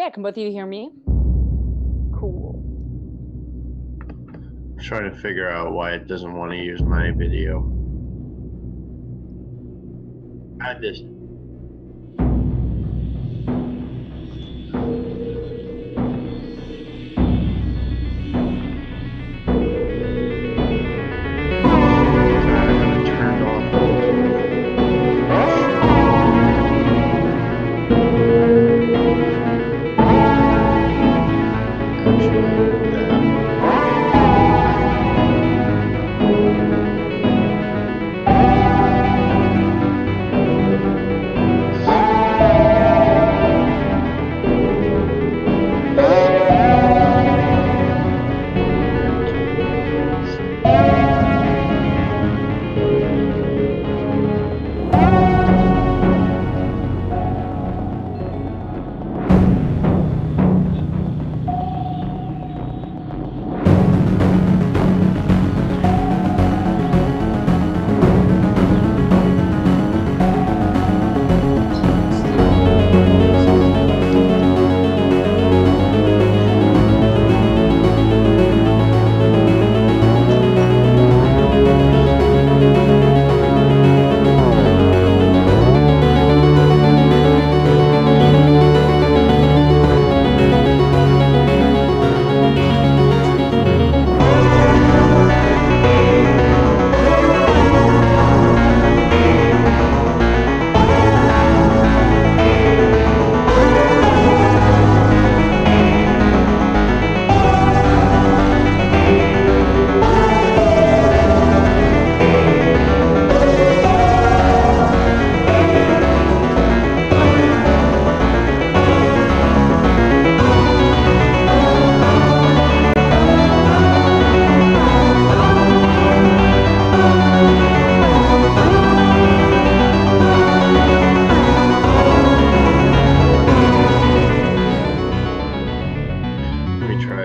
Yeah, can both of you hear me? Cool. I'm trying to figure out why it doesn't want to use my video. Add this.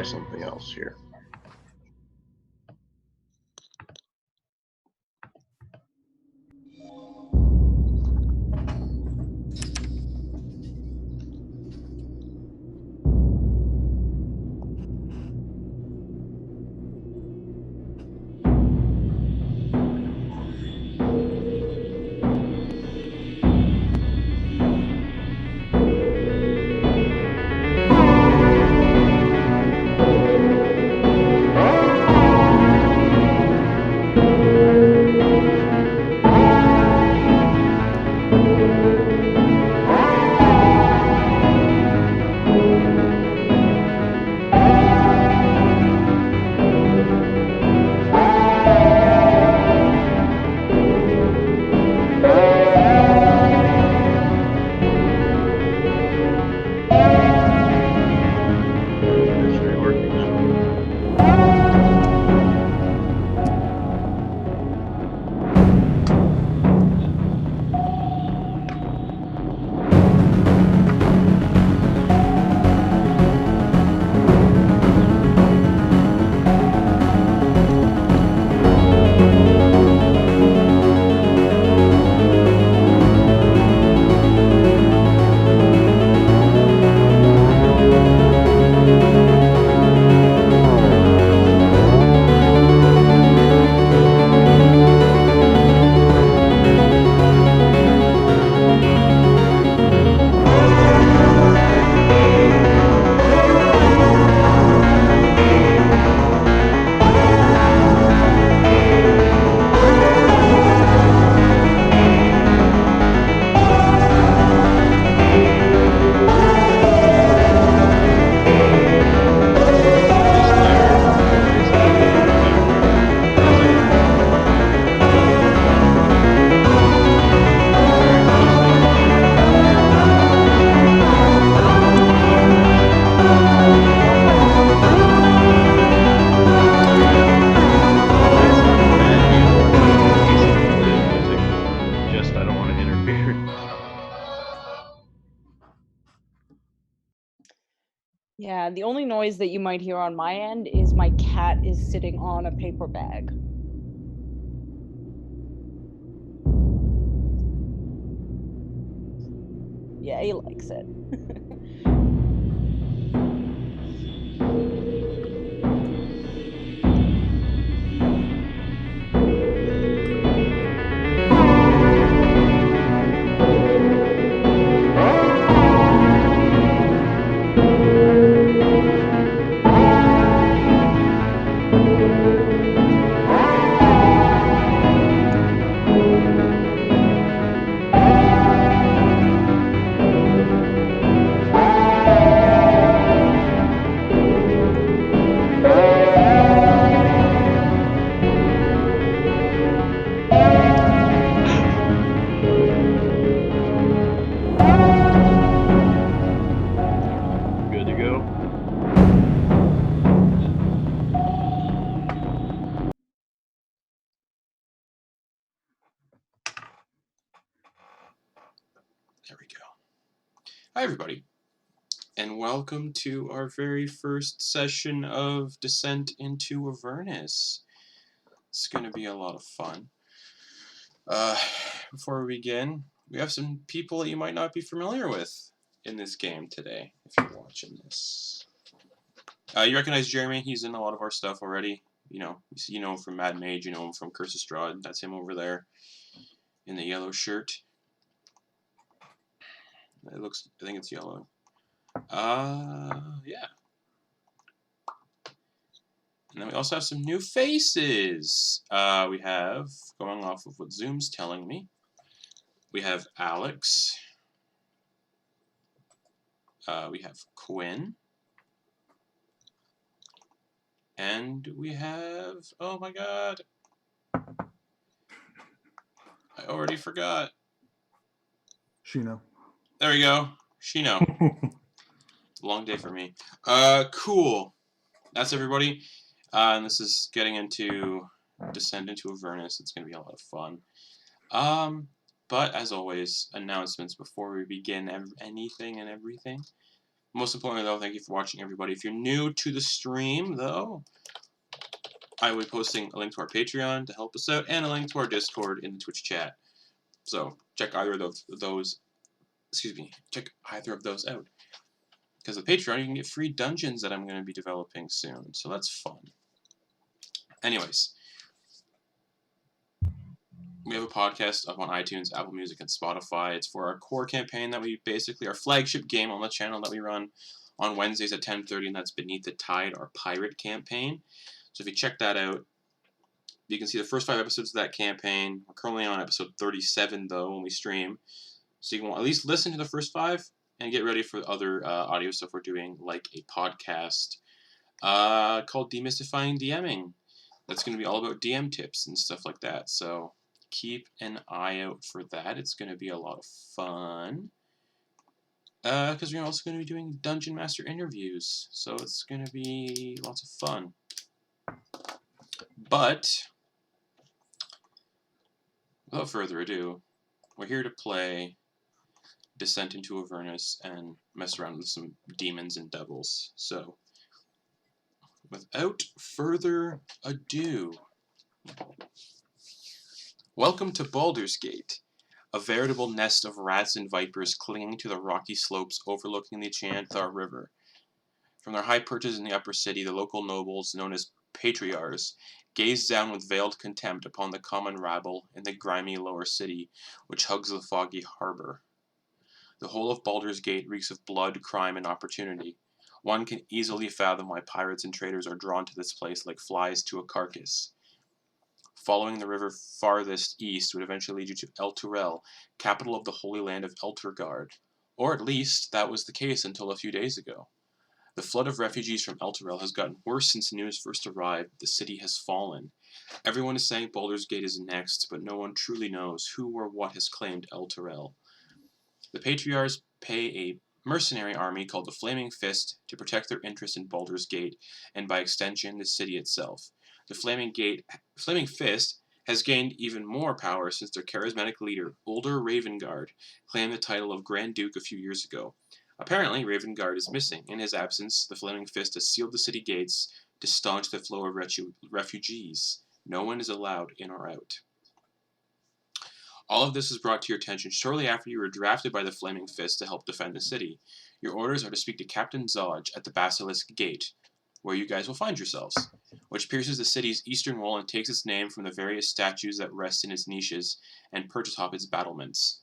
Something else here. Yeah, the only noise that you might hear on my end is my cat is sitting on a paper bag. Yeah, he likes it. Hi everybody, and welcome to our very first session of Descent into Avernus. It's going to be a lot of fun. Before we begin, we have some people that you might not be familiar with in this game today, if you're watching this. You recognize Jeremy, he's in a lot of our stuff already. You know him from Mad Mage, you know him from Curse of Strahd, that's him over there in the yellow shirt. I think it's yellow. Yeah. And then we also have some new faces. We have, going off of what Zoom's telling me, we have Alex. We have Quinn. And we have, oh my god, I already forgot. Sheeno. There we go, Sheeno. Long day for me. Cool. That's everybody. And this is getting into Descent into Avernus. It's going to be a lot of fun. But as always, announcements before we begin anything and everything. Most importantly, though, thank you for watching, everybody. If you're new to the stream, though, I will be posting a link to our Patreon to help us out, and a link to our Discord in the Twitch chat. So check either of those. Check either of those out. Because with Patreon, you can get free dungeons that I'm going to be developing soon. So that's fun. Anyways, we have a podcast up on iTunes, Apple Music, and Spotify. It's for our core campaign that we basically, our flagship game on the channel that we run on Wednesdays at 10:30, and that's Beneath the Tide, our pirate campaign. So if you check that out, you can see the first 5 episodes of that campaign. We're currently on episode 37, though, when we stream. So you can at least listen to the first 5 and get ready for other audio stuff we're doing, like a podcast called Demystifying DMing. That's going to be all about DM tips and stuff like that. So keep an eye out for that. It's going to be a lot of fun. Because we're also going to be doing Dungeon Master interviews. So it's going to be lots of fun. But without further ado, we're here to play Descent into Avernus and mess around with some demons and devils. So without further ado, welcome to Baldur's Gate, a veritable nest of rats and vipers clinging to the rocky slopes overlooking the Chanthar River. From their high perches in the upper city, the local nobles, known as patriarchs, gaze down with veiled contempt upon the common rabble in the grimy lower city, which hugs the foggy harbor. The whole of Baldur's Gate reeks of blood, crime, and opportunity. One can easily fathom why pirates and traders are drawn to this place like flies to a carcass. Following the river farthest east would eventually lead you to El Turel, capital of the Holy Land of Elturgard. Or at least, that was the case until a few days ago. The flood of refugees from El Turel has gotten worse since news first arrived. The city has fallen. Everyone is saying Baldur's Gate is next, but no one truly knows who or what has claimed El Turel. The Patriarchs pay a mercenary army called the Flaming Fist to protect their interest in Baldur's Gate, and by extension, the city itself. The Flaming Fist has gained even more power since their charismatic leader, Uldur Ravengard, claimed the title of Grand Duke a few years ago. Apparently, Ravengard is missing. In his absence, the Flaming Fist has sealed the city gates to staunch the flow of refugees. No one is allowed in or out. All of this was brought to your attention shortly after you were drafted by the Flaming Fist to help defend the city. Your orders are to speak to Captain Zodge at the Basilisk Gate, where you guys will find yourselves, which pierces the city's eastern wall and takes its name from the various statues that rest in its niches and perch atop its battlements.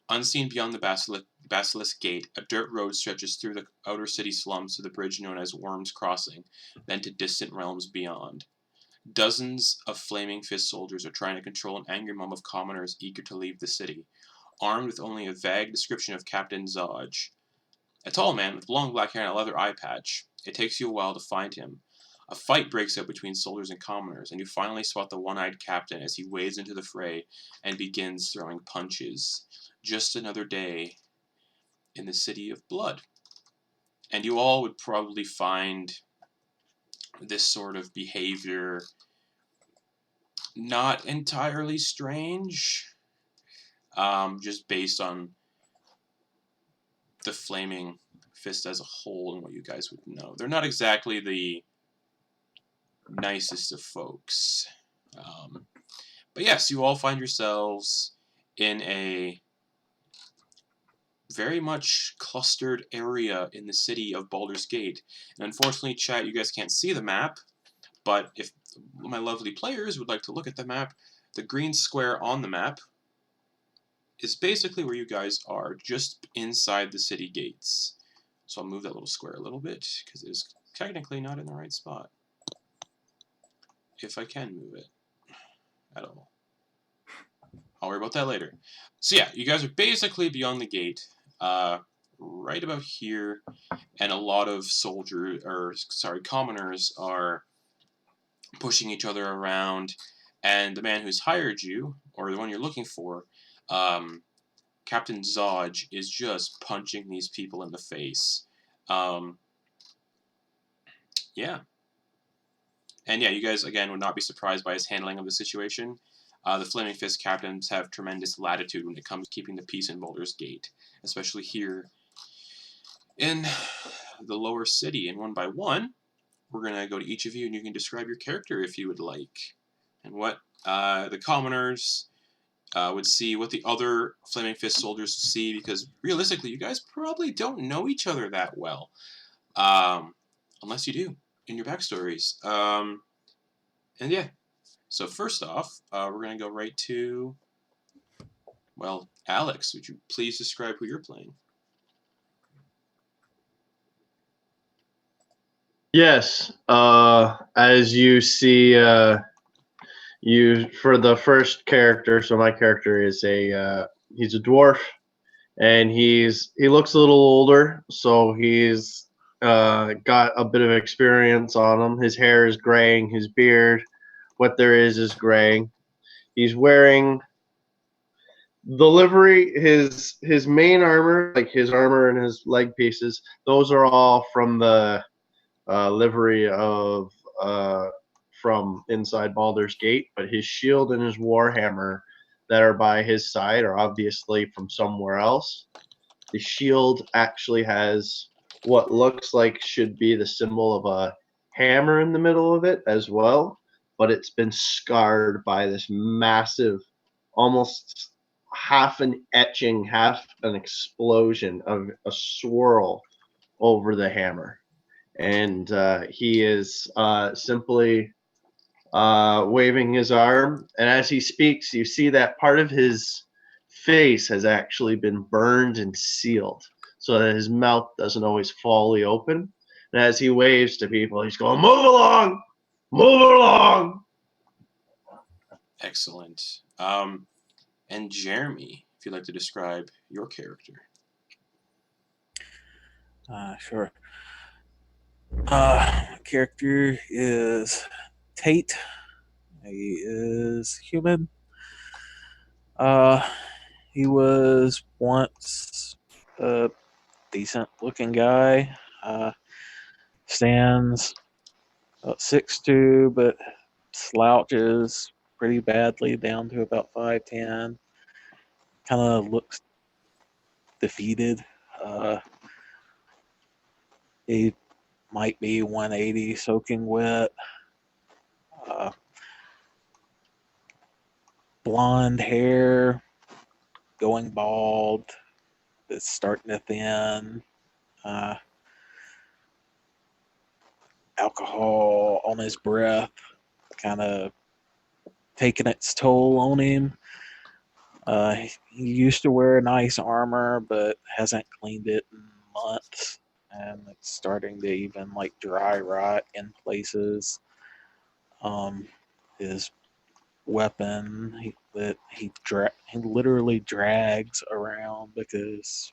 Unseen beyond the Basilisk Gate, a dirt road stretches through the outer city slums to the bridge known as Worm's Crossing, then to distant realms beyond. Dozens of Flaming Fist soldiers are trying to control an angry mob of commoners eager to leave the city, armed with only a vague description of Captain Zodge. A tall man with long black hair and a leather eye patch. It takes you a while to find him. A fight breaks out between soldiers and commoners, and you finally spot the one-eyed captain as he wades into the fray and begins throwing punches. Just another day in the City of Blood. And you all would probably find this sort of behavior not entirely strange, just based on the Flaming Fist as a whole and what you guys would know. They're not exactly the nicest of folks. But yes, you all find yourselves in a very much clustered area in the city of Baldur's Gate. And unfortunately, chat, you guys can't see the map, but if my lovely players would like to look at the map, the green square on the map is basically where you guys are, just inside the city gates. So I'll move that little square a little bit, because it is technically not in the right spot. If I can move it at all. I'll worry about that later. So yeah, you guys are basically beyond the gate, right about here, and a lot of commoners are pushing each other around, and the man who's hired you, or the one you're looking for, Captain Zodge, is just punching these people in the face. Yeah. And yeah, you guys, again, would not be surprised by his handling of the situation. The Flaming Fist captains have tremendous latitude when it comes to keeping the peace in Baldur's Gate, especially here in the lower city. And one by one, we're going to go to each of you, and you can describe your character if you would like. And what the commoners would see, what the other Flaming Fist soldiers see, because realistically, you guys probably don't know each other that well. Unless you do, in your backstories. And yeah. So first off, we're going to go right to, well, Alex. Would you please describe who you're playing? Yes. As you see, for the first character. So my character is he's a dwarf, and he looks a little older. So he's got a bit of experience on him. His hair is graying. His beard, what there is graying. He's wearing the livery. His main armor, like his armor and his leg pieces, those are all from the livery of from inside Baldur's Gate, but his shield and his warhammer that are by his side are obviously from somewhere else. The shield actually has what looks like should be the symbol of a hammer in the middle of it as well, but it's been scarred by this massive, almost half an etching, half an explosion of a swirl over the hammer. And he is simply waving his arm. And as he speaks, you see that part of his face has actually been burned and sealed so that his mouth doesn't always fully open. And as he waves to people, he's going, "Move along! Move along!" Excellent. And Jeremy, if you'd like to describe your character. Sure. Character is Tate. He is human. He was once a decent looking guy. Stands about 6'2", but slouches pretty badly down to about 5'10". Kind of looks defeated. He might be 180, soaking wet. Blonde hair, going bald. It's starting to thin. Alcohol on his breath, kind of taking its toll on him. He used to wear nice armor, but hasn't cleaned it in months, and it's starting to even like dry rot in places. His weapon he literally drags around because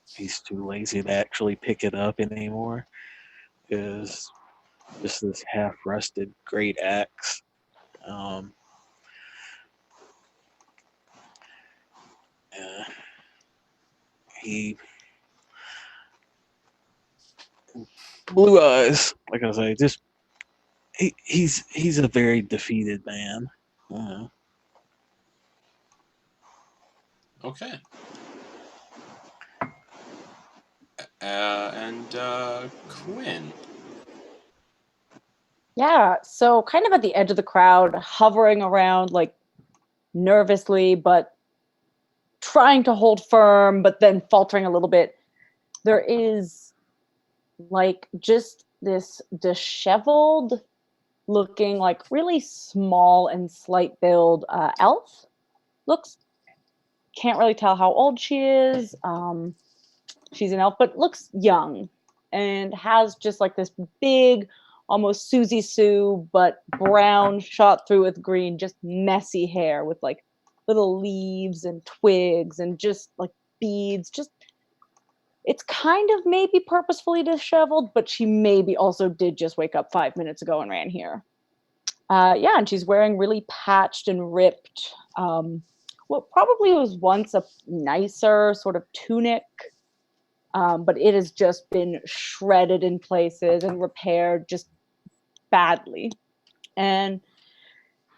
he's too lazy to actually pick it up anymore, is just this half rusted great axe. He blue eyes, like I say, just he's a very defeated man. Okay. And Quinn. Yeah, so kind of at the edge of the crowd, hovering around, like, nervously, but trying to hold firm, but then faltering a little bit. There is, like, just this disheveled looking, like, really small and slight build elf. Can't really tell how old she is. She's an elf, but looks young and has just like this big, almost Susie Sue, but brown shot through with green, just messy hair with like little leaves and twigs and just like beads. Just it's kind of maybe purposefully disheveled, but she maybe also did just wake up 5 minutes ago and ran here. Yeah, and she's wearing really patched and ripped, what probably was once a nicer sort of tunic, but it has just been shredded in places and repaired just badly. And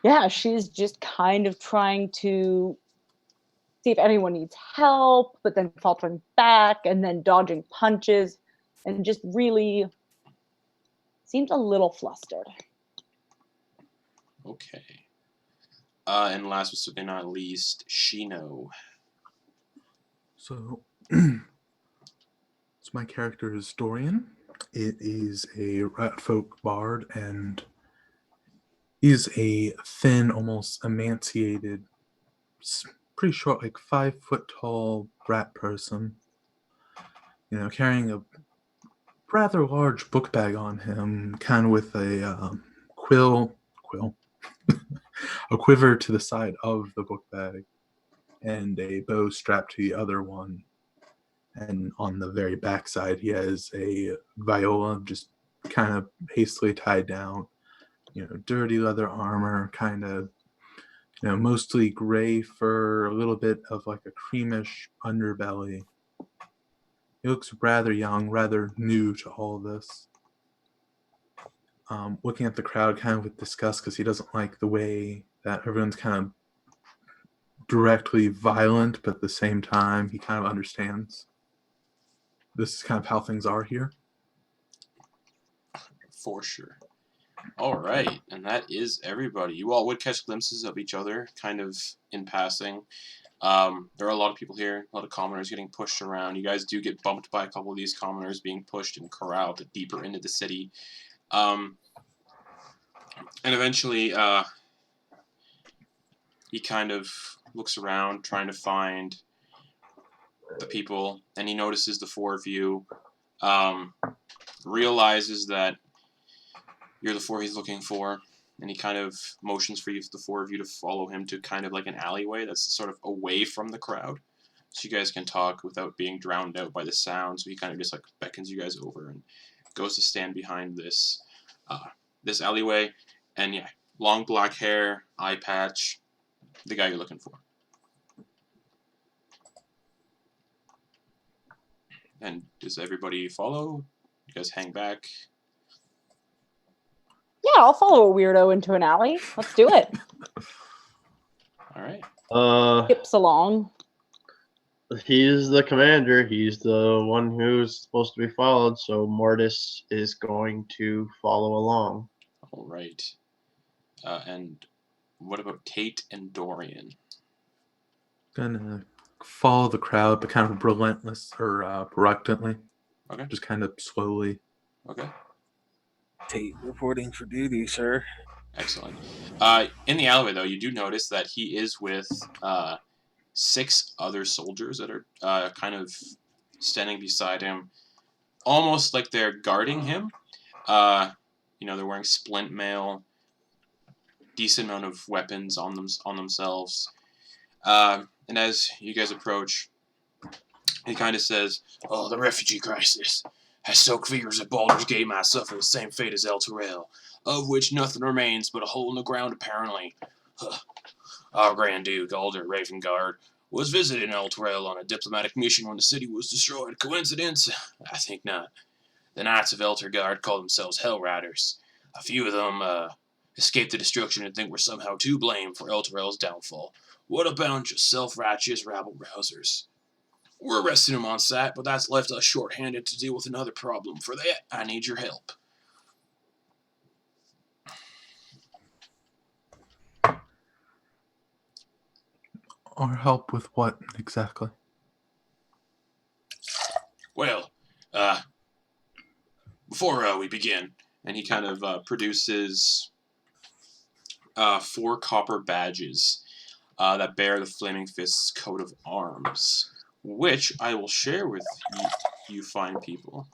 yeah, she's just kind of trying to see if anyone needs help, but then faltering back and then dodging punches and just really seems a little flustered. Okay. And last but certainly not least, Sheeno. So, my character is Dorian. It is a rat folk bard, and he's a thin, almost emaciated, pretty short, like 5 foot tall rat person. You know, carrying a rather large book bag on him, kind of with a quill, a quiver to the side of the book bag, and a bow strapped to the other one. And on the very back side, he has a viola just kind of hastily tied down. You know, dirty leather armor, kind of, you know, mostly gray fur, a little bit of like a creamish underbelly. He looks rather young, rather new to all of this. Looking at the crowd kind of with disgust because he doesn't like the way that everyone's kind of directly violent, but at the same time, he kind of understands. This is kind of how things are here. For sure. All right, and that is everybody. You all would catch glimpses of each other, kind of in passing. There are a lot of people here, a lot of commoners getting pushed around. You guys do get bumped by a couple of these commoners being pushed and corralled deeper into the city. And eventually, he kind of looks around, trying to find the people, and he notices the four of you, realizes that you're the four he's looking for, and he kind of motions for you, the four of you, to follow him to kind of like an alleyway that's sort of away from the crowd, so you guys can talk without being drowned out by the sound. So he kind of just like beckons you guys over and goes to stand behind this this alleyway, and yeah, long black hair, eye patch, the guy you're looking for. And does everybody follow? You guys hang back? Yeah, I'll follow a weirdo into an alley. Let's do it. All right. Skips along. He's the commander. He's the one who's supposed to be followed, so Mortis is going to follow along. All right. And what about Tate and Dorian? Gonna follow the crowd, but kind of relentless or reluctantly. Okay. Just kind of slowly. Okay. Tate reporting for duty, sir. Excellent. In the alleyway, though, you do notice that he is with 6 other soldiers that are kind of standing beside him, almost like they're guarding him. You know, they're wearing splint mail, decent amount of weapons on themselves. And as you guys approach, he kind of says, "Oh, the refugee crisis has soaked fevers at Baldur's Gate might suffer the same fate as El Terrell, of which nothing remains but a hole in the ground, apparently. Our Grand Duke, Alder Ravengard, was visiting El Terrell on a diplomatic mission when the city was destroyed. Coincidence? I think not. The Knights of Eltergard call themselves Hell Riders. A few of them escaped the destruction and think we're somehow to blame for El Terrell's downfall. What a bunch of self-righteous rabble-rousers." We're arresting him on site, but that's left us short-handed to deal with another problem. For that, I need your help. Our help with what exactly? Well, before we begin, and he kind of produces 4 copper badges that bear the Flaming Fist's coat of arms, which I will share with you fine people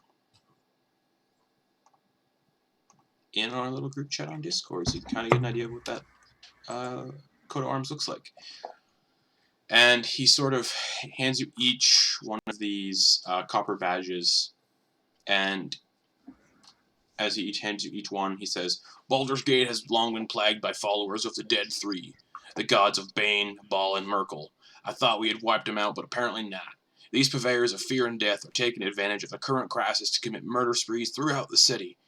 in our little group chat on Discord, so you can kind of get an idea of what that coat of arms looks like. And he sort of hands you each one of these copper badges, and as he hands you each one, he says, Baldur's Gate has long been plagued by followers of the Dead Three, the gods of Bane, Baal, and Merkel. I thought we had wiped them out, but apparently not. These purveyors of fear and death are taking advantage of the current crisis to commit murder sprees throughout the city.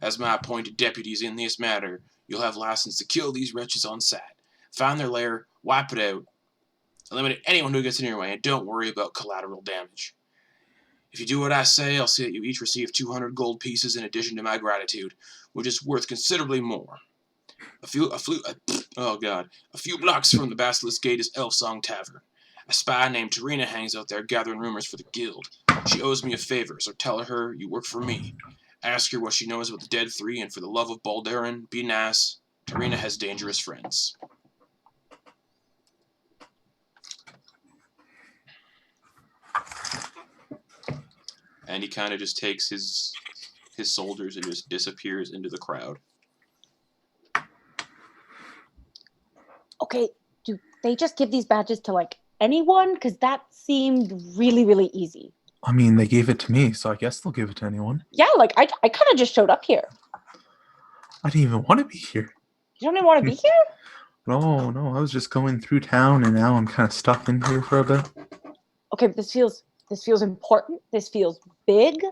As my appointed deputies in this matter, you'll have license to kill these wretches on sight. Find their lair, wipe it out, eliminate anyone who gets in your way, and don't worry about collateral damage. If you do what I say, I'll see that you each receive 200 gold pieces in addition to my gratitude, which is worth considerably more. A few blocks from the Basilisk Gate is Elfsong Tavern. A spy named Tarina hangs out there gathering rumors for the guild. She owes me a favor, so tell her you work for me. Ask her what she knows about the Dead Three, and for the love of Baldur, be nice. Tarina has dangerous friends. And he kind of just takes his soldiers and just disappears into the crowd. Okay, do they just give these badges to, like, anyone? Because that seemed really, really easy. I mean, they gave it to me, so I guess they'll give it to anyone. Yeah, like, I kind of just showed up here. I didn't even want to be here. You don't even want to be here? No, I was just going through town, and now I'm kind of stuck in here for a bit. Okay, but this feels important. This feels big.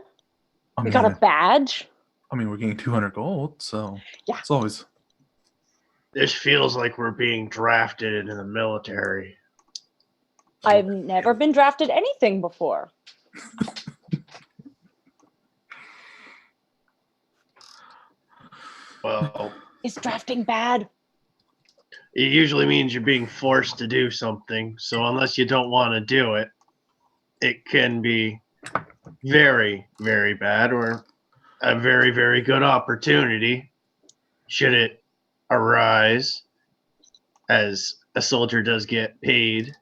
We got a badge. I mean, we're getting 200 gold, so yeah. It's always... This feels like we're being drafted into the military. I've never been drafted anything before. Well, is drafting bad? It usually means you're being forced to do something. So unless you don't want to do it, it can be very, very bad or a very, very good opportunity should it arise, as a soldier does get paid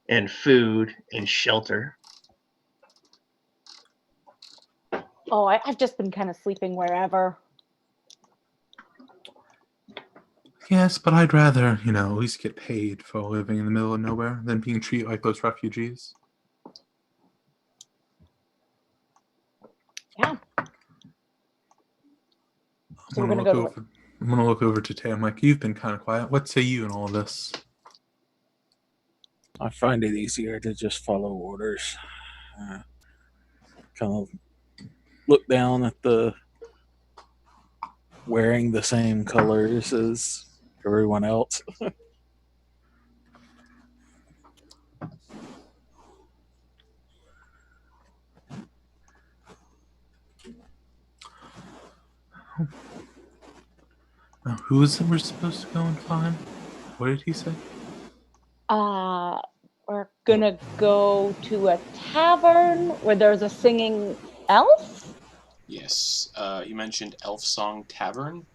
and food and shelter. Oh, I've just been kind of sleeping wherever. Yes, but I'd rather, at least get paid for living in the middle of nowhere than being treated like those refugees. Yeah. So we're gonna go to I'm gonna look over to Tay. I'm like, you've been kind of quiet. What say you in all of this? I find it easier to just follow orders. Kind of look down at the wearing the same colors as everyone else. Now, who is it we're supposed to go and find? What did he say? We're gonna go to a tavern where there's a singing elf? Yes. You mentioned Elfsong Tavern,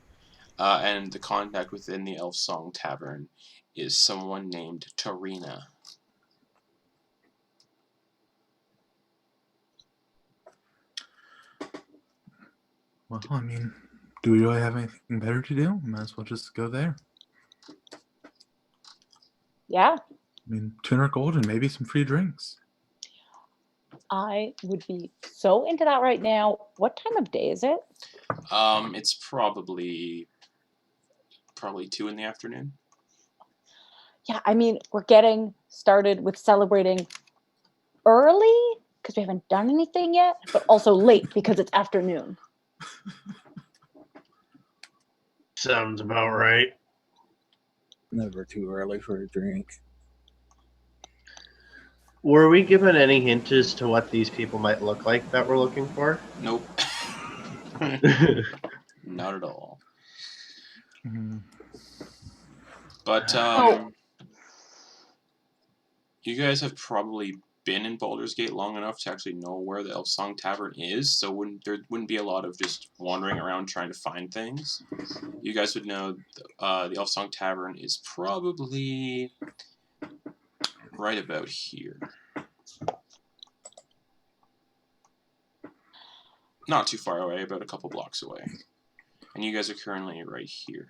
and the contact within the Elfsong Tavern is someone named Tarina. Well, I mean, do we really have anything better to do? Might as well just go there. Yeah. I mean, 200 gold and maybe some free drinks. I would be so into that right now. What time of day is it? It's probably 2 in the afternoon. Yeah, I mean, we're getting started with celebrating early because we haven't done anything yet, but also late because it's afternoon. Sounds about right. Never too early for a drink. Were we given any hint as to what these people might look like that we're looking for? Nope. Not at all. Mm-hmm. But Oh. you guys have probably been in Baldur's Gate long enough to actually know where the Elf Song Tavern is, so there wouldn't be a lot of just wandering around trying to find things. You guys would know the Elf Song Tavern is probably right about here. Not too far away, about a couple blocks away. And you guys are currently right here.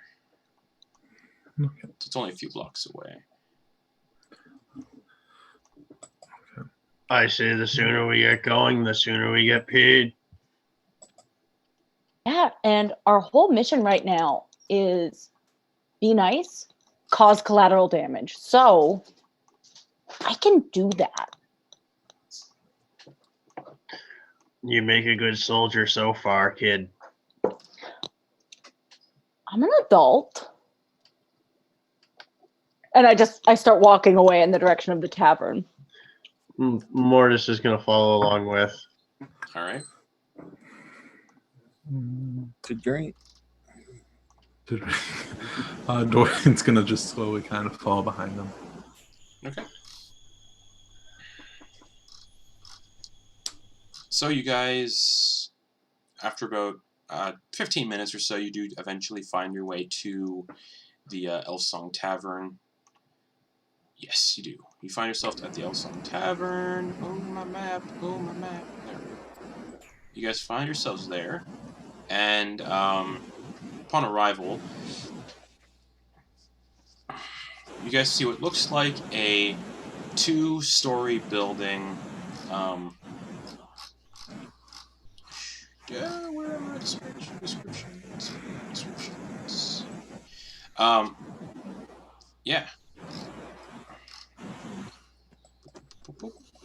Okay. So it's only a few blocks away. I say the sooner we get going, the sooner we get paid. Yeah, and our whole mission right now is be nice, cause collateral damage. So I can do that. You make a good soldier so far, kid. I'm an adult. And I start walking away in the direction of the tavern. Mortis is going to follow along with. All right. Good drink. Dorian's gonna just slowly kind of fall behind them. Okay. So you guys, after about 15 minutes or so, you do eventually find your way to the Elf Song Tavern. Yes, you do. You find yourself at the Elf Song Tavern. Oh, my map. Oh, my map. There we go. You guys find yourselves there. And upon arrival, you guys see what looks like a 2-story building. Yeah, where are my descriptions? Yeah.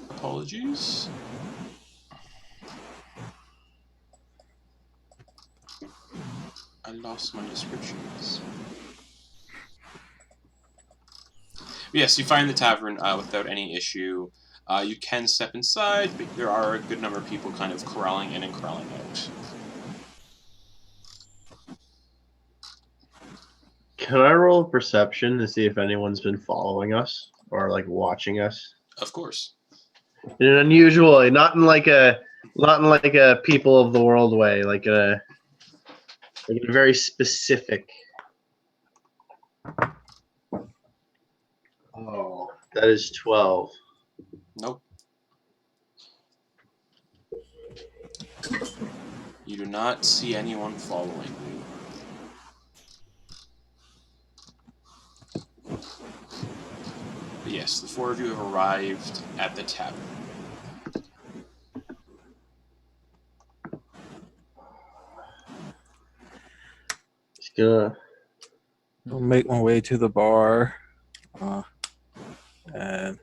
Apologies. I lost my descriptions. Yes, you find the tavern without any issue. You can step inside, but there are a good number of people kind of corralling in and corralling out. Can I roll perception to see if anyone's been following us or like watching us? Of course. In an unusual way, not in like a people of the world way, like a very specific. Oh, that is 12. Nope. You do not see anyone following you. But yes, the 4 of you have arrived at the tavern. Just gonna I'll make my way to the bar. And I'm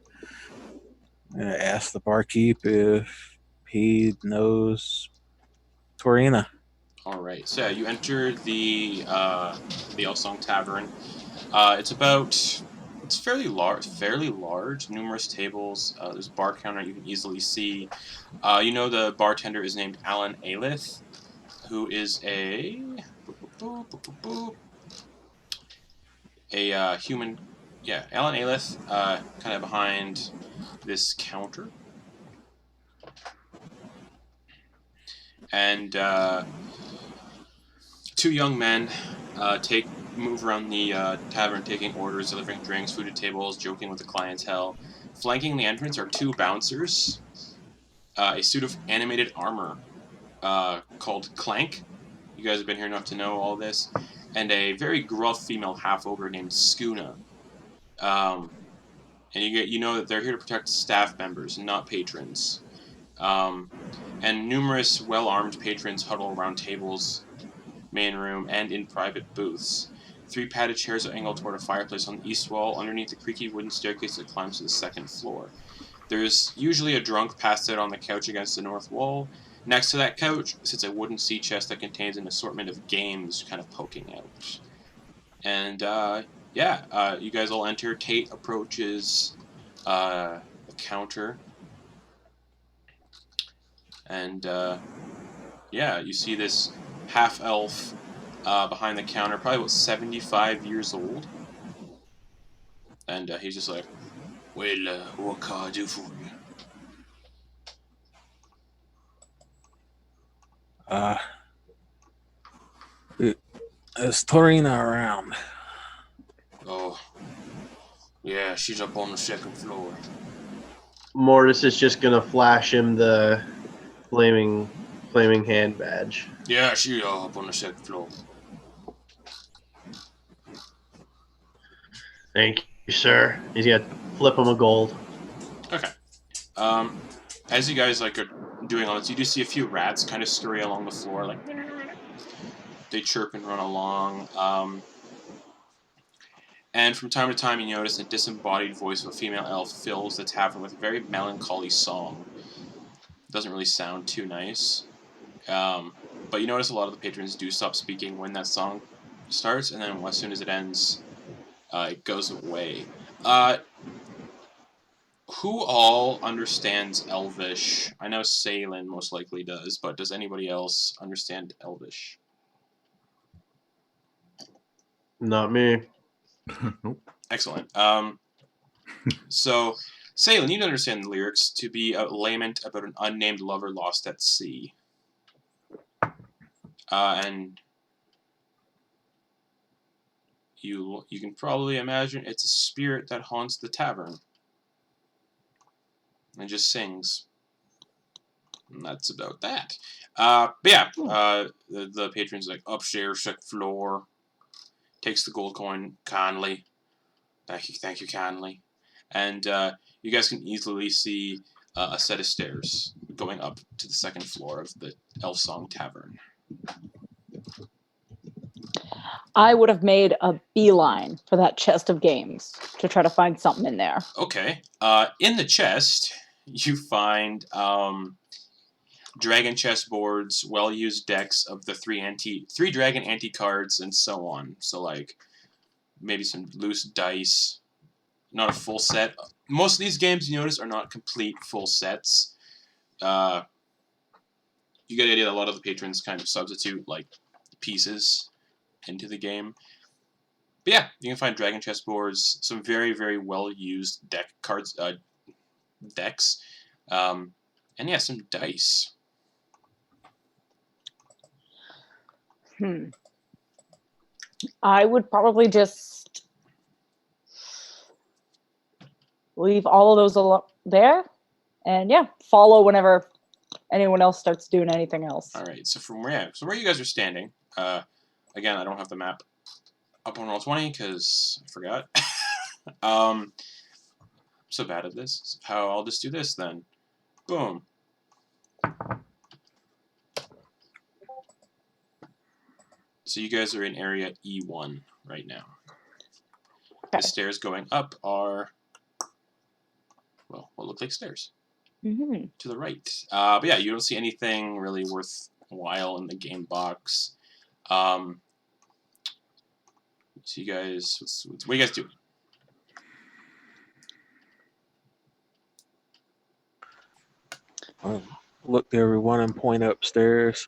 gonna ask the barkeep if he knows Torina. All right. So yeah, you enter the Elf Song Tavern. It's fairly large. Numerous tables. There's a bar counter you can easily see. You know the bartender is named Alan Aelith, who is a human. Yeah, Alan Aelith, kind of behind this counter. And 2 young men move around the tavern, taking orders, delivering drinks, food to tables, joking with the clientele. Flanking the entrance are 2 bouncers, a suit of animated armor called Clank. You guys have been here enough to know all this. And a very gruff female half-ogre named Skoona. And you know that they're here to protect staff members, not patrons. And numerous well-armed patrons huddle around tables, main room, and in private booths. 3 padded chairs are angled toward a fireplace on the east wall, underneath the creaky wooden staircase that climbs to the 2nd floor. There's usually a drunk passed out on the couch against the north wall. Next to that couch sits a wooden sea chest that contains an assortment of games kind of poking out. And, you guys all enter. Tate approaches the counter. And, yeah, you see this half-elf behind the counter, probably about 75 years old. And he's just like, well, what can I do for you? Is Torina around? Oh, yeah, she's up on the second floor. Mortis is just gonna flash him the flaming hand badge. Yeah, she's up on the second floor. Thank you, sir. He's gonna flip him a gold. Okay. As you guys like are doing all this, you do see a few rats kind of scurry along the floor, like they chirp and run along. And from time to time, you notice a disembodied voice of a female elf fills the tavern with a very melancholy song. Doesn't really sound too nice. But you notice a lot of the patrons do stop speaking when that song starts, and then as soon as it ends, it goes away. Who all understands Elvish? I know Salyn most likely does, but does anybody else understand Elvish? Not me. Nope. Excellent. So, Salyn, you understand the lyrics to be a lament about an unnamed lover lost at sea. And you can probably imagine it's a spirit that haunts the tavern. And just sings. And that's about that. But yeah, the patron's like, upstairs, second floor. Takes the gold coin kindly. Thank you kindly. And you guys can easily see a set of stairs going up to the second floor of the Elf Song Tavern. I would have made a beeline for that chest of games to try to find something in there. Okay. In the chest, you find dragon chess boards, well-used decks of the three dragon anti-cards, and so on. So, like, maybe some loose dice. Not a full set. Most of these games, you notice, are not complete full sets. You get the idea that a lot of the patrons kind of substitute, like, pieces into the game. But yeah, you can find dragon chess boards, some very, very well-used decks, and yeah, some dice. I would probably just leave all of those there, and yeah, follow whenever anyone else starts doing anything else. All right. So where you guys are standing. Again, I don't have the map up on Roll20 because I forgot. I'm so bad at this. I'll just do this then. Boom. So you guys are in area E1 right now. Okay. The stairs going up are, well, what look like stairs to the right. But yeah, you don't see anything really worthwhile in the game box. So you guys, what are you guys doing? Look to everyone and point upstairs.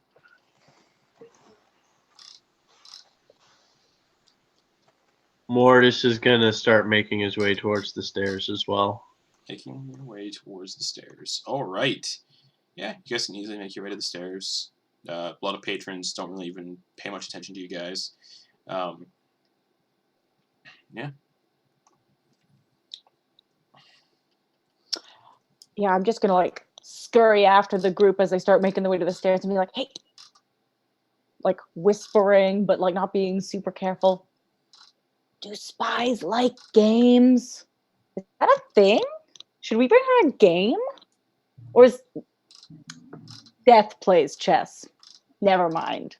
Mortis is gonna start making his way towards the stairs as well. Making your way towards the stairs. All right. Yeah, you guys can easily make your way to the stairs. A lot of patrons don't really even pay much attention to you guys. Yeah. Yeah, I'm just gonna like scurry after the group as they start making their way to the stairs and be like, hey, like whispering, but like not being super careful. Do spies like games? Is that a thing? Should we bring her a game? Or is Death plays chess? Never mind.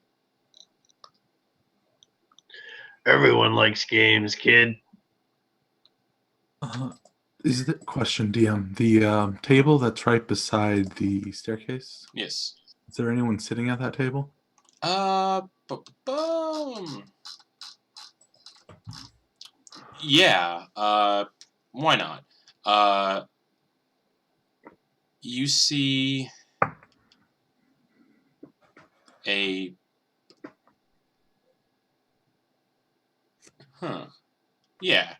Everyone likes games, kid. Is the question, DM, the table that's right beside the staircase? Yes. Is there anyone sitting at that table? Yeah. Why not? You see a... Yeah.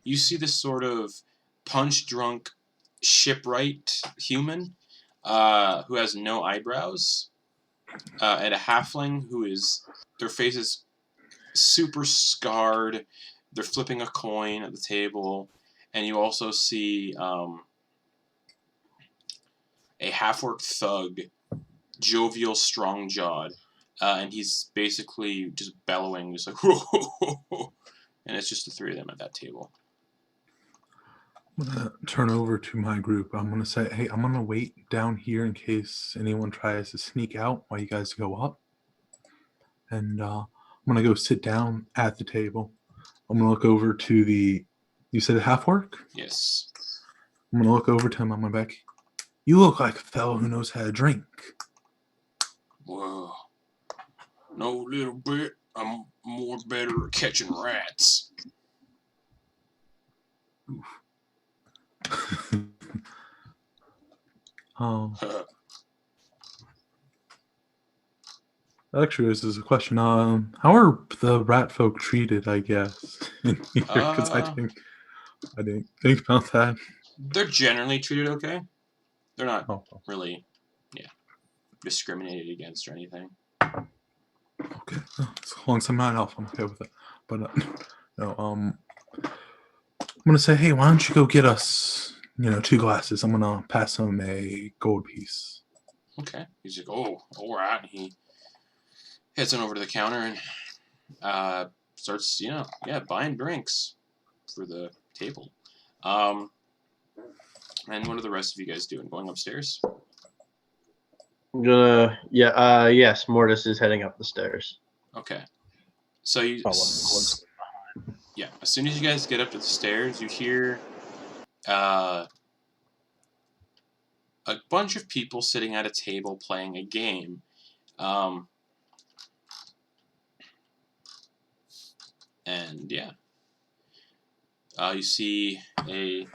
You see this sort of punch-drunk shipwright human who has no eyebrows, and a halfling who is... Their face is super scarred. They're flipping a coin at the table. And you also see a half-orc thug, jovial, strong-jawed. And he's basically just bellowing, just like, whoa. And it's just the three of them at that table. I'm gonna turn over to my group. I'm gonna say, hey, I'm gonna wait down here in case anyone tries to sneak out while you guys go up. And I'm gonna go sit down at the table. I'm gonna look over to the... You said half-orc? Yes. I'm gonna look over to him. I'm gonna be like, you look like a fellow who knows how to drink. Whoa. No little bit. I'm more better at catching rats. Actually, this is a question. How are the rat folk treated, I guess, in here? Because I didn't think about that. They're generally treated okay. They're not Oh, really, discriminated against or anything. okay. As long as I'm not elf, I'm okay with it. But no, I'm gonna say, hey, why don't you go get us, 2 glasses? I'm gonna pass him a gold piece. Okay. He's like, oh, all right. And he heads on over to the counter and starts, buying drinks for the table. And what are the rest of you guys doing? Going upstairs? Yes, Mortis is heading up the stairs. Okay. So you... Yeah, as soon as you guys get up to the stairs, you hear a bunch of people sitting at a table playing a game. You see a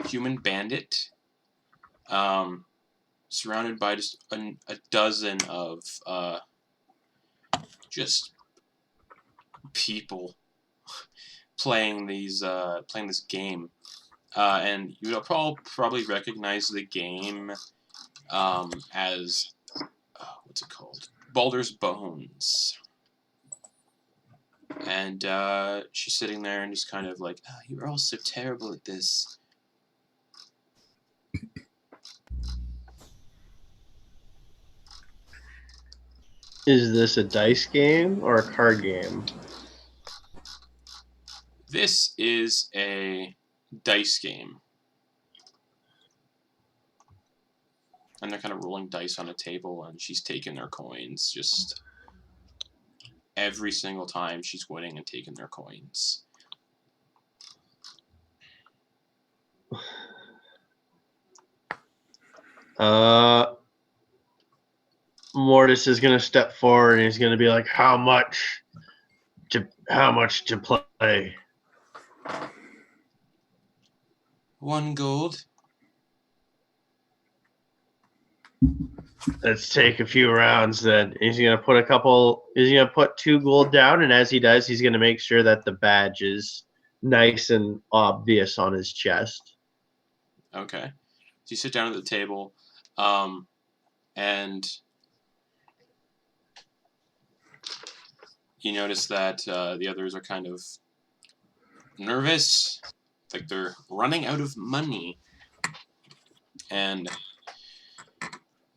human bandit surrounded by just a dozen of just people playing this game, and you'll probably recognize the game as what's it called? Baldur's Bones. And she's sitting there and just kind of like, oh, you're all so terrible at this. Is this a dice game or a card game? This is a dice game. And they're kind of rolling dice on a table, and she's taking their coins. Just every single time she's winning and taking their coins. Mortis is gonna step forward and he's gonna be like, How much to play? 1 gold. Let's take a few rounds then. He's gonna put 2 gold down, and as he does, he's gonna make sure that the badge is nice and obvious on his chest. Okay. So you sit down at the table, and you notice that the others are kind of nervous, like they're running out of money. And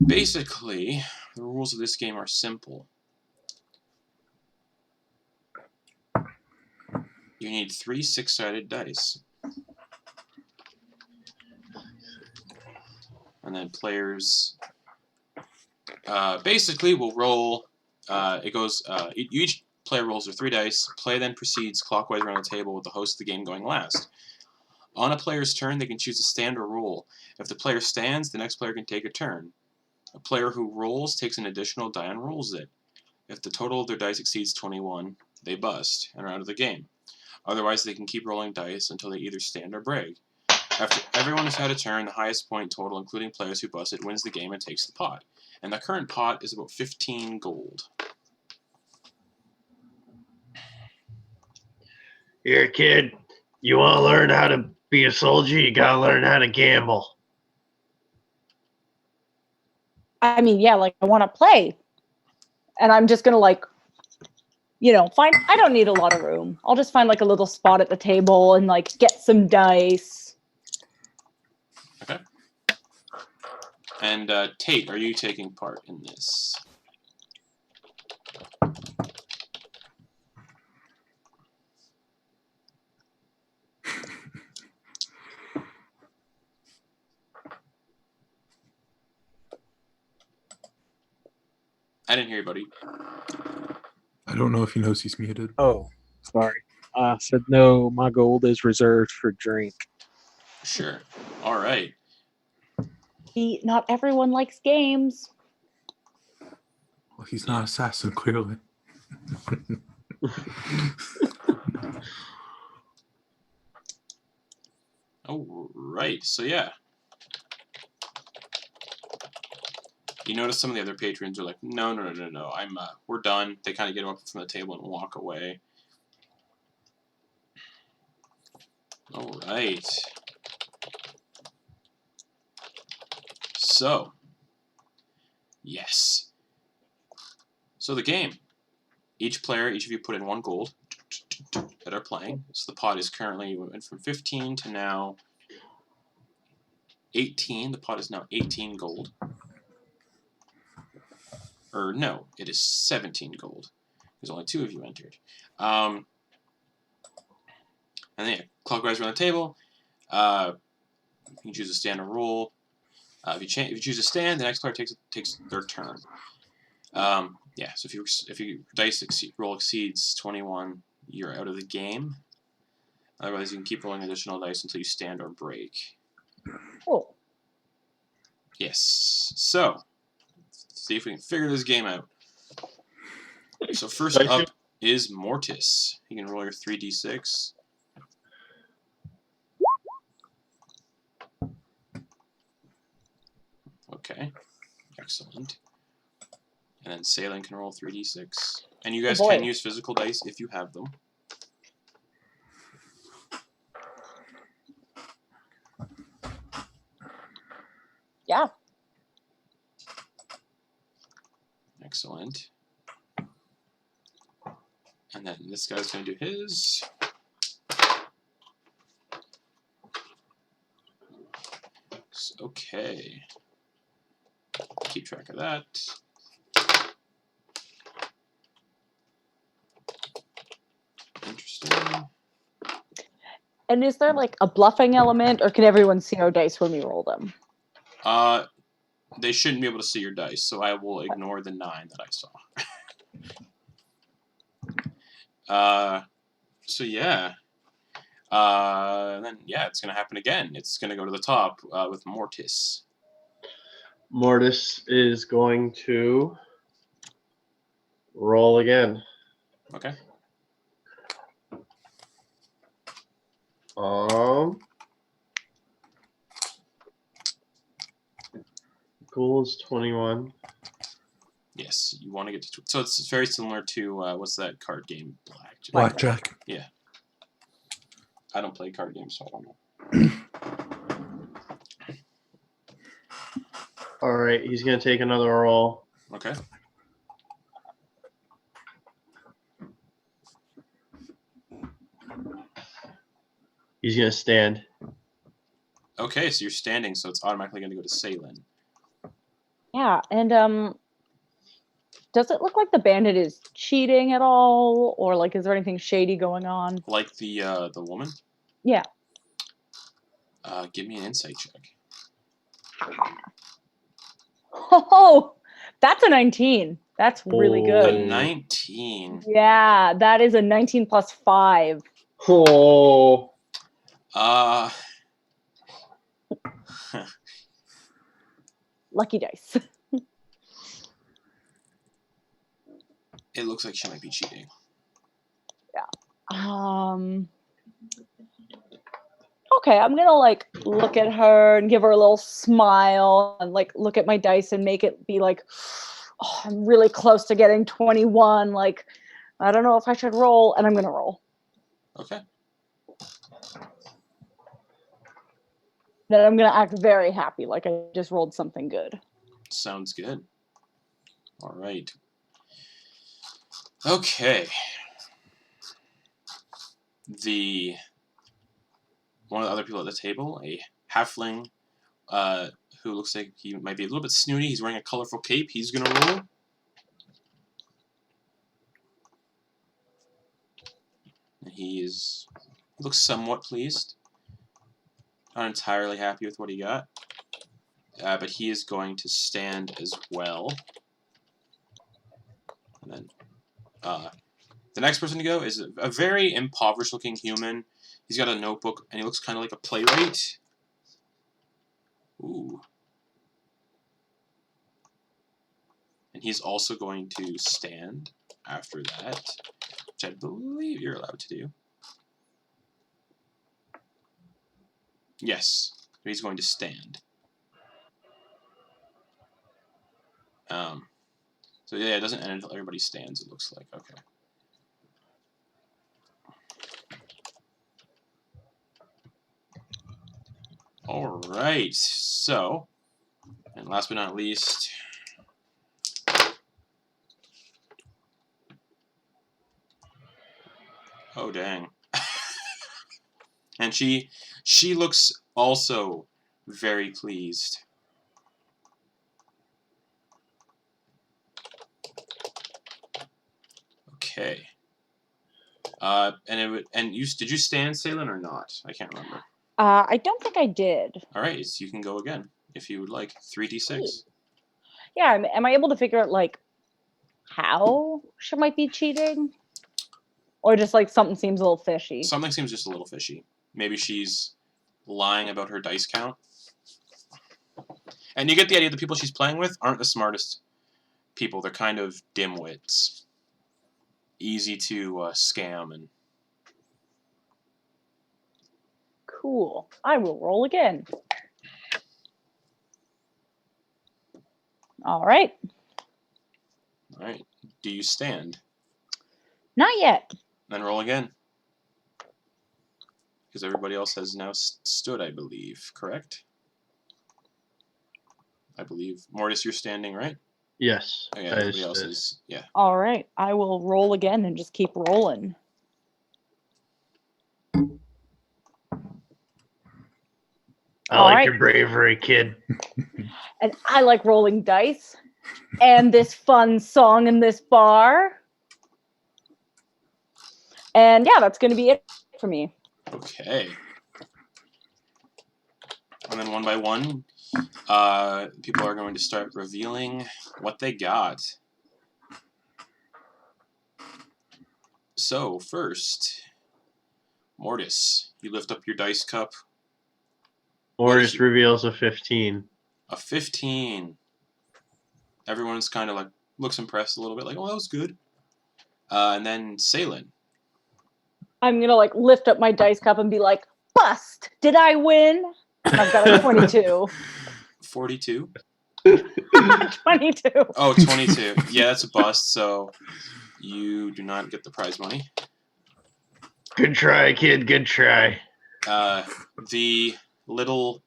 basically, the rules of this game are simple. You need 3 6-sided dice. And then players basically will roll. It goes. Each player rolls their 3 dice. Player then proceeds clockwise around the table with the host of the game going last. On a player's turn, they can choose to stand or roll. If the player stands, the next player can take a turn. A player who rolls takes an additional die and rolls it. If the total of their dice exceeds 21, they bust and are out of the game. Otherwise, they can keep rolling dice until they either stand or break. After everyone has had a turn, the highest point total, including players who busted, wins the game and takes the pot. And the current pot is about 15 gold. Here, kid. You want to learn how to be a soldier? You gotta learn how to gamble. I mean, yeah, like I want to play. And I'm just going to like, I don't need a lot of room. I'll just find like a little spot at the table and like get some dice. Okay. And Tate, are you taking part in this? I didn't hear you, buddy. I don't know if he knows he's muted. Oh, sorry. I said no, my gold is reserved for drink. Sure. All right. Not everyone likes games. Well, he's not assassin, clearly. Oh, right. So, yeah. You notice some of the other patrons are like, no, we're done. They kind of get up from the table and walk away. All right. So, yes. So the game. Each of you put in 1 gold that are playing. So the pot is currently went from 15 to now 18. The pot is now 18 gold. Or no, it is 17 gold. There's only 2 of you entered. And then, yeah, clockwise around the table. You can choose to stand or roll. If you choose to stand, the next player takes their turn. Yeah, so if your dice roll exceeds 21, you're out of the game. Otherwise, you can keep rolling additional dice until you stand or break. Cool. Yes. So, see if we can figure this game out. So first up is Mortis. You can roll your 3d6. Okay. Excellent. And then Salyn can roll 3d6. And you guys can use physical dice if you have them. Yeah. Excellent. And then this guy's going to do his. Okay. Keep track of that. Interesting. And is there like a bluffing element, or can everyone see our dice when we roll them? They shouldn't be able to see your dice, so I will ignore the 9 that I saw. So yeah. Then yeah, it's gonna happen again. It's gonna go to the top with Mortis. Mortis is going to roll again. Okay. Goal is 21. Yes, you want to get to. So it's very similar to what's that card game? Blackjack. Yeah. I don't play card games, so I don't know. All right, he's gonna take another roll. Okay. He's gonna stand. Okay, so you're standing, so it's automatically going to go to Salyn. Yeah, and does it look like the bandit is cheating at all, or like is there anything shady going on? Like the woman? Yeah. Give me an insight check. Oh, that's a 19. That's really A good. 19. Yeah, that is a 19 plus 5. Oh. Lucky dice. It looks like she might be cheating. Yeah. okay, I'm gonna like look at her and give her a little smile and like look at my dice and make it be like, oh, I'm really close to getting 21. Like, I don't know if I should roll, and I'm gonna roll. Okay. Then I'm gonna act very happy, like I just rolled something good. Sounds good. All right. Okay. One of the other people at the table, a halfling, who looks like he might be a little bit snooty. He's wearing a colorful cape. He's gonna roll. And he looks somewhat pleased. Not entirely happy with what he got. But he is going to stand as well. And then the next person to go is a very impoverished-looking human. He's got a notebook, and he looks kind of like a playwright. Ooh. And he's also going to stand after that, which I believe you're allowed to do. Yes, he's going to stand. So yeah, it doesn't end until everybody stands, it looks like. Okay. Alright, so, and last but not least, oh dang. And she looks also very pleased. Okay. Did you stand, Salyn, or not? I can't remember. I don't think I did. All right, so you can go again if you would like. 3d6. Yeah, am I able to figure out like how she might be cheating, or just like something seems a little fishy? Something seems just a little fishy. Maybe she's lying about her dice count. And you get the idea the people she's playing with aren't the smartest people. They're kind of dimwits. Easy to scam and. Cool. I will roll again. All right. All right. Do you stand? Not yet. Then roll again. Because everybody else has now stood, I believe. Correct? I believe. Mortis, you're standing, right? Yes. Oh, yeah, everybody else is. Yeah. All right. I will roll again and just keep rolling. I like your bravery, kid. And I like rolling dice and this fun song in this bar. And yeah, that's going to be it for me. Okay. And then one by one, people are going to start revealing what they got. So, first, Mortis, you lift up your dice cup. Mortis reveals a 15. A 15. Everyone's kind of like, looks impressed a little bit, like, oh, that was good. And then Salyn. I'm going to like lift up my dice cup and be like, bust! Did I win? I've got a 22. 42? 22. Oh, 22. Yeah, that's a bust, so you do not get the prize money. Good try, kid. Good try. The little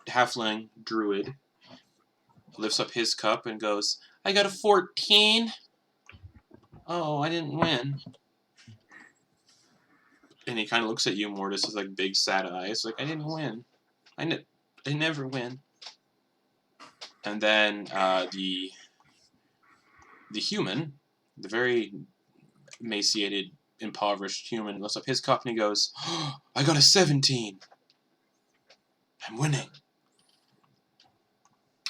halfling druid lifts up his cup and goes, I got a 14. Oh, I didn't win. And he kind of looks at you, Mortis, with like big sad eyes, like, I didn't win. I never win. And then the human, the very emaciated, impoverished human, lifts up his cup and he goes, oh, I got a 17. I'm winning.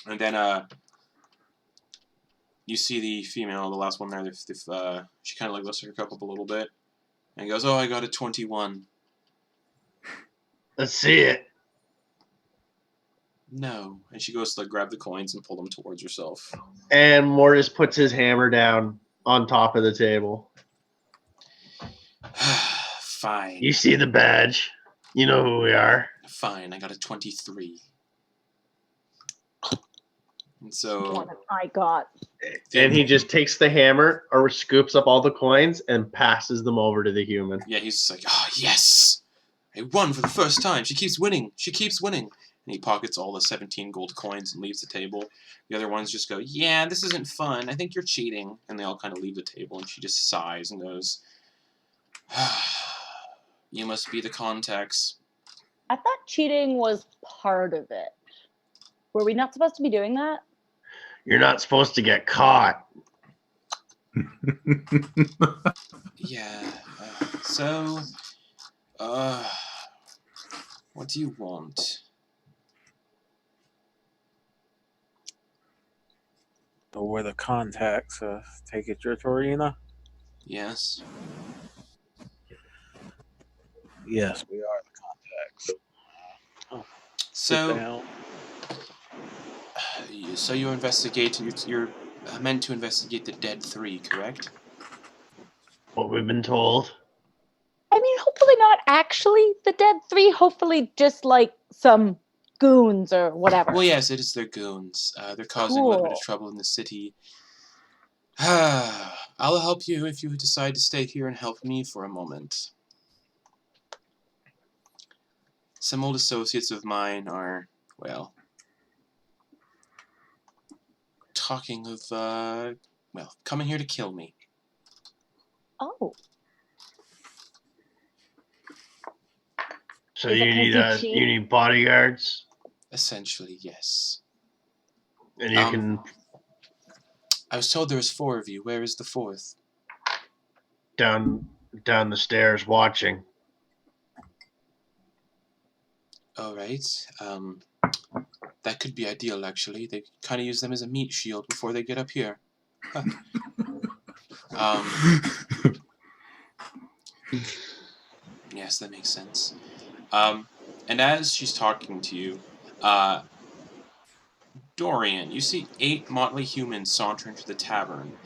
And then you see the female, the last one there, she kind of like lifts her cup up a little bit. And he goes, oh, I got a 21. Let's see it. No. And she goes to like grab the coins and pull them towards herself. And Mortis puts his hammer down on top of the table. Fine. You see the badge. You know who we are. Fine, I got a 23. And More so, than I got. And he just takes the hammer or scoops up all the coins and passes them over to the human. yeah, he's just like, oh, yes! I won for the first time. She keeps winning. She keeps winning. And he pockets all the 17 gold coins and leaves the table. The other ones just go, yeah, this isn't fun. I think you're cheating. And they all kind of leave the table, and she just sighs and goes, you must be the contacts. I thought cheating was part of it. Were we not supposed to be doing that? You're not supposed to get caught. Yeah. What do you want? So we're the contacts. Take it, your Torina? Yes. Yes, we are the contacts. Sit So, down. so you investigate. You're meant to investigate the dead 3, correct? What we've been told. I mean, hopefully not actually the dead 3. Hopefully just like some goons or whatever. Well, yes, it is their goons. They're causing a little bit of Cool. trouble in the city. I'll help you if you decide to stay here and help me for a moment. Some old associates of mine are, well, talking of, coming here to kill me. Oh. So Is it you 'cause need you cheat? need bodyguards, Essentially, yes. and you can I was told there was 4 of you. Where is the 4th? down the stairs watching. All right. That could be ideal, actually. They kind of use them as a meat shield before they get up here. Huh. Yes, that makes sense. And as she's talking to you, Dorian, you see 8 motley humans saunter into the tavern.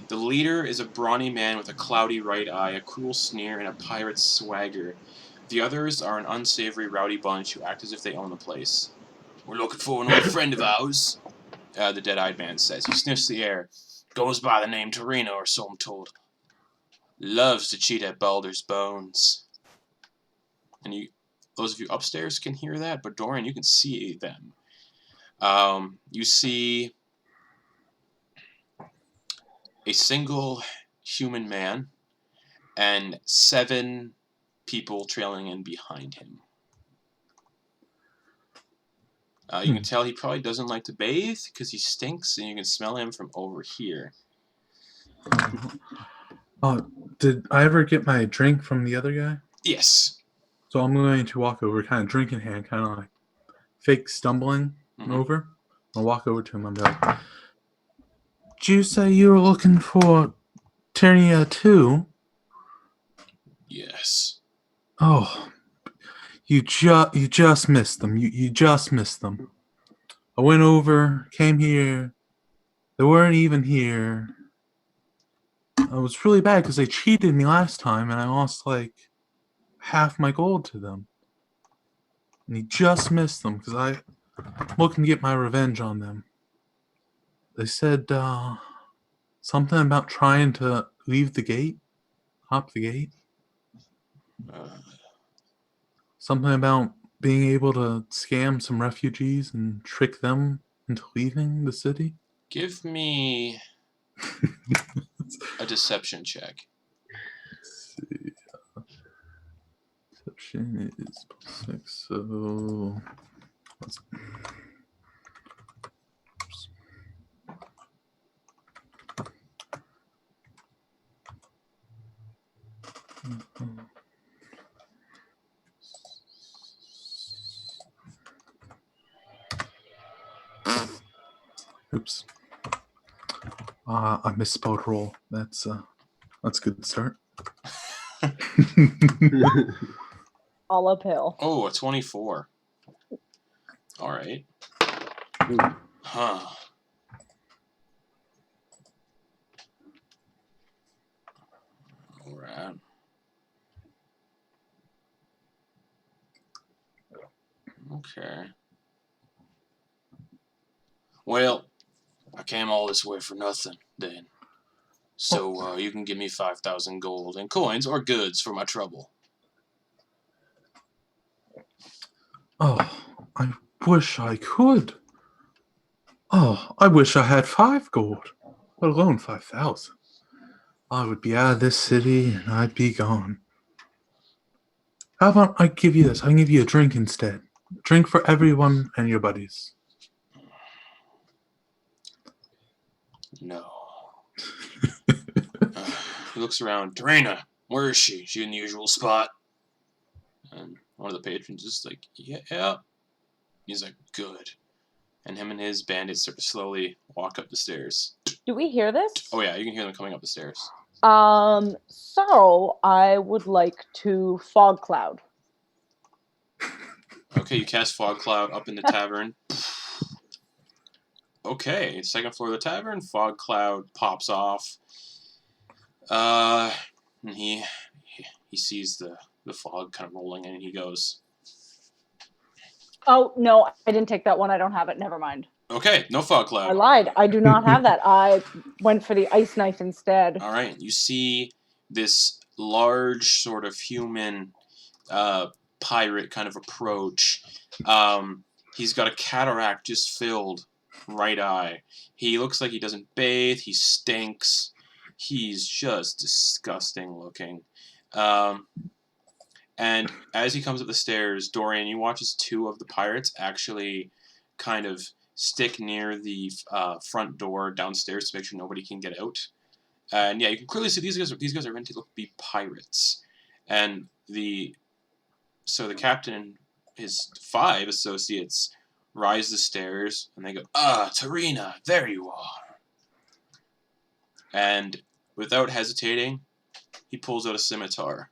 The leader is a brawny man with a cloudy right eye, a cruel sneer, and a pirate's swagger. The others are an unsavory, rowdy bunch who act as if they own the place. We're looking for an old friend of ours, the dead-eyed man says. He sniffs the air. Goes by the name Torino, or so I'm told. Loves to cheat at Baldur's bones. And those of you upstairs can hear that, but Dorian, you can see them. You see a single human man and 7 people trailing in behind him. You can tell he probably doesn't like to bathe because he stinks, and you can smell him from over here. Did I ever get my drink from the other guy? Yes. So I'm going to walk over, kind of drink in hand, kind of like fake stumbling over. I'll walk over to him and be like, "Did you say you were looking for Ternia 2? Yes. Oh, you just missed them. You just missed them. I went over, came here. They weren't even here. It was really bad because they cheated me last time, and I lost like half my gold to them. And he just missed them because I'm looking to get my revenge on them. They said something about trying to leave the gate, hop the gate. Something about being able to scam some refugees and trick them into leaving the city. Give me a deception check. Let's see. Deception is +6, so... Oops. I misspelled roll. That's a good start. All uphill. Oh, a 24. All right. Huh. All right. Okay. Well, I came all this way for nothing, then. So, you can give me 5,000 gold in coins or goods for my trouble. Oh, I wish I could. Oh, I wish I had 5 gold, let alone 5,000. I would be out of this city and I'd be gone. How about I give you this? I can give you a drink instead. Drink for everyone and your buddies. No. He looks around. Dorina, where is she? She in the usual spot? And one of the patrons is like, yeah. He's like, good. And him and his bandits sort of slowly walk up the stairs. Do we hear this? Oh yeah, you can hear them coming up the stairs. So I would like to fog cloud. Okay, you cast Fog Cloud up in the tavern. Okay, second floor of the tavern, Fog Cloud pops off. And he sees the fog kind of rolling in, and he goes, Oh, no, I didn't take that one. I don't have it. Never mind. okay, no Fog I Cloud. lied. I do not have that. I went for the ice knife instead. All right, you see this large sort of human pirate kind of approach. He's got a cataract just filled right eye. He looks like he doesn't bathe. He stinks. He's just disgusting looking. And as he comes up the stairs, Dorian, you watch as 2 of the pirates actually kind of stick near the front door downstairs to make sure nobody can get out. And yeah, you can clearly see these guys are meant to be pirates. And the captain and his 5 associates rise the stairs, and they go, Tarina, there you are. And without hesitating, he pulls out a scimitar.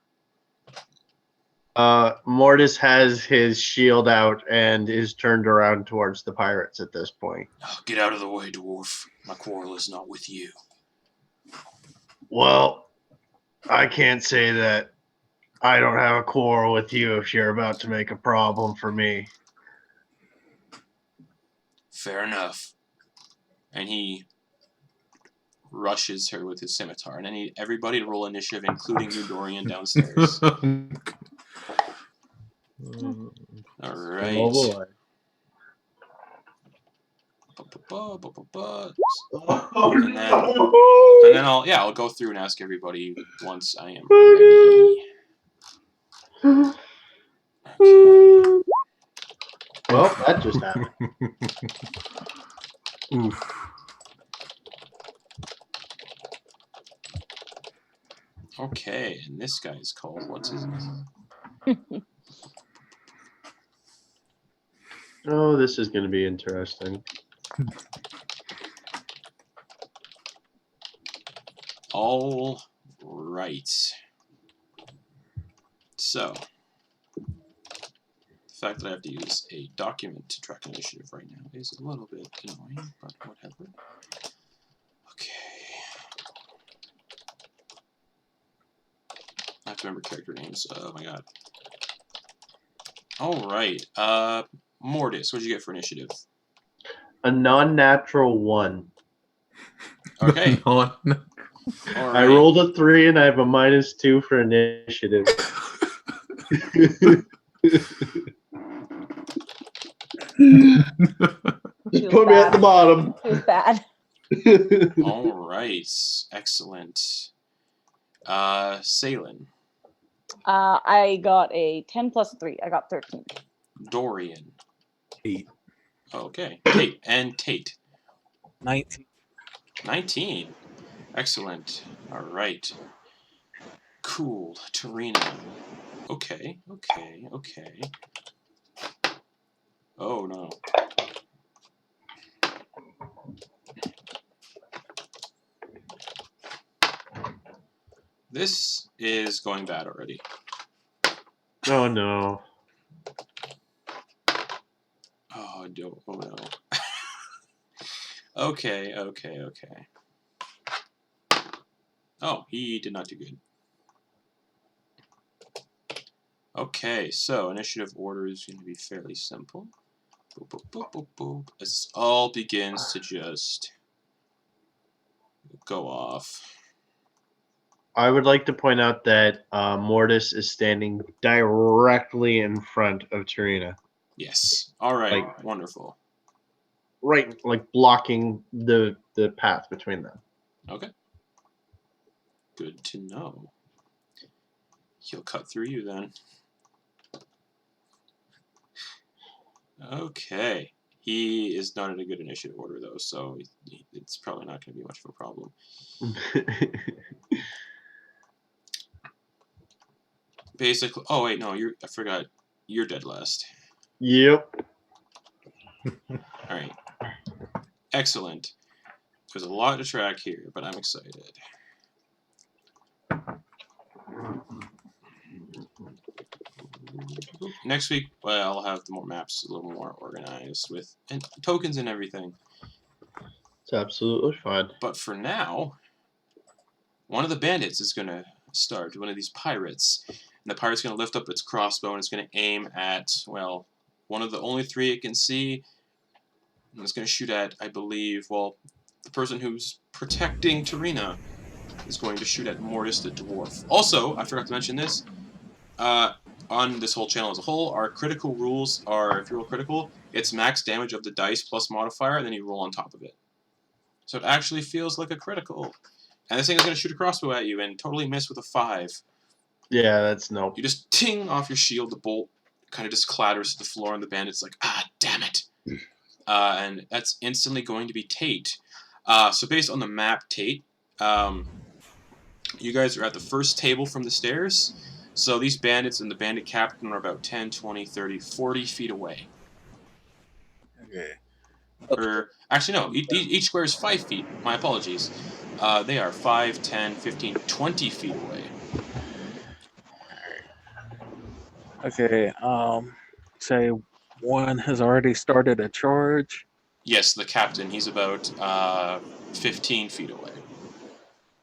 Mortis has his shield out and is turned around towards the pirates at this point. Oh, get out of the way, dwarf. My quarrel is not with you. Well, I can't say that I don't have a quarrel with you if you're about to make a problem for me. Fair enough. And he rushes her with his scimitar. And I need everybody to roll initiative, including you, Dorian, downstairs. All right. Oh boy. And then I'll go through and ask everybody once I am ready. Okay. Well, that just happened. Oof. Okay, and this guy is called, what's his name? Oh, this is going to be interesting. All right. So, the fact that I have to use a document to track initiative right now is a little bit annoying, but whatever. Okay. I have to remember character names. Oh my god. All right. Mortis, what'd you get for initiative? A non-natural 1. Okay. All right. I rolled a 3 and I have a -2 for initiative. Just put me at the bottom. Too bad. All right. Excellent. Salyn. I got a 10 plus 3. I got 13. Dorian. 8. Okay. Tate. And Tate. 19. 19. Excellent. All right. Cool. Tarina. Okay. Oh, no. This is going bad already. Oh, no. Oh, no. Okay. Oh, he did not do good. Okay, so initiative order is going to be fairly simple. Boop, boop, boop, boop, boop. As this all begins to just go off. I would like to point out that Mortis is standing directly in front of Tarina. Yes. All right. Like- Wonderful. Right, like blocking the path between them. Okay. Good to know. He'll cut through you then. Okay. He is not in a good initiative order though, so it's probably not going to be much of a problem. Basically, oh wait, no, I forgot. You're dead last. Yep. All right. Excellent. There's a lot to track here, but I'm excited. Next week, well, I'll have the more maps a little more organized with and tokens and everything. It's absolutely fine. But for now, one of the bandits is going to start, one of these pirates. And the pirate's going to lift up its crossbow and it's going to aim at, well, one of the only three it can see. And it's going to shoot at, I believe, well, the person who's protecting Tarina is going to shoot at Mortis the dwarf. Also, I forgot to mention this, on this whole channel as a whole, our critical rules are, if you roll critical, it's max damage of the dice plus modifier, and then you roll on top of it. So it actually feels like a critical. And this thing is going to shoot a crossbow at you and totally miss with a 5. Yeah, that's nope. You just ting off your shield, the bolt kind of just clatters to the floor, and the bandit's like, ah, damn it. And that's instantly going to be Tate. So based on the map, Tate, you guys are at the first table from the stairs. So these bandits and the bandit captain are about 10, 20, 30, 40 feet away. Okay. Or, actually, no, each square is 5 feet. My apologies. They are 5, 10, 15, 20 feet away. Okay. Say one has already started a charge. Yes, the captain, he's about 15 feet away.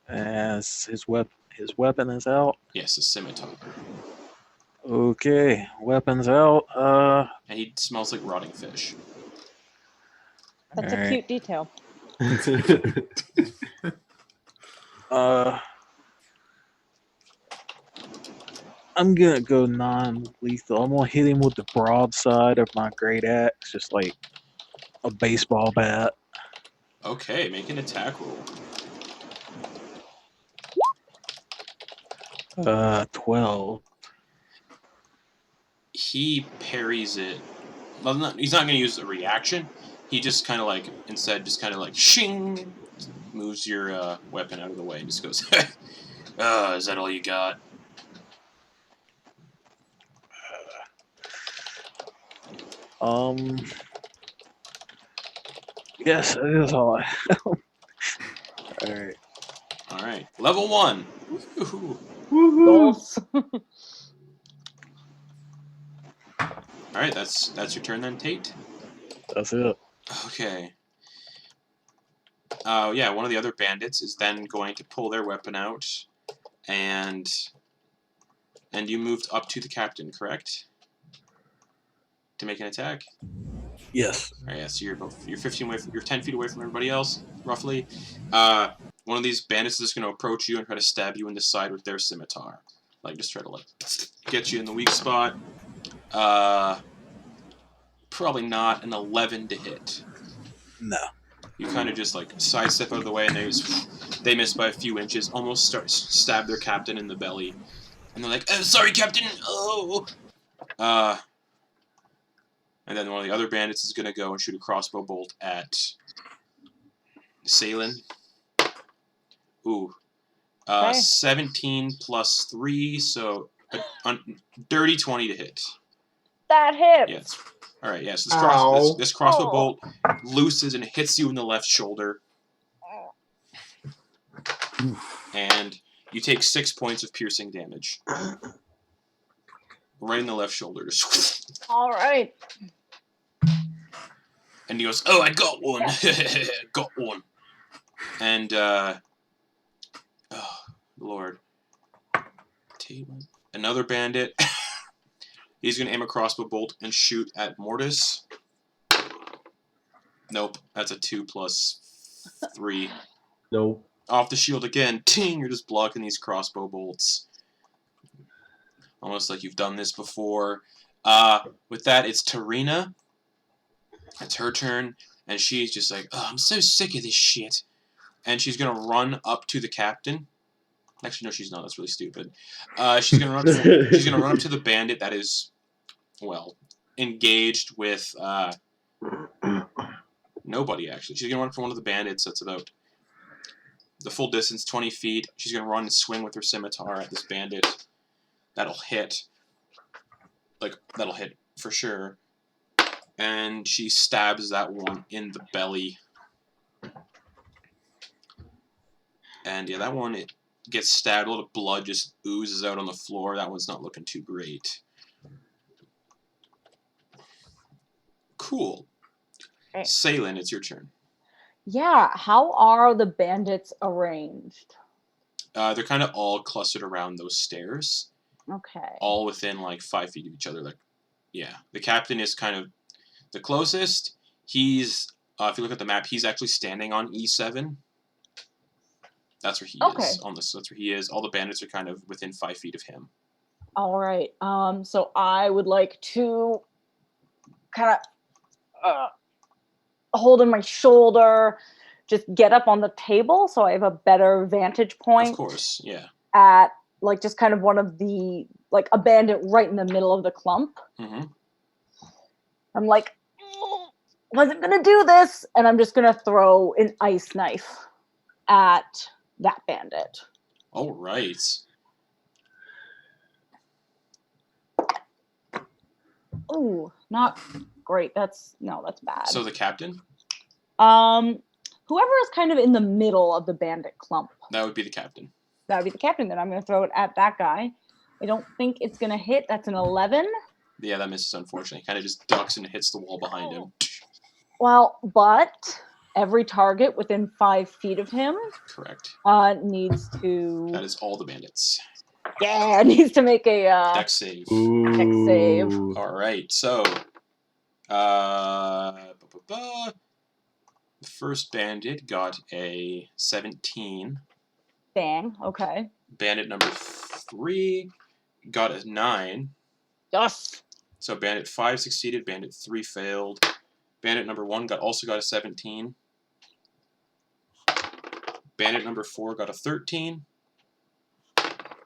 As his weapon is out. Yes, a scimitar. Okay, weapons out. And he smells like rotting fish. That's a Alright. cute detail. I'm gonna go non-lethal. I'm gonna hit him with the broadside of my great axe, just like a baseball bat. Okay, make an attack roll. 12. He parries it. Well, he's not going to use a reaction. He just kind of like, instead, just kind of like, shing, moves your weapon out of the way and just goes, is that all you got? Yes, that is all I have. Alright. Alright, level 1. Woohoo. Goals. Alright, that's your turn then, Tate? That's it. Okay. Yeah, one of the other bandits is then going to pull their weapon out, and you moved up to the captain, correct? To make an attack? Yes. Alright, yeah, so you're 15 away you're 10 feet away from everybody else, roughly. One of these bandits is just going to approach you and try to stab you in the side with their scimitar. Like, just try to, like, get you in the weak spot. Probably not an 11 to hit. No. You kind of just, like, sidestep out of the way, and they miss by a few inches, almost stab their captain in the belly. And they're like, oh, sorry, Captain! Oh! And then one of the other bandits is going to go and shoot a crossbow bolt at Salyn. Ooh. Okay. 17 plus 3, so a dirty 20 to hit. That hits. Yes. All right, yes. This crossbow bolt looses and hits you in the left shoulder. And you take 6 points of piercing damage. Right in the left shoulder. All right. And he goes, oh, I got one. Got one. And, oh, Lord. Another bandit He's going to aim a crossbow bolt and shoot at Mortis. Nope, that's a 2 + 3. Nope. Off the shield again. Ting! You're just blocking these crossbow bolts. Almost like you've done this before. With that, it's Tarina. It's her turn, and she's just like, oh, I'm so sick of this shit. And she's going to run up to the captain. Actually, no, she's not. That's really stupid. She's going to run up to the bandit that is, well, engaged with nobody, actually. She's going to run for one of the bandits that's about the full distance, 20 feet. She's going to run and swing with her scimitar at this bandit. That'll hit. Like, that'll hit for sure. And she stabs that one in the belly. And yeah, that one, it gets stabbed. A little blood just oozes out on the floor. That one's not looking too great. Cool. Okay. Salyn, it's your turn. Yeah, how are the bandits arranged? They're kind of all clustered around those stairs. Okay. All within like 5 feet of each other. Like, yeah. The captain is kind of the closest. He's, if you look at the map, he's actually standing on E7. That's where he is. That's where he is. All the bandits are kind of within 5 feet of him. All right. So I would like to kind of hold in my shoulder, just get up on the table so I have a better vantage point. Of course, yeah. At like just kind of one of the, like a bandit right in the middle of the clump. Mm-hmm. I'm like, wasn't gonna do this, and I'm just gonna throw an ice knife at that bandit. All right. Ooh, not great. That's bad. So the captain? Whoever is kind of in the middle of the bandit clump. That would be the captain. That would be the captain. Then I'm going to throw it at that guy. I don't think it's going to hit. That's an 11. Yeah, that misses, unfortunately. Kind of just ducks and hits the wall behind him. Well, but every target within 5 feet of him Correct. Needs to... That is all the bandits. Yeah, needs to make a... Dex save. Dex save. All right, so... The first bandit got a 17. Bang, okay. Bandit number 3 got a 9. Yes. So bandit 5 succeeded, bandit 3 failed. Bandit number 1 also got a 17. Bandit number 4 got a 13.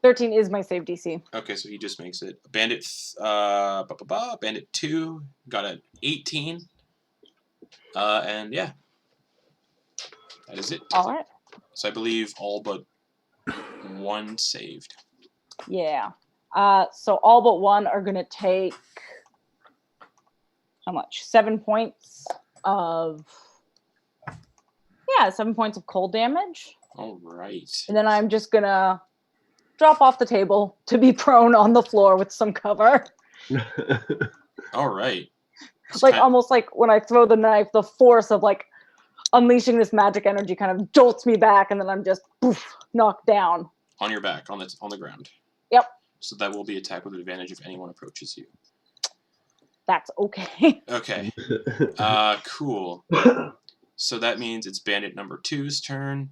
13 is my save DC. Okay, so he just makes it. Bandit Bandit 2 got an 18. And yeah. That is it. All right. So I believe all but 1 saved. Yeah. So all but 1 are going to take how much? 7 points of 7 points of cold damage. All right. And then I'm just going to drop off the table to be prone on the floor with some cover. All right. It's like almost like when I throw the knife, the force of like unleashing this magic energy kind of jolts me back, and then I'm just knocked down. On your back, on the ground. Yep. So that will be attack with advantage if anyone approaches you. That's okay. Okay. Cool. So that means it's bandit number 2's turn.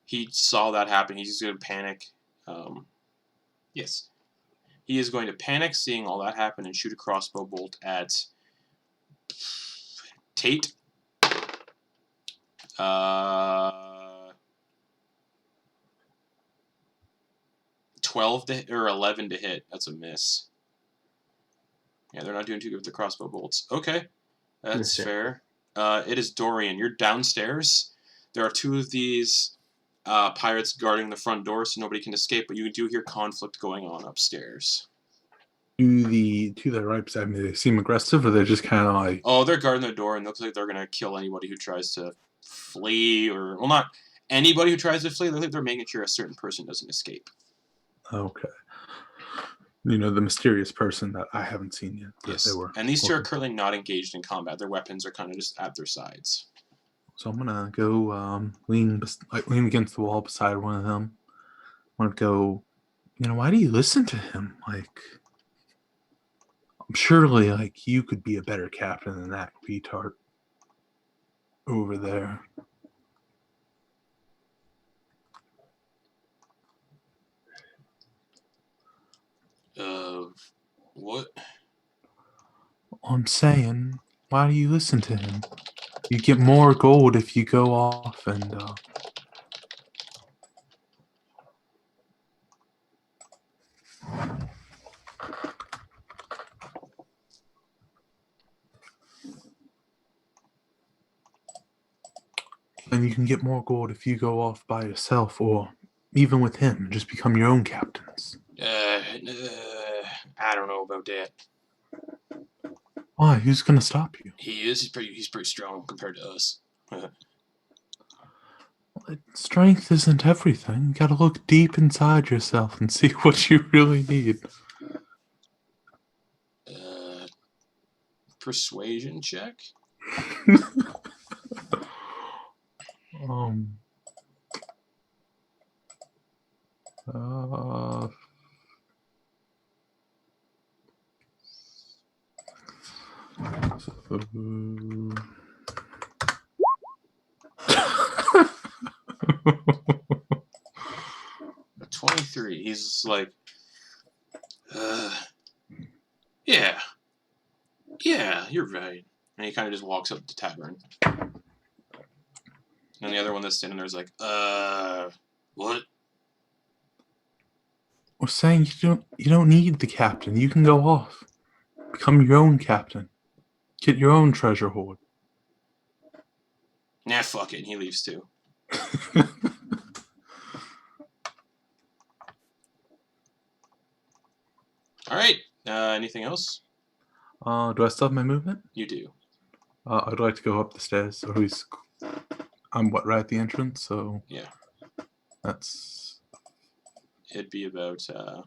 He saw that happen. He's going to panic. Yes. He is going to panic, seeing all that happen, and shoot a crossbow bolt at Tate. 12 to hit, or 11 to hit. That's a miss. Yeah, they're not doing too good with the crossbow bolts. Okay, that's fair. It is Dorian. You're downstairs. There are 2 of these pirates guarding the front door, so nobody can escape. But you do hear conflict going on upstairs. Do the 2 that are right beside me, they seem aggressive, or they're just kind of like... Oh, they're guarding the door, and it looks like they're going to kill anybody who tries to flee, or... Well, not anybody who tries to flee. They look like they're making sure a certain person doesn't escape. Okay. You know, the mysterious person that I haven't seen yet. Yes. They were. And these 2 are currently not engaged in combat. Their weapons are kind of just at their sides. So I'm gonna go lean against the wall beside one of them. I want to go. You know, why do you listen to him? Like, Surely, like, you could be a better captain than that retard over there. What? I'm saying, why do you listen to him? You get more gold if you go off and and you can get more gold if you go off by yourself or even with him. Just become your own captains. I don't know about that. Why? Who's gonna stop you? He is. He's pretty strong compared to us. Strength isn't everything. You gotta look deep inside yourself and see what you really need. Persuasion check? um. Uh. A 23. He's like, yeah, you're right. And he kind of just walks up to the tavern. And the other one that's standing there is like, what? We're saying you don't need the captain. You can go off. Become your own captain. Get your own treasure hoard. Nah, fuck it. And he leaves too. Alright. Anything else? Do I still have my movement? You do. I'd like to go up the stairs. So I'm right at the entrance, so Yeah. That's It'd be about 5,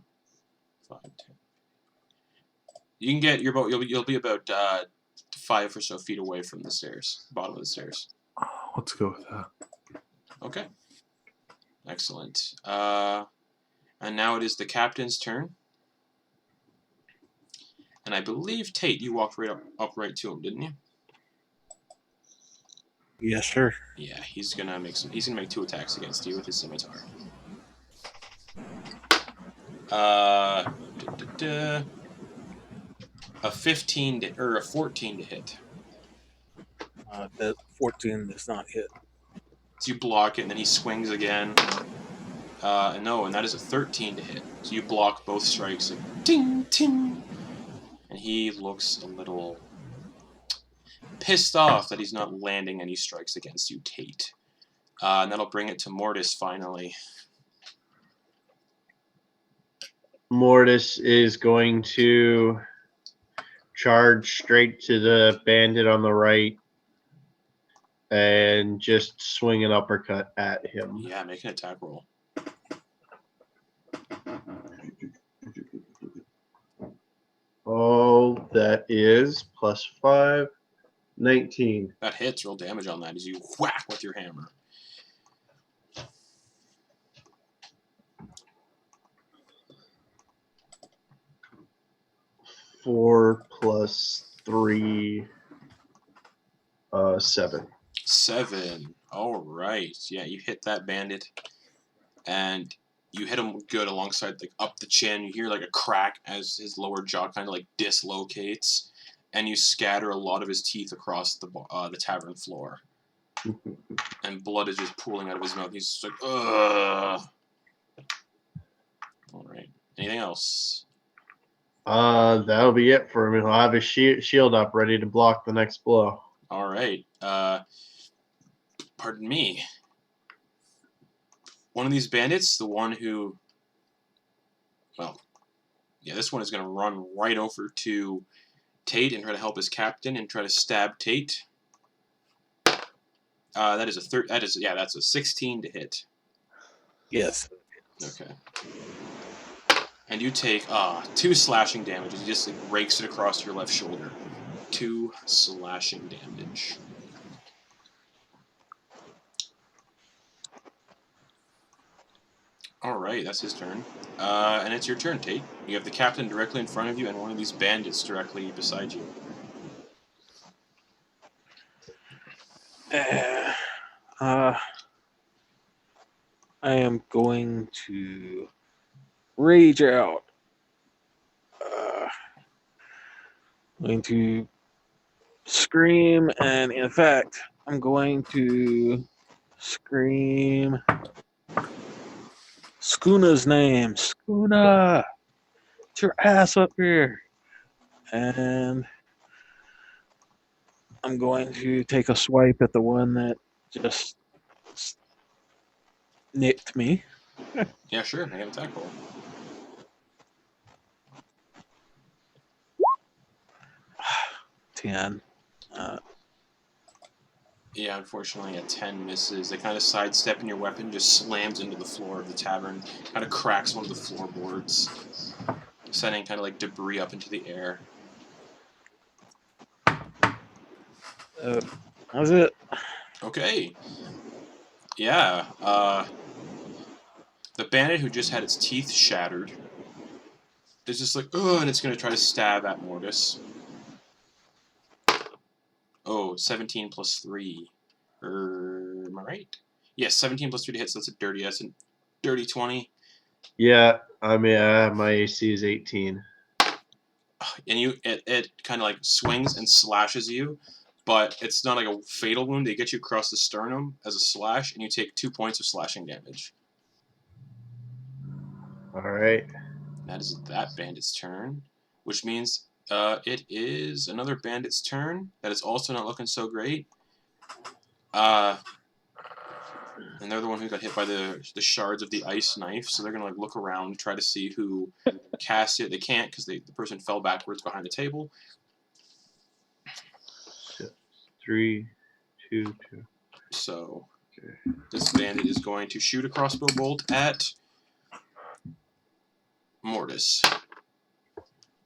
10. You can get your boat. You'll be about 5 or so feet away from the stairs, bottom of the stairs. let's go with that. Okay. Excellent. And now it is the captain's turn. And I believe Tate, you walked up right to him, didn't you? Yes, sir. Yeah, he's gonna make 2 attacks against you with his scimitar. A 15 or a 14 to hit. That 14 does not hit. So you block it, and then he swings again. And that is a 13 to hit. So you block both strikes. Like, ting, ting. And he looks a little pissed off that he's not landing any strikes against you, Tate. And that'll bring it to Mortis finally. Mortis is going to charge straight to the bandit on the right and just swing an uppercut at him. Yeah, make an attack roll. Oh, that is +5, 19. That hits. Roll damage on that as you whack with your hammer. 4 + 3, 7. 7. All right. Yeah, you hit that bandit, and you hit him good alongside, like, up the chin. You hear like a crack as his lower jaw kind of like dislocates, and you scatter a lot of his teeth across the tavern floor, and blood is just pooling out of his mouth. He's just like, ugh. All right. Anything else? That'll be it for him. He'll have his shield up, ready to block the next blow. All right. Pardon me. One of these bandits, the one who, well, yeah, this one is going to run right over to Tate and try to help his captain and try to stab Tate. That's a 16 to hit. Yes. Okay. And you take 2 slashing damages. He just like, rakes it across your left shoulder. 2 slashing damage. All right, that's his turn. And it's your turn, Tate. You have the captain directly in front of you and one of these bandits directly beside you. I am going to rage out. Going to scream, and in fact, I'm going to scream Schoona's name. Schoona, get your ass up here. And I'm going to take a swipe at the one that just nicked me. Yeah, sure. Make an attack roll. Ten. Yeah, unfortunately, a 10 misses. They kind of sidestep, and your weapon just slams into the floor of the tavern, kind of cracks one of the floorboards, sending kind of like debris up into the air. That's it. Okay. Yeah. The bandit who just had its teeth shattered is just like, oh, and it's going to try to stab at Mortis. Oh, 17 plus 3. Am I right? Yes, 17 plus 3 to hit, so that's a dirty 20. Yeah, I mean, my AC is 18. And it kind of like swings and slashes you, but it's not like a fatal wound. They get you across the sternum as a slash, and you take 2 points of slashing damage. All right. That is that bandit's turn, which means it is another bandit's turn. That is also not looking so great. And they're the one who got hit by the shards of the ice knife, so they're gonna like look around, try to see who cast it. They can't because the person fell backwards behind the table. 3, 2, 2. So this bandit is going to shoot a crossbow bolt at Mortis.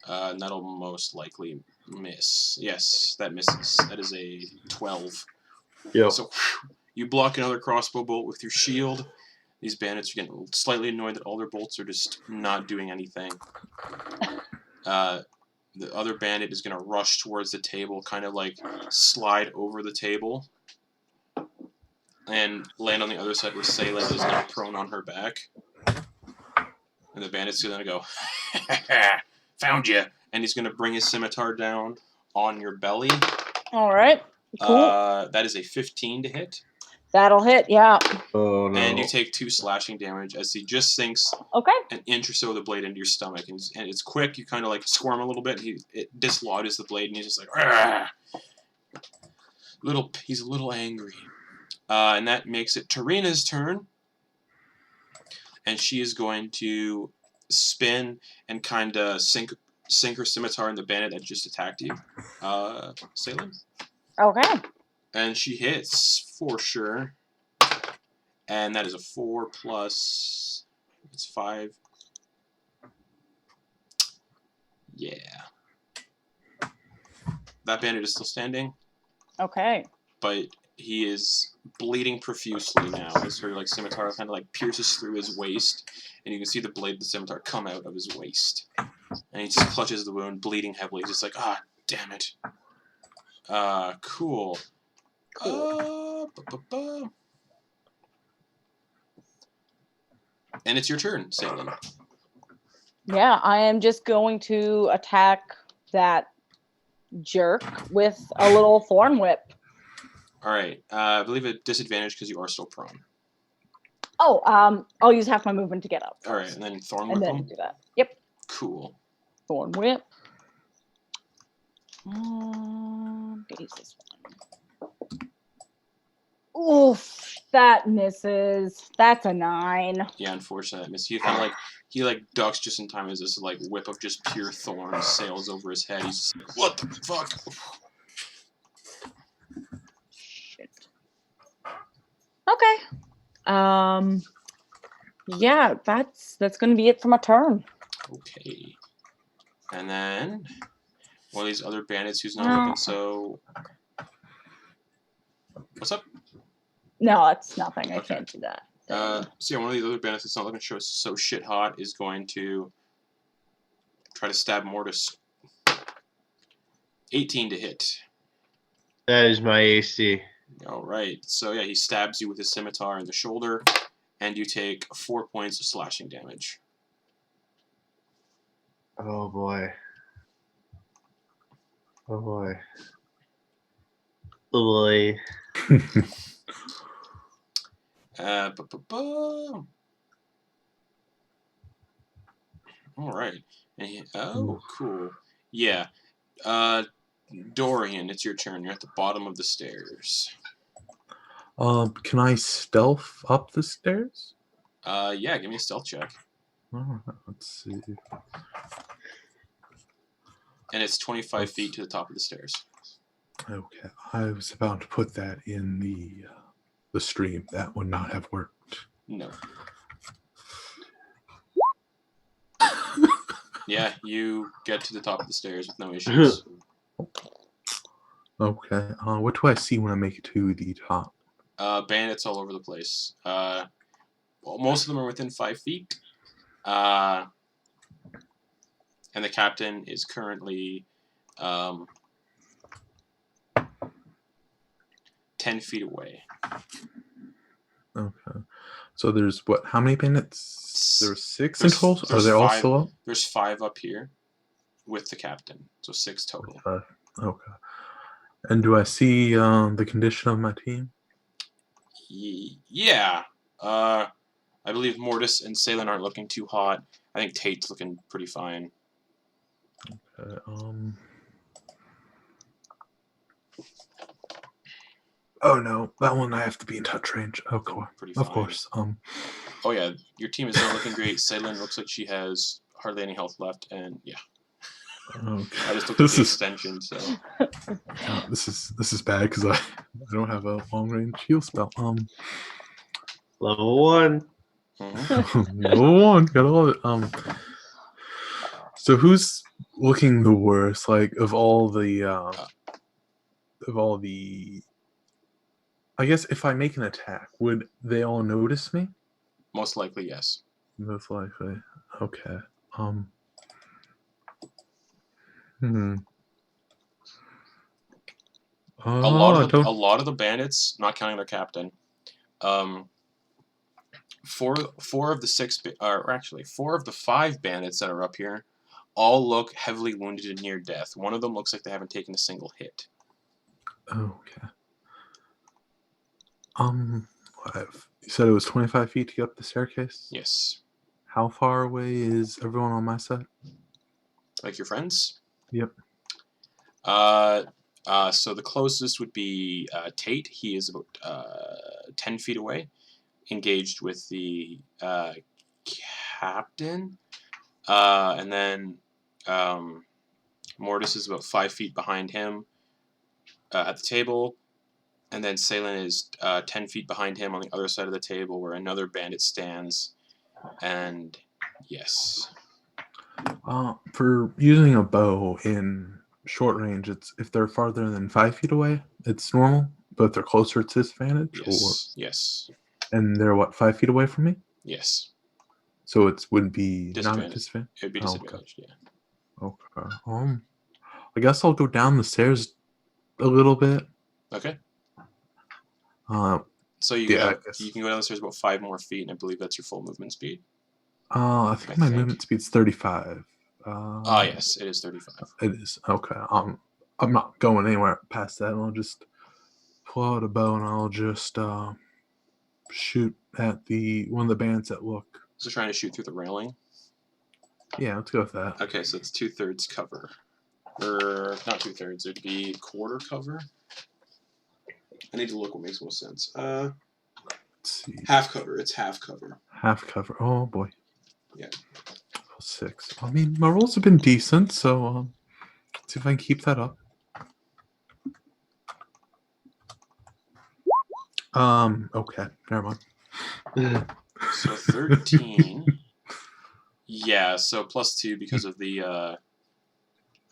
And that'll most likely miss. Yes, that misses. That is a 12. Yep. So you block another crossbow bolt with your shield. These bandits are getting slightly annoyed that all their bolts are just not doing anything. The other bandit is going to rush towards the table, kind of like slide over the table, and land on the other side where Salyn is now prone on her back. And the bandit's going to go, found you! And he's going to bring his scimitar down on your belly. All right. Cool. That is a 15 to hit. That'll hit. Yeah. Oh no. And you take 2 slashing damage as he just sinks Okay. an inch or so of the blade into your stomach. And it's quick. You kind of like squirm a little bit. It dislodges the blade, and he's just like, argh! He's a little angry. And that makes it Tarina's turn. And she is going to spin and kind of sink her scimitar in the bandit that just attacked you. Salyn? Okay. And she hits for sure. And that is a 4 plus... It's 5. Yeah. That bandit is still standing. Okay. But he is bleeding profusely now as her like scimitar kind of like pierces through his waist, and you can see the blade of the scimitar come out of his waist. And he just clutches the wound, bleeding heavily. He's just like, ah, damn it. Cool. And it's your turn, Salyn. Yeah, I am just going to attack that jerk with a little thorn whip. All right. I believe a disadvantage because you are still prone. Oh, I'll use half my movement to get up. All right, and then thorn And whip then him. do that. Yep. Cool. Thorn whip. Use this one. Oof, that misses. That's a 9. Yeah, unfortunately, that miss. He kind of like ducks just in time as this like whip of just pure thorns sails over his head. He's just like, what the fuck? Shit. Okay. Yeah, that's gonna be it for my turn. Okay. And then one of these other bandits who's not looking so. What's up? No, it's nothing. I Okay. can't do that. So yeah, one of these other bandits that's not looking so shit hot is going to try to stab Mortis. 18 to hit. That is my AC. All right. So yeah, he stabs you with his scimitar in the shoulder, and you take 4 points of slashing damage. Oh boy. Oh boy. Oh boy. All right. And cool. Yeah. Dorian, it's your turn. You're at the bottom of the stairs. Can I stealth up the stairs? Yeah, give me a stealth check. Alright, let's see. And it's 25 feet to the top of the stairs. Okay, I was about to put that in the stream. That would not have worked. No. Yeah, you get to the top of the stairs with no issues. Okay, what do I see when I make it to the top? Bandits all over the place. Well, most of them are within 5 feet. And the captain is currently 10 feet away. Okay, so there's what? How many bandits? There's 6 in There's- total. Are there's they all five. still up? There's 5 up here with the captain, so 6 total. Okay. And do I see the condition of my team? Yeah. I believe Mortis and Salyn aren't looking too hot. I think Tate's looking pretty fine. Okay, Oh no, that one I have to be in touch range. Of course. Pretty Of fine. course. Oh yeah, your team is not looking great. Salyn looks like she has hardly any health left, and yeah. Okay. I just looked at This the is extension, so this is bad because I don't have a long range heal spell. Level 1. No one got all of it. So who's looking the worst? Like of all the I guess if I make an attack, would they all notice me? most likely yes. Most likely. Okay. A lot of the bandits, not counting their captain, four of the 6 or actually 4 of the 5 bandits that are up here all look heavily wounded and near death. One of them looks like they haven't taken a single hit. Okay. You said it was 25 feet to get up the staircase? Yes. How far away is everyone on my side? Like your friends? Yep. So the closest would be Tate. He is about 10 feet away, engaged with the captain. And then Mortis is about 5 feet behind him at the table. And then Salyn is 10 feet behind him on the other side of the table where another bandit stands. And yes. For using a bow in short range, it's if they're farther than 5 feet away, it's normal. But if they're closer, it's disadvantage. Yes. Yes. And they're what, 5 feet away from me? Yes. So it would be not Disadvantage. at disadvantage. It would be disadvantage, yeah. Okay. I guess I'll go down the stairs a little bit. Okay. So I you guess. can go down the stairs about 5 more feet, and I believe that's your full movement speed. I think my movement speed's 35. Yes, it is 35. It is. Okay. I'm not going anywhere past that. I'll just pull out a bow and I'll just shoot at one of the bandits that look. So trying to shoot through the railing? Yeah, let's go with that. Okay, so it's 2/3 cover. Or not 2/3, it'd be quarter cover. I need to look what makes most sense. Let's see. Half cover. It's half cover. Half cover. Oh boy. Yeah. 6. I mean, my rolls have been decent, so let's see if I can keep that up. Okay, never mind. So 13. Yeah, so +2 because of the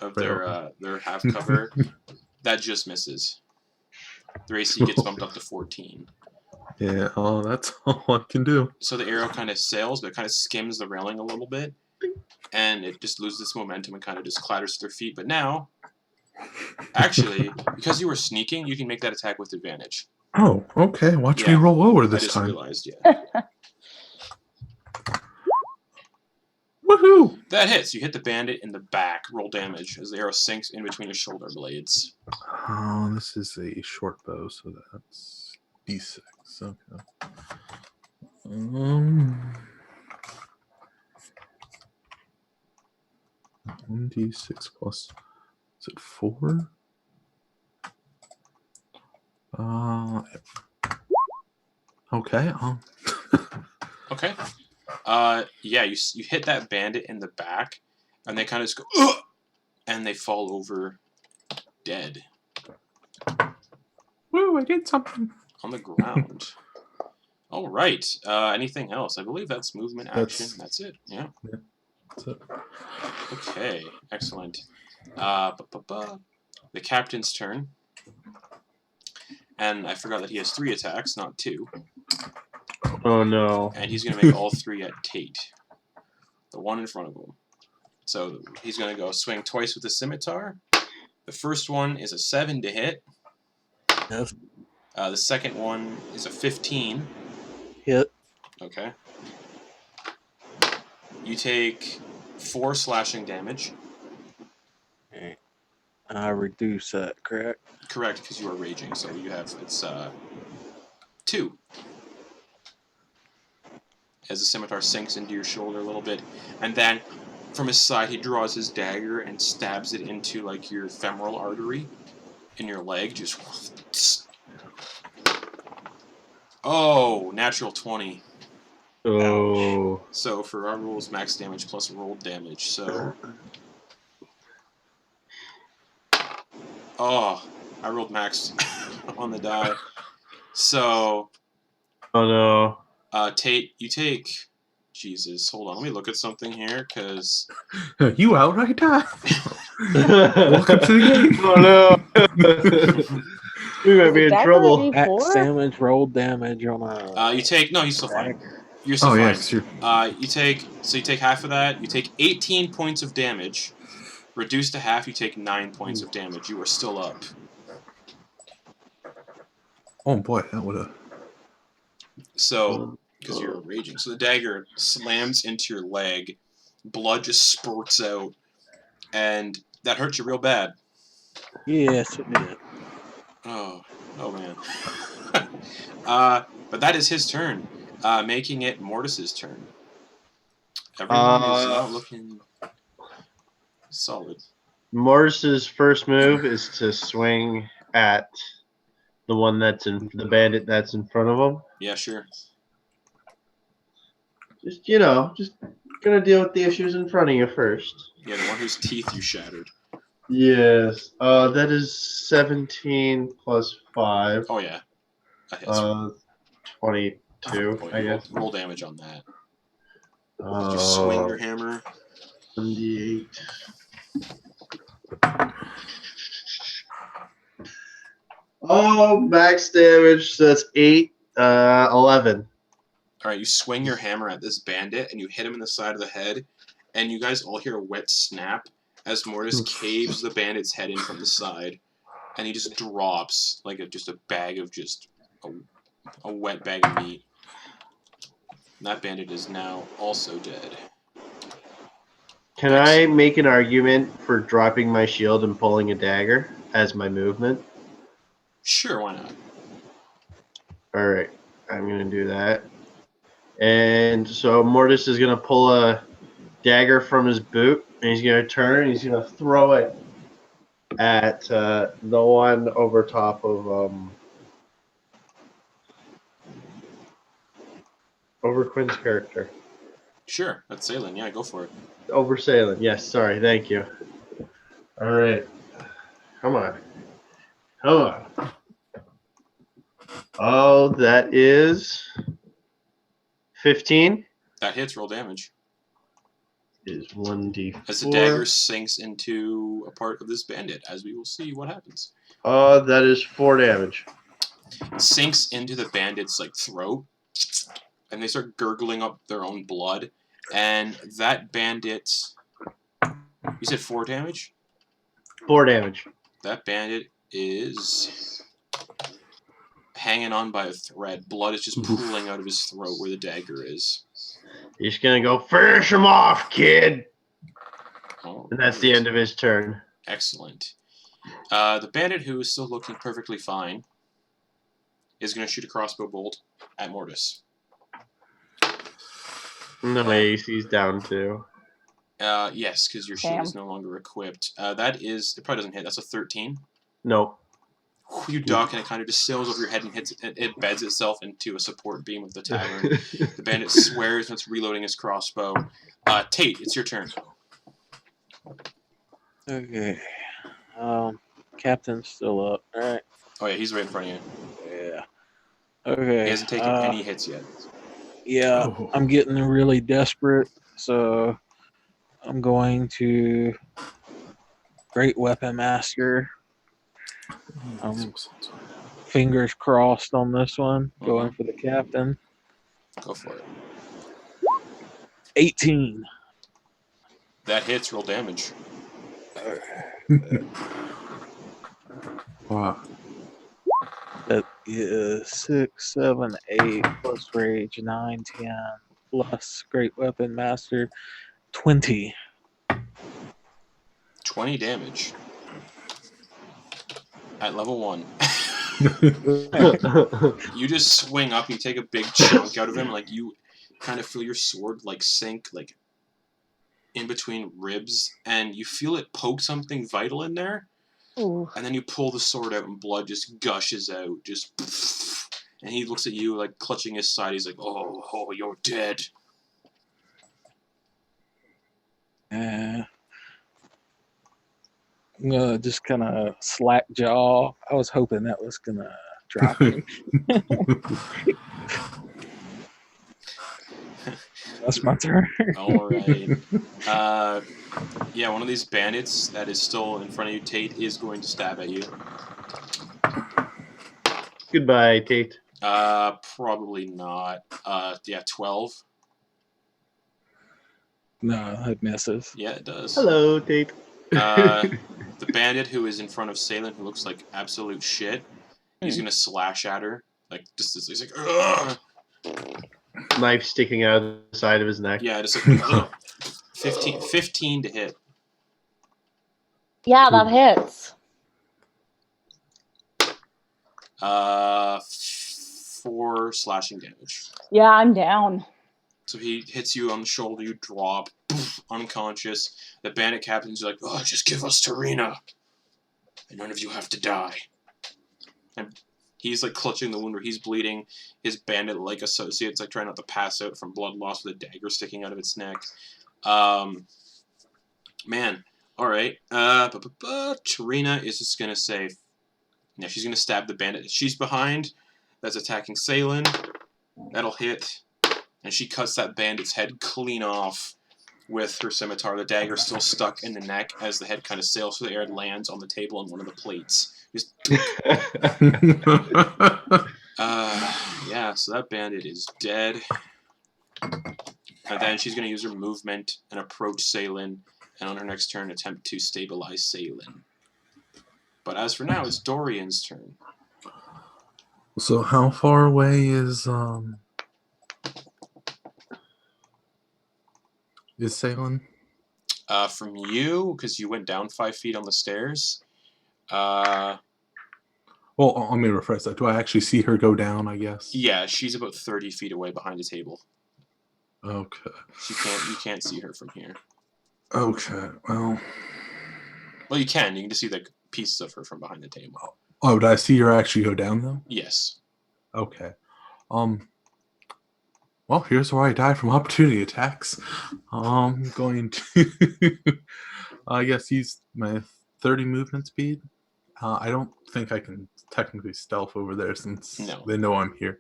their half cover. That just misses. Their AC gets bumped up to 14. Yeah, oh, that's all I can do. So the arrow kind of sails, but it kind of skims the railing a little bit, and it just loses its momentum and kind of just clatters to their feet. But now, actually, because you were sneaking, you can make that attack with advantage. Oh, okay. Watch me Yeah, roll over I this just time. realized, yeah. Woohoo! That hits. You hit the bandit in the back. Roll damage as the arrow sinks in between his shoulder blades. Oh, this is a short bow, so that's D6. Okay. 1d6 plus. Is it 4? Okay. Okay. Yeah, you hit that bandit in the back, and they kind of just go, ugh! And they fall over dead Woo! I did something. on the ground. All right. Anything else? I believe that's movement, action. That's it. Yeah. That's it. Okay. Excellent. The captain's turn. And I forgot that he has 3 attacks, not 2. Oh no. And he's going to make all 3 at Tate. The one in front of him. So he's going to go swing twice with the scimitar. The first one is a 7 to hit. Yes. The second one is a 15. Hit. Okay. You take 4 slashing damage. I reduce that, correct? Correct, because you are raging, so you have, it's 2. As the scimitar sinks into your shoulder a little bit, and then from his side he draws his dagger and stabs it into like your femoral artery in your leg. Just oh, natural 20. Oh. Ouch. So for our rules, max damage plus rolled damage. So oh, I rolled max on the die. So Oh no. Tate, you take. Jesus, hold on. Let me look at something here, because You outright die. Welcome to the game. Oh no. We might be in Dagger trouble. Max D4? damage, roll damage on a. you take. No, you're still fine. You're still Oh fine. yes, you're. You take half of that. You take 18 points of damage. Reduced to half, you take 9 points of damage. You are still up. Oh boy, that would have. So, because you're raging. So the dagger slams into your leg. Blood just spurts out. And that hurts you real bad. Yes, it did. Oh man. But that is his turn. Making it Mortis's turn. Everyone is not looking solid. Mortis's first move is to swing at the one the bandit that's in front of him. Yeah, sure. Just gonna deal with the issues in front of you first. Yeah, the one whose teeth you shattered. Yes. That is 17 plus 5. Oh yeah. That hits. 22, Oh, I guess. roll damage on that. Did you swing your hammer? 78. Oh, max damage. So that's 8, 11. All right, you swing your hammer at this bandit, and you hit him in the side of the head, and you guys all hear a wet snap as Mortis caves the bandit's head in from the side, and he just drops like just a bag of a wet bag of meat. And that bandit is now also dead. Can I make an argument for dropping my shield and pulling a dagger as my movement? Sure, why not? All right, I'm gonna do that. And so Mortis is gonna pull a dagger from his boot, and he's gonna turn, and he's gonna throw it at the one over top of over Quinn's character. Sure, that's Salyn. Yeah, go for it. Over Salyn. Yes, sorry, thank you. All right, come on. Oh, that is 15. That hits. Roll damage. Is 1d4. As the dagger sinks into a part of this bandit, as we will see what happens. That is 4 damage. It sinks into the bandit's like throat, and they start gurgling up their own blood. And that bandit, you said 4 damage? 4 damage. That bandit is hanging on by a thread. Blood is just pooling out of his throat where the dagger is. He's gonna go finish him off, kid. Oh, And that's the end of his turn. Excellent. The bandit, who is still looking perfectly fine, is going to shoot a crossbow bolt at Mortis. No, AC's down too. Yes, because your shield is no longer equipped. That is, it probably doesn't hit. That's a 13. Nope. You duck, and it kind of just sails over your head and hits. It beds itself into a support beam of the tavern. The bandit swears when it's reloading his crossbow. Tate, it's your turn. Okay. Captain's still up. All right. Oh yeah, he's right in front of you. Yeah. Okay. He hasn't taken any hits yet. Yeah, Oh. I'm getting really desperate, so I'm going to Great Weapon Master. Fingers crossed on this one. Going for the captain. Go for it. 18. That hits. Roll damage. Wow. That is 6, 7, 8 plus rage 9, 10 plus Great Weapon Master 20. 20 damage. At level 1. You just swing up, you take a big chunk out of him, like you kind of feel your sword like sink like in between ribs, and you feel it poke something vital in there. Ooh. And then you pull the sword out and blood just gushes out, just and he looks at you like clutching his side. He's like, "Oh, you're dead." I'm gonna just kind of slack jaw. I was hoping that was gonna drop him. That's my turn. All right. Yeah, one of these bandits that is still in front of you, Tate, is going to stab at you. Goodbye, Tate. Probably not. Yeah, 12. No, it misses. Yeah, it does. Hello, Tate. The bandit who is in front of Salyn, who looks like absolute shit, he's gonna slash at her. Like, just he's like, ugh! Knife sticking out of the side of his neck. Yeah, just like 15 to hit. Yeah, that hits. 4 slashing damage. Yeah, I'm down. So he hits you on the shoulder, you drop, unconscious. The bandit captain's like, "Oh, just give us Tarina, and none of you have to die." And he's like clutching the wound where he's bleeding. His bandit-like associate's like trying not to pass out from blood loss with a dagger sticking out of its neck. Man, all right. Tarina is just gonna say, yeah, she's gonna stab the bandit she's behind. That's attacking Salyn. That'll hit. And she cuts that bandit's head clean off with her scimitar. The dagger still stuck in the neck as the head kind of sails through the air and lands on the table on one of the plates. Just yeah, so that bandit is dead. And then she's going to use her movement and approach Salyn, and on her next turn attempt to stabilize Salyn. But as for now, it's Dorian's turn. So how far away is Salyn? From you, because you went down 5 feet on the stairs. Well, let me rephrase that. Do I actually see her go down, I guess? Yeah, she's about 30 feet away behind the table. Okay. You can't see her from here. Okay, well, you can just see the pieces of her from behind the table. oh, did I see her actually go down, though? Yes. Okay. Well, here's where I die from opportunity attacks. I'm going to, I guess, use my 30 movement speed. I don't think I can technically stealth over there since they know I'm here.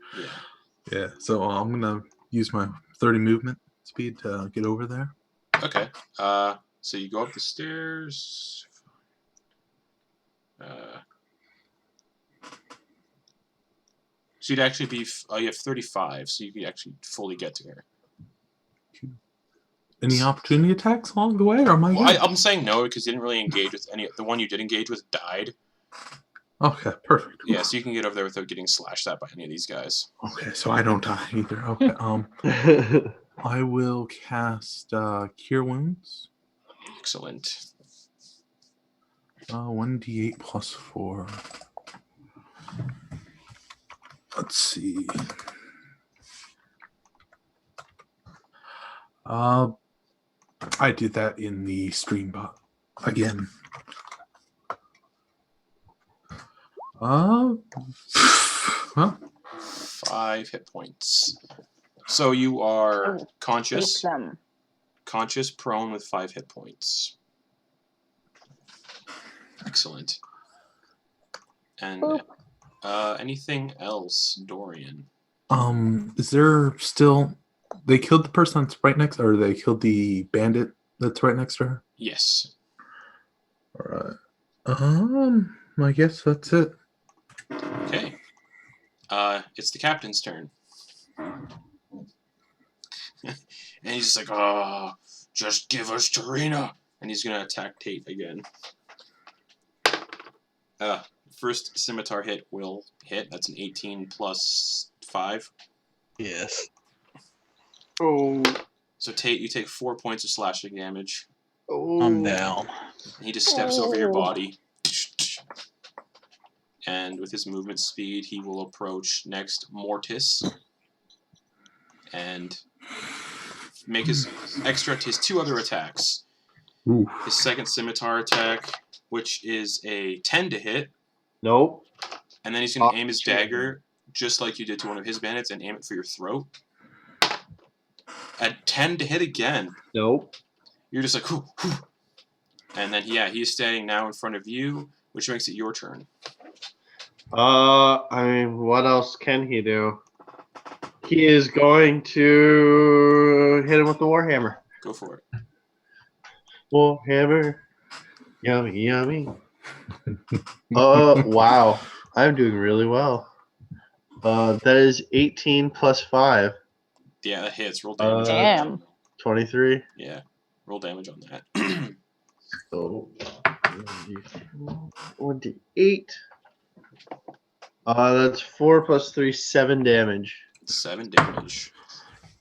Yeah, so I'm going to use my 30 movement speed to get over there. Okay. So you go up the stairs. So you'd actually be, you have 35, so you could actually fully get to her. Any opportunity attacks along the way, or am I Well, good? I'm saying no because you didn't really engage with any. The one you did engage with died. Okay, perfect. Yeah, so you can get over there without getting slashed at by any of these guys. Okay, so I don't die either. Okay, I will cast Cure Wounds. Excellent. 1d8 plus 4. Let's see. I did that in the stream bot again. Well, 5 hit points. So you are Take conscious, them. prone with 5 hit points. Excellent. And Boop. anything else, Dorian? is there still? They killed the person that's right next, or they killed the bandit that's right next to her. Yes. All right. I guess that's it. Okay. It's the captain's turn. And he's just like, oh, just give us Tarina. And he's going to attack Tate again. First scimitar hit will hit. That's an 18 plus 5. Yes. Oh. So Tate, you take 4 points of slashing damage. Oh. I'm down. And he just steps over your body. And with his movement speed, he will approach next Mortis. And make his 2 other attacks. Ooh. His second scimitar attack, which is a 10 to hit. Nope. And then he's going to aim his dagger, just like you did to one of his bandits, and aim it for your throat. At 10 to hit again. Nope. You're just like, whoo, whoo. And then, yeah, he's standing now in front of you, which makes it your turn. I mean, what else can he do? He is going to hit him with the Warhammer. Go for it. Warhammer. Yummy, yummy. Wow. I'm doing really well. That is 18 plus 5. Yeah, that hits. Roll damage. Damn. 23. Yeah, roll damage on that. So, 1d8. That's 4 plus 3, 7 damage. 7 damage.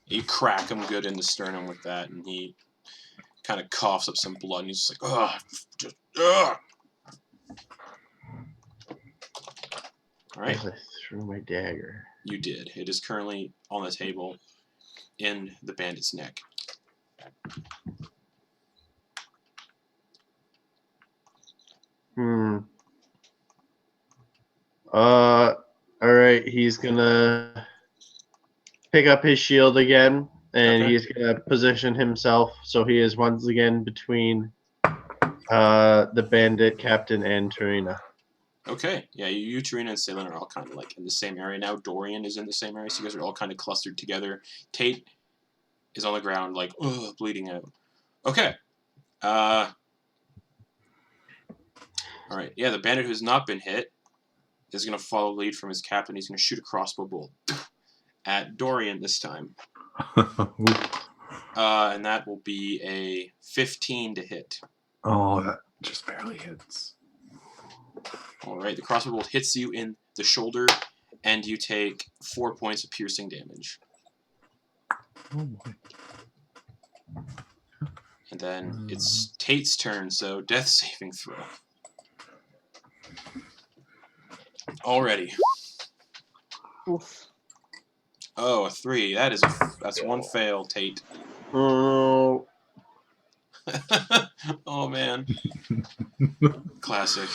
You crack him good in the sternum with that, and he kind of coughs up some blood, and he's just like, ugh, just, ugh. Alright, I threw my dagger. you did. It is currently on the table in the bandit's neck. Alright, he's gonna pick up his shield again, and Okay. he's gonna position himself so he is once again between the bandit captain and Tarina. Okay, yeah, you, Tarina, and Salyn are all kind of like in the same area now. Dorian is in the same area, so you guys are all kind of clustered together. Tate is on the ground, like, ugh, bleeding out. Okay. Alright, yeah, the bandit who's not been hit is going to follow lead from his captain. He's going to shoot a crossbow bolt at Dorian this time. And that will be a 15 to hit. Oh, that just barely hits. Alright, the crossbow bolt hits you in the shoulder, and you take 4 points of piercing damage. Oh boy. And then it's Tate's turn, so death saving throw. Already. Oof. Oh, a 3. That's one fail, Tate. Oh, Oh man. Classic.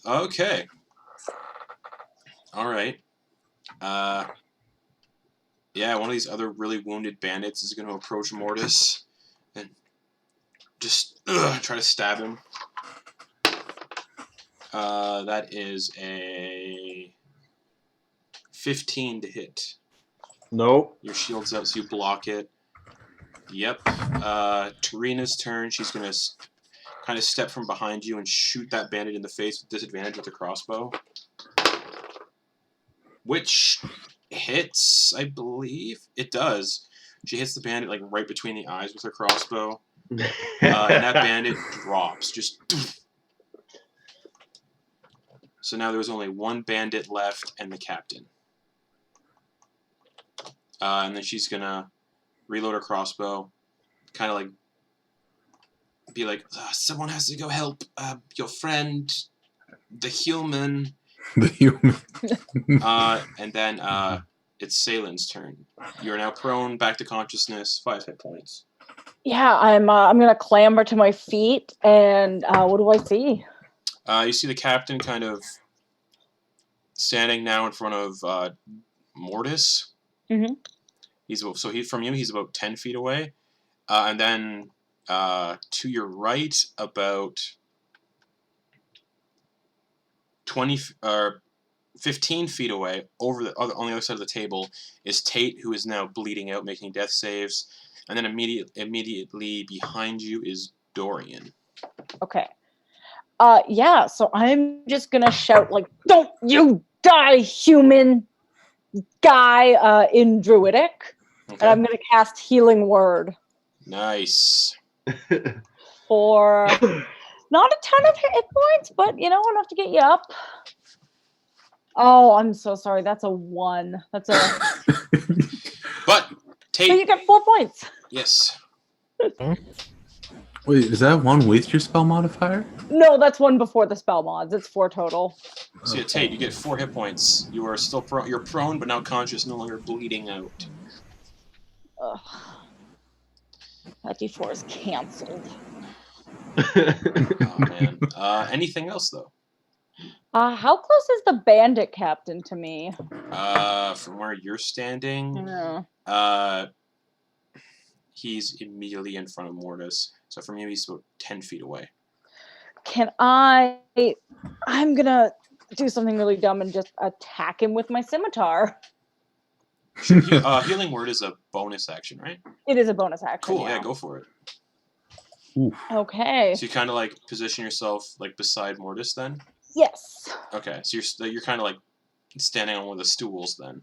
Okay. Alright. Yeah, one of these other really wounded bandits is going to approach Mortis and just try to stab him. That is a 15 to hit. nope. Your shield's up, so you block it. Yep. Tarina's turn. She's going to kind of step from behind you and shoot that bandit in the face with disadvantage with the crossbow. Which hits, I believe. It does. She hits the bandit like right between the eyes with her crossbow. And that bandit drops. Just. So now there's only one bandit left and the captain. And then she's gonna reload her crossbow. Kind of like be like, someone has to go help your friend, the human. The human. And then it's Salyn's turn. You're now prone, back to consciousness, 5 hit points. Yeah, I'm gonna clamber to my feet, and what do I see? You see the captain kind of standing now in front of Mortis. Mm-hmm. From you, he's about 10 feet away, and then to your right, about 15 feet away, on the other side of the table, is Tate, who is now bleeding out, making death saves. And then immediately behind you is Dorian. Okay. Yeah, so I'm just gonna shout, like, don't you die, human guy, in Druidic. Okay. And I'm gonna cast Healing Word. Nice. For not a ton of hit points, but, enough to get you up. Oh, I'm so sorry. That's a 1. That's a... But, Tate... So you get 4 points. Yes. Wait, is that 1 with your spell modifier? No, that's 1 before the spell mods. It's 4 total. So yeah, Tate, you get 4 hit points. You are still you're prone, but now conscious, no longer bleeding out. Ugh. That D4 is canceled. Oh, man. Anything else, though? How close is the bandit captain to me? From where you're standing, Yeah. he's immediately in front of Mortis. So from you, he's about 10 feet away. I'm gonna do something really dumb and just attack him with my scimitar. Sure, Healing Word is a bonus action, right? It is a bonus action. Cool, yeah, go for it. Oof. Okay. So you kind of like position yourself like beside Mortis then? Yes. Okay, so you're kind of like standing on one of the stools then.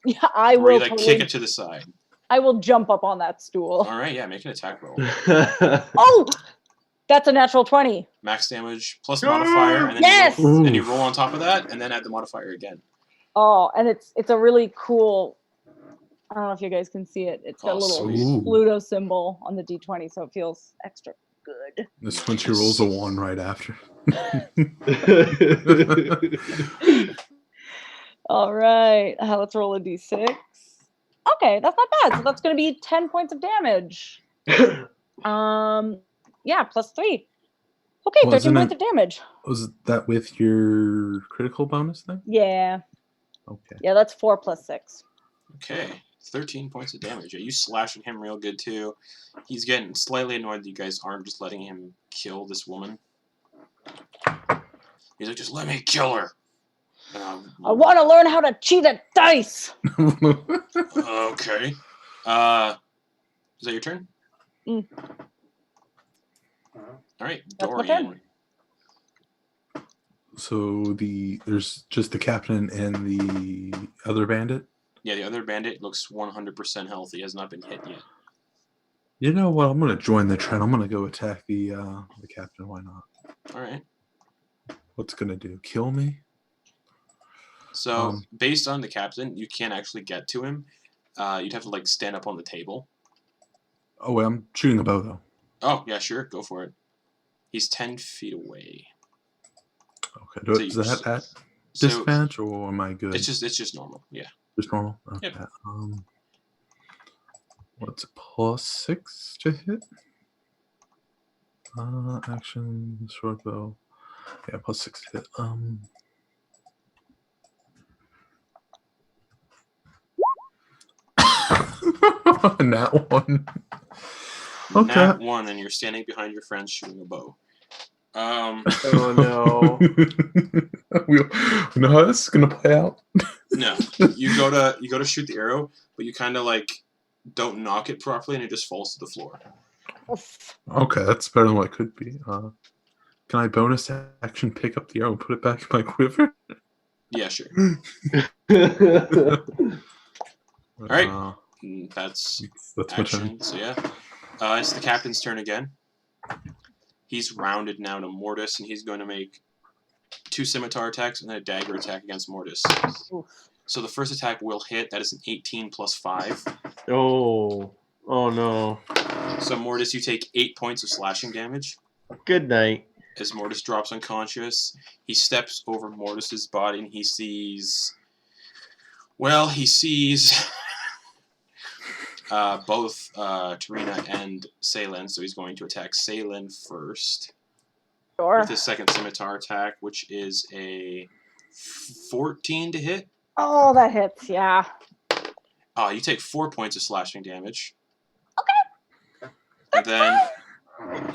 Yeah, I Where will. you like kick it to the side. I will jump up on that stool. All right, yeah, make an attack roll. Oh, that's a natural 20. Max damage plus modifier, and then Yes! you roll on top of that, and then add the modifier again. Oh, and it's a really cool. I don't know if you guys can see it. It's got a little sweet. Pluto symbol on the D20, so it feels extra good. This one, she rolls a 1 right after. All right, let's roll a D6. Okay, that's not bad. So that's going to be 10 points of damage. Yeah, plus 3. Okay, 13 points of damage. Was that with your critical bonus thing? Yeah. Okay. Yeah, that's 4 plus 6. Okay, 13 points of damage. Yeah, you slashing him real good too. He's getting slightly annoyed that you guys aren't just letting him kill this woman. He's like, just let me kill her. I want to learn how to cheat at dice. Okay. Is that your turn? Mm. All right, That's my turn. Dorian. So there's just the captain and the other bandit? Yeah, the other bandit looks 100% healthy. Has not been hit yet. You know what? I'm going to join the trend. I'm going to go attack the captain. Why not? All right. What's going to do? Kill me? So, based on the captain, you can't actually get to him. You'd have to, like, stand up on the table. Oh, wait, I'm shooting a bow, though. Oh, yeah, sure. Go for it. He's 10 feet away. Okay. Is that at disadvantage, or am I good? It's just normal, yeah. Just normal? Okay. Yep. What's it, plus 6 to hit? Action, short bow. Yeah, plus 6 to hit. Nat 1. Okay. Nat 1, and you're standing behind your friends shooting a bow. Oh no. We know how this is gonna play out. No, you go to shoot the arrow, but you kind of like don't knock it properly, and it just falls to the floor. Okay, that's better than what it could be. Can I bonus action pick up the arrow and put it back in my quiver? Yeah, sure. Oh All right. Uh, That's that's my turn. action. So yeah, it's the captain's turn again. He's rounded now to Mortis, and he's going to make 2 scimitar attacks and then a dagger attack against Mortis. Oof. So the first attack will hit. That is an 18 plus 5. oh no. So Mortis, you take 8 points of slashing damage. Good night. As Mortis drops unconscious, he steps over Mortis's body and he sees. Well, he sees both Tarina and Salyn, so he's going to attack Salyn first Sure. with his second scimitar attack, which is a 14 to hit. Oh, that hits. Yeah. You take 4 points of slashing damage. Okay. And then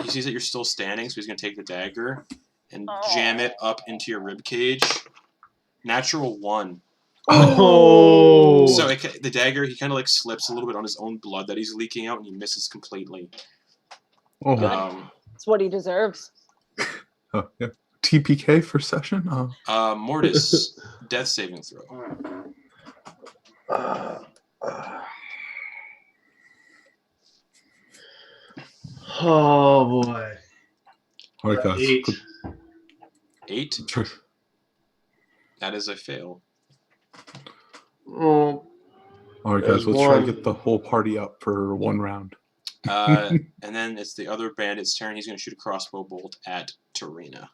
he sees that you're still standing, so he's going to take the dagger and jam it up into your rib cage. Natural 1. Oh. So the dagger, he kind of like slips a little bit on his own blood that he's leaking out, and he misses completely. Oh, It's what he deserves. yeah. TPK for session. Mortis, death saving throw. Oh boy. All right, guys. 8. 8. Sure. That is a fail. Oh. All right, guys. There's Let's try to one. get the whole party up for one round. And then it's the other bandit's turn. He's going to shoot a crossbow bolt at Tarina.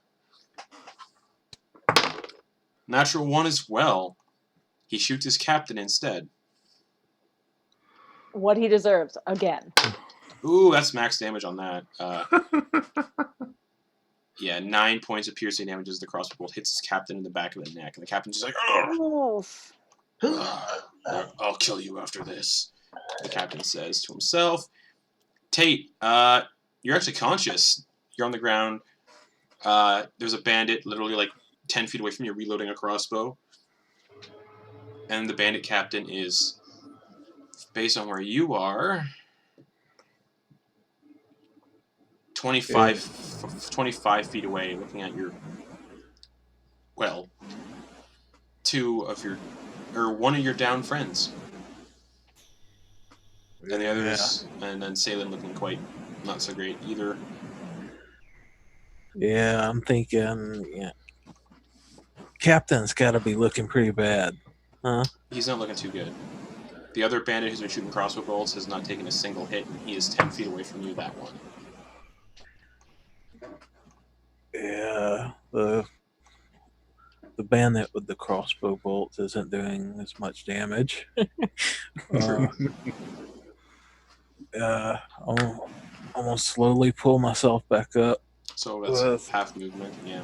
Natural 1 as well. He shoots his captain instead. What he deserves again. Ooh, that's max damage on that. Yeah, 9 points of piercing damage as the crossbow bolt hits his captain in the back of the neck. And the captain's just like, Oof. I'll kill you after this, the captain says to himself. Tate, you're actually conscious. You're on the ground. There's a bandit literally like 10 feet away from you reloading a crossbow. And the bandit captain is, based on where you are, 25 feet away, looking at your, well, one of your down friends. And the others, and then Salyn looking quite not so great either. Yeah, I'm thinking, yeah. Captain's got to be looking pretty bad, huh? He's not looking too good. The other bandit who's been shooting crossbow bolts has not taken a single hit, and he is 10 feet away from you, that one. Yeah, the bandit with the crossbow bolts isn't doing as much damage. I'm gonna slowly pull myself back up. So that's half movement, yeah.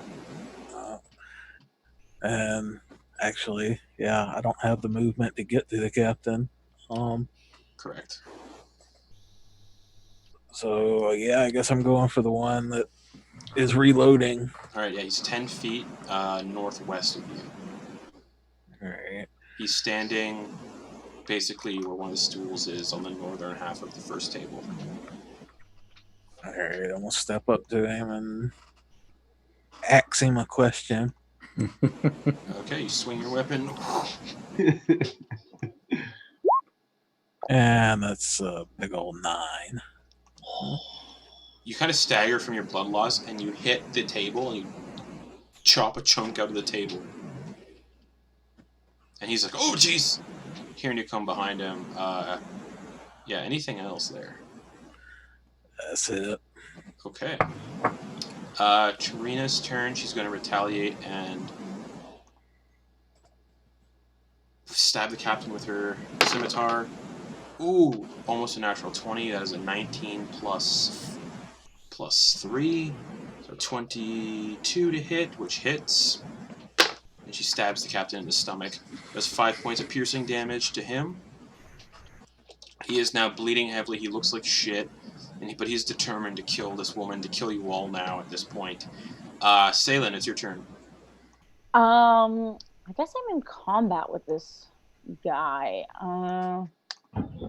And actually, yeah, I don't have the movement to get to the captain. Correct. So yeah, I guess I'm going for the one that is reloading. All right, yeah, he's 10 feet northwest of you. All right. He's standing basically where one of the stools is on the northern half of the first table. All right, I'm gonna step up to him and ask him a question. Okay, you swing your weapon. And that's a big old 9. You kind of stagger from your blood loss, and you hit the table, and you chop a chunk out of the table. And he's like, oh, jeez! Hearing you come behind him. Yeah, anything else there? That's it. Okay. Tarina's turn. She's going to retaliate and stab the captain with her scimitar. Ooh, almost a natural 20. That is a 19 plus 3. So 22 to hit, which hits. And she stabs the captain in the stomach. Does 5 points of piercing damage to him. He is now bleeding heavily. He looks like shit. But he's determined to kill this woman, to kill you all now at this point. Salyn, it's your turn. I guess I'm in combat with this guy.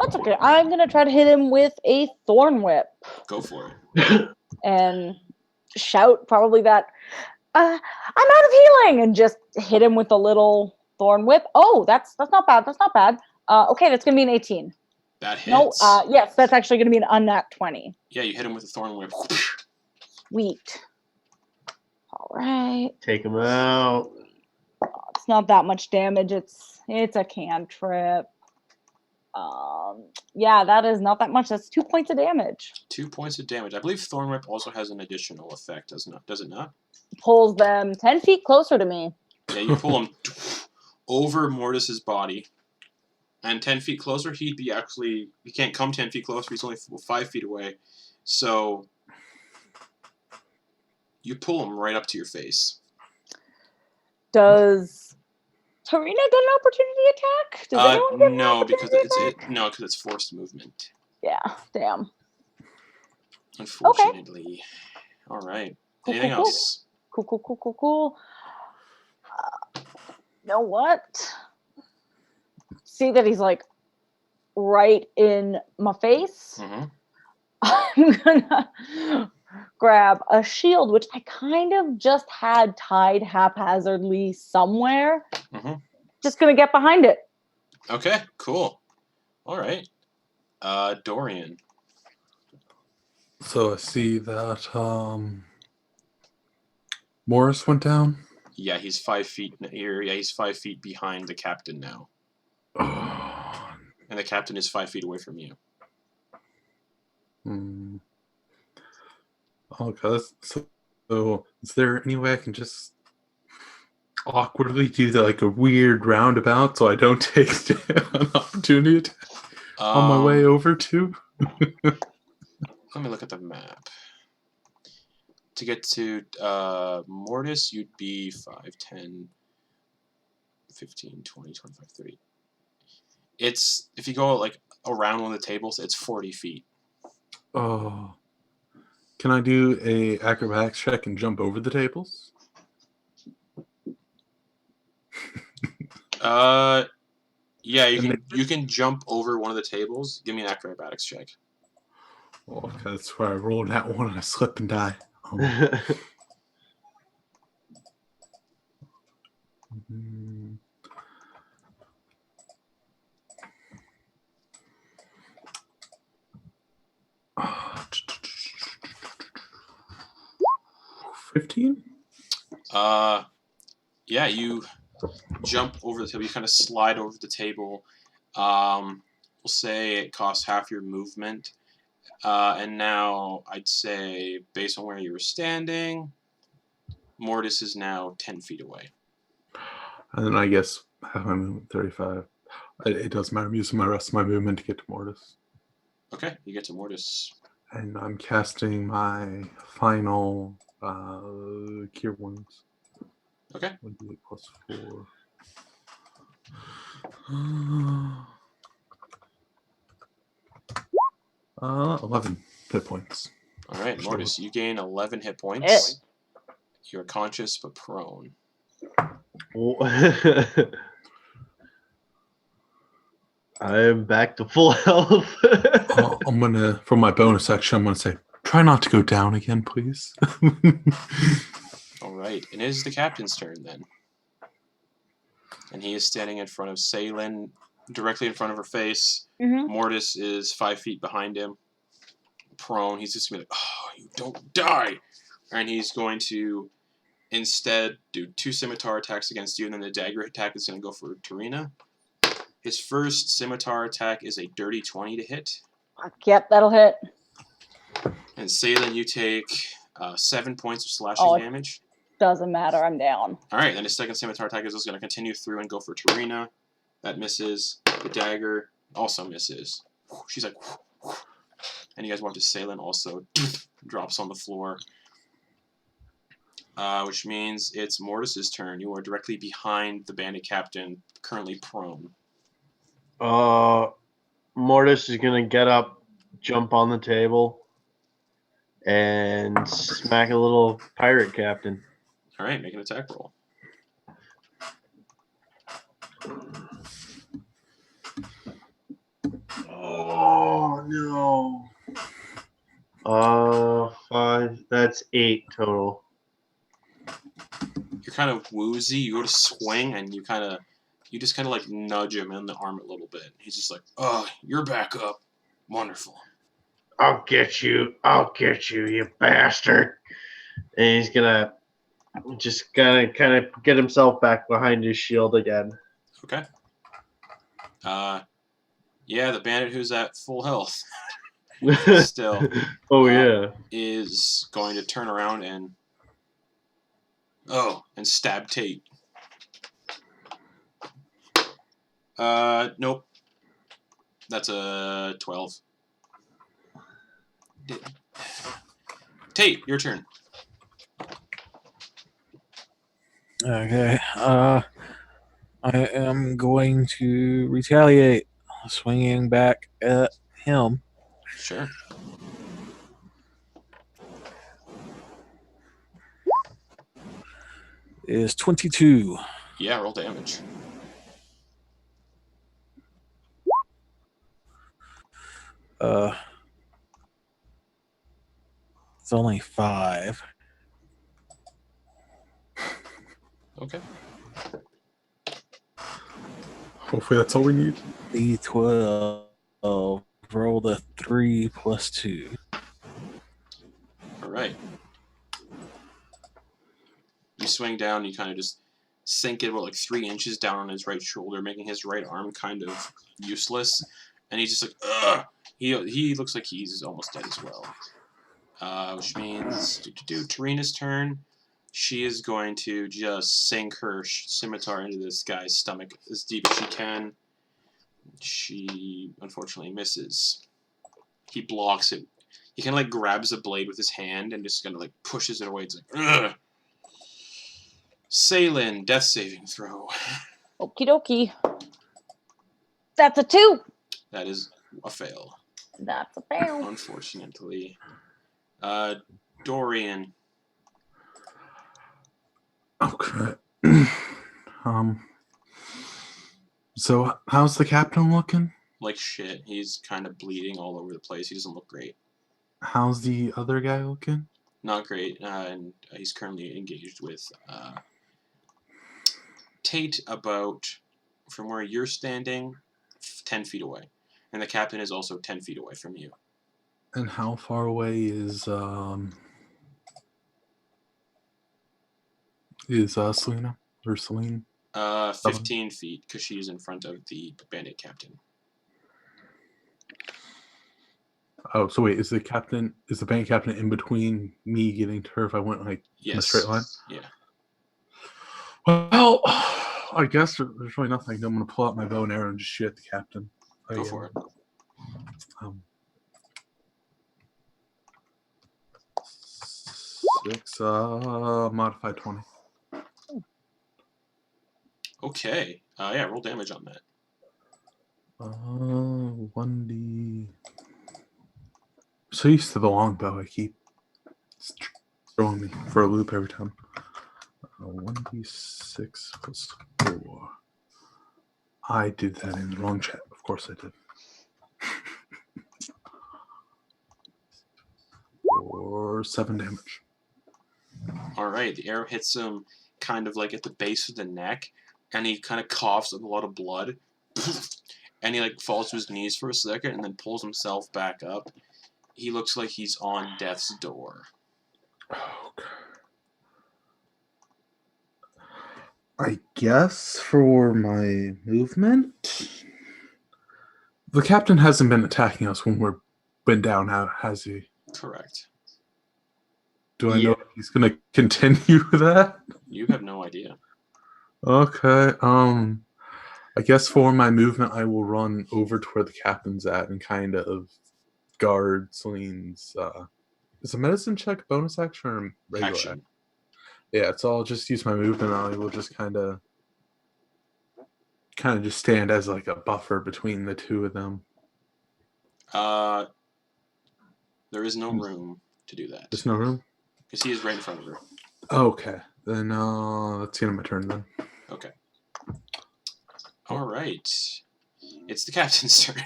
That's okay. I'm gonna try to hit him with a thorn whip Go for it. and shout probably that I'm out of healing, and just hit him with a little thorn whip. Oh, that's not bad. That's not bad. Okay, that's gonna be an 18. That No, hits. yes, that's actually gonna be an unnat 20. Yeah, you hit him with a thorn whip. Sweet. All right. Take him out. It's not that much damage. It's a cantrip. Yeah, that is not that much. That's 2 points of damage. 2 points of damage. I believe thorn whip also has an additional effect, does it not? Pulls them 10 feet closer to me. Yeah, you pull him over Mortis's body. And 10 feet closer, he can't come 10 feet closer, he's only 5 feet away. So you pull him right up to your face. Does Tarina get an opportunity attack? Does anyone get no, an because opportunity it's forced movement. Yeah, damn. Unfortunately. Okay. All right. Cool, Anything cool, else? Cool. You know what? See that he's like right in my face? Mm-hmm. I'm gonna grab a shield, which I kind of just had tied haphazardly somewhere. Mm-hmm. Just gonna get behind it. Okay, cool. All right. Dorian. So I see that Morris went down. Yeah, he's 5 feet here. Yeah, he's 5 feet behind the captain now. Oh. And the captain is 5 feet away from you. Okay, so is there any way I can just awkwardly do like a weird roundabout so I don't take an opportunity attack on my way over to? Let me look at the map. To get to Mortis, you'd be 5, 10, 15, 20, 25, 30. It's, if you go like around one of the tables, it's 40 feet. Oh. Can I do a acrobatics check and jump over the tables? Yeah, you can jump over one of the tables. Give me an acrobatics check. Oh, okay, that's where I rolled that one and I slip and die. Oh. 15? Yeah, you jump over the table. You kind of slide over the table. We'll say it costs half your movement. And now I'd say, based on where you were standing, Mortis is now 10 feet away. And then I guess half my movement, 35. It doesn't matter. I'm using my rest of my movement to get to Mortis. Okay, you get to Mortis. And I'm casting my final Cure Wounds. Okay. 1d8 plus 4. 11 hit points. All right, Mortis, you gain 11 hit points. You're conscious but prone. I am back to full health. I'm gonna, for my bonus action, I'm gonna say, try not to go down again, please. All right, it is the captain's turn then. And he is standing in front of Salyn, directly in front of her face. Mm-hmm. Mortis is 5 feet behind him, prone. He's just going to be like, oh, you don't die. And he's going to instead do 2 scimitar attacks against you, and then the dagger attack is going to go for Tarina. His first scimitar attack is a dirty 20 to hit. Yep, that'll hit. And Salyn, you take 7 points of slashing damage. Doesn't matter, I'm down. All right, then his second scimitar attack is just going to continue through and go for Tarina. That misses. The dagger also misses. She's like, and you guys watch as Salyn also drops on the floor. Which means it's Mortis's turn. You are directly behind the bandit captain, currently prone. Mortis is going to get up, jump on the table, and smack a little pirate captain. All right, make an attack roll. Oh, no. 5. That's 8 total. you're kind of woozy. You go to swing, and you just kind of like nudge him in the arm a little bit. He's just like, "Oh, you're back up. Wonderful." I'll get you, you bastard. And he's gonna just kind of get himself back behind his shield again. Okay. Yeah, the bandit who's at full health still Yeah. is going to turn around and stab Tate. Nope. That's a 12. Tate, your turn. Okay. I am going to retaliate, swinging back at him. Sure. Is 22. Yeah, roll damage. It's only 5. Okay. Hopefully that's all we need. D12. Roll the 3 plus 2. All right. You swing down, you kind of just sink it about like 3 inches down on his right shoulder, making his right arm kind of useless. And he's just like, ugh! He looks like he's almost dead as well. Which means, Tarina's turn. She is going to just sink her scimitar into this guy's stomach as deep as she can. She unfortunately misses. He blocks it. He kind of like grabs the blade with his hand and just kind of like pushes it away. It's like, ugh! Salyn, death saving throw. Okie dokie. That's a 2. That is a fail. That's a fail. Unfortunately. Dorian. Okay. So how's the captain looking? Like shit. He's kind of bleeding all over the place. He doesn't look great. How's the other guy looking? Not great. And he's currently engaged with Tate about, from where you're standing, 10 feet away. And the captain is also 10 feet away from you. And how far away is Selena or Salyn? 15 feet, because she's in front of the bandit captain. Oh, so wait, is the bandit captain in between me getting to her if I went like in a straight line? Yeah. Well, I guess there's really nothing I can do. I'm going to pull out my bow and arrow and just shoot at the captain. Go for it. 6, modified 20. Okay. Yeah, roll damage on that. 1d. So used to the longbow, I keep throwing me for a loop every time. 1d6 plus 4. I did that in the wrong chat. Of course I did. Or 7 damage. All right. The arrow hits him kind of like at the base of the neck, and he kind of coughs up a lot of blood. And he like falls to his knees for a second and then pulls himself back up. He looks like he's on death's door. Okay. I guess for my movement, the captain hasn't been attacking us when we've been down, has he? Correct. Do I know if he's going to continue that? You have no idea. Okay. I guess for my movement, I will run over to where the captain's at and kind of guard Salyn's. Is a medicine check bonus action or regular action? Yeah, so I'll just use my movement. I will just kind of just stand as like a buffer between the two of them. There is no room to do that. There's no room? Because he is right in front of her. Okay. Then that's the end of my turn then. Okay. All right. It's the captain's turn.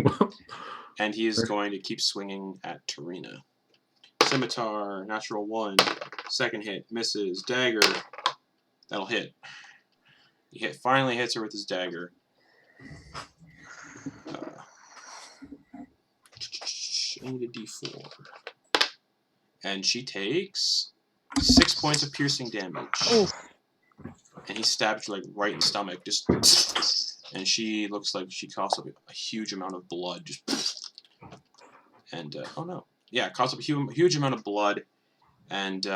Well, and he is going to keep swinging at Tarina. Scimitar, natural 1. Second hit, misses. Dagger, that'll hit. He finally hits her with his dagger. I need a d4. And she takes 6 points of piercing damage. Oof. And he stabs her like right in the stomach, just, and she looks like she coughs up a huge amount of blood, just, and oh no, yeah, coughs up a huge amount of blood, and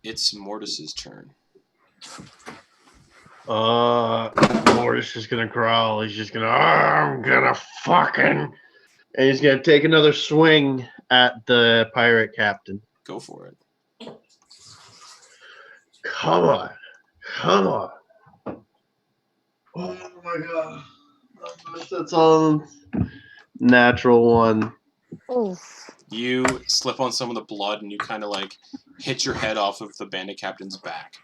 it's Mortis's turn. Mortis is gonna growl. He's just gonna, I'm gonna fucking, and he's gonna take another swing at the pirate captain. Go for it. Come on. Oh my god. That's all. Natural 1. Oof. You slip on some of the blood, and you kind of like hit your head off of the bandit captain's back.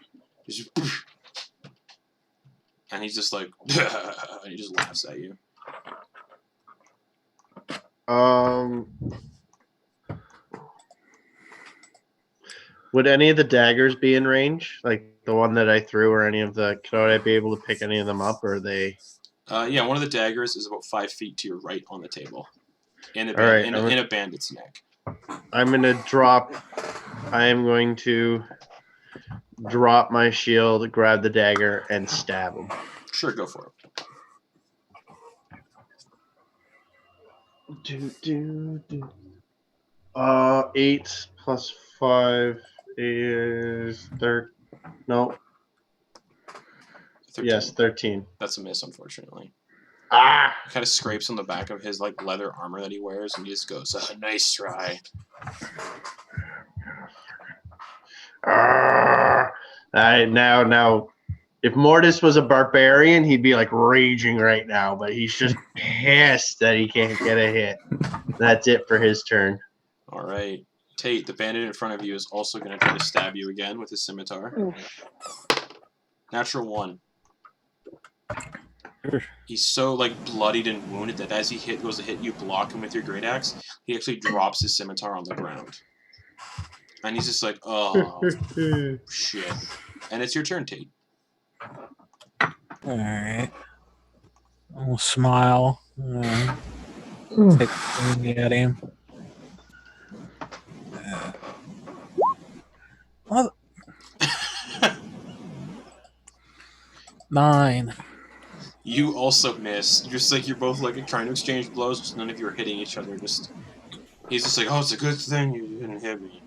Just, and he's just like, and he just laughs at you. Would any of the daggers be in range? Like the one that I threw, or any of the? Could I be able to pick any of them up, or are they? Yeah, one of the daggers is about 5 feet to your right on the table, in a, Right, in a bandit's neck. I'm gonna drop. I am going to drop my shield, grab the dagger, and stab him. Sure, go for it. 8 plus 5 is 13. No. 13. Yes, 13. That's a miss, unfortunately. Ah! Kind of scrapes on the back of his like leather armor that he wears, and he just goes, "Nice try." Now, if Mortis was a barbarian, he'd be like raging right now, but he's just pissed that he can't get a hit. That's it for his turn. All right, Tate, the bandit in front of you is also going to try to stab you again with his scimitar. Oof. Natural 1. He's so like bloodied and wounded that as he goes to hit you, block him with your great axe, he actually drops his scimitar on the ground, and he's just like, "Oh shit!" And it's your turn, Tate. All right. I'll smile. Take a swing at him. What? 9. You also miss. Just like you're both like trying to exchange blows, just none of you are hitting each other. He's just like, "Oh, it's a good thing you didn't hit me."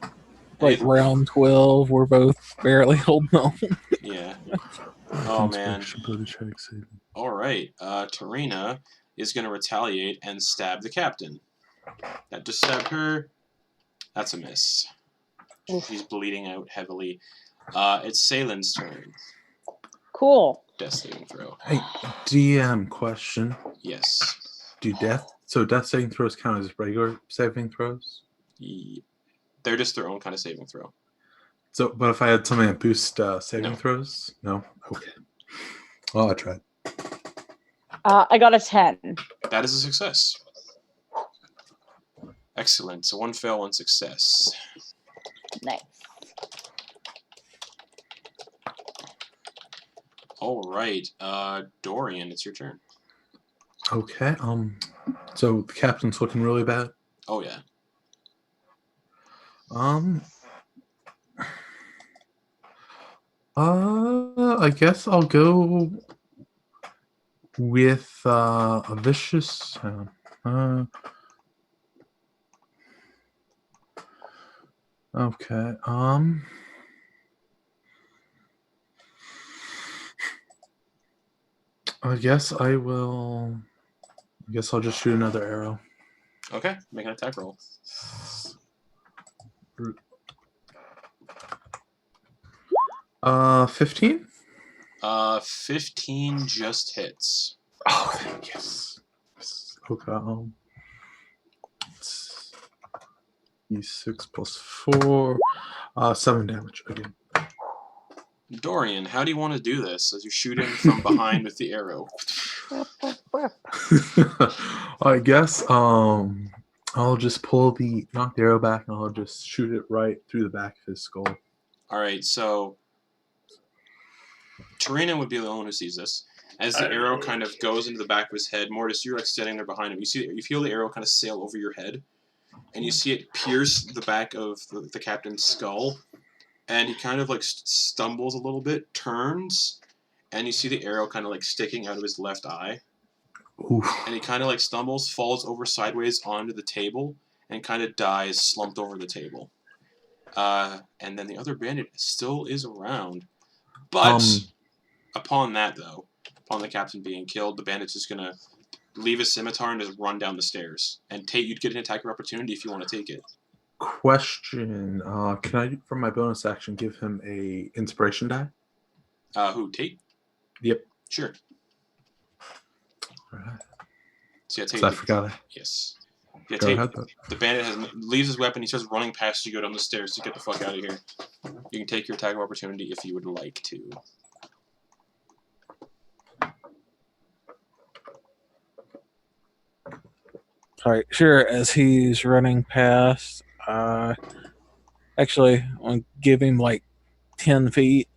Like round 12, we're both barely holding on. Yeah. Oh man. Constitution check saving. All right. Tarina is going to retaliate and stab the captain. That just stabbed her. That's a miss. She's bleeding out heavily. It's Salyn's turn. Cool. Death saving throw. Hey, DM question. Yes. Do death saving throws count as regular saving throws? They're just their own kind of saving throw. So, but if I had something that boosts saving No. throws, no. Okay. Well, I tried. I got a 10. That is a success. Excellent. So 1 fail, 1 success. Nice. All right. Dorian, it's your turn. Okay. So the captain's looking really bad. Oh yeah. I guess I'll go with a vicious. Okay. I guess I will. I guess I'll just shoot another arrow. Okay. Make an attack roll. 15? 15 just hits. Oh, yes. Okay. E6 plus 4. 7 damage again. Dorian, how do you want to do this as you shoot him from behind with the arrow? I guess I'll just knock the arrow back and I'll just shoot it right through the back of his skull. All right, so Tarina would be the one who sees this. As the arrow kind of goes into the back of his head, Mortis, you're like standing there behind him. You feel the arrow kind of sail over your head, and you see it pierce the back of the captain's skull, and he kind of like stumbles a little bit, turns, and you see the arrow kind of like sticking out of his left eye. Oof. And he kind of like stumbles, falls over sideways onto the table, and kind of dies slumped over the table. And then the other bandit still is around. But upon the captain being killed, the bandit's just going to leave his scimitar and just run down the stairs. And Tate, you'd get an attacker opportunity if you want to take it. Question. Can I, for my bonus action, give him a inspiration die? Who, Tate? Yep. Sure. All right. So yeah, Tate. So I forgot it. Yes. Yeah, Go Tate, ahead, the bandit leaves his weapon. He starts running past you. Go down the stairs to get the fuck out of here. You can take your attack of opportunity if you would like to. Alright, sure. As he's running past, actually, I'm going to give him like 10 feet,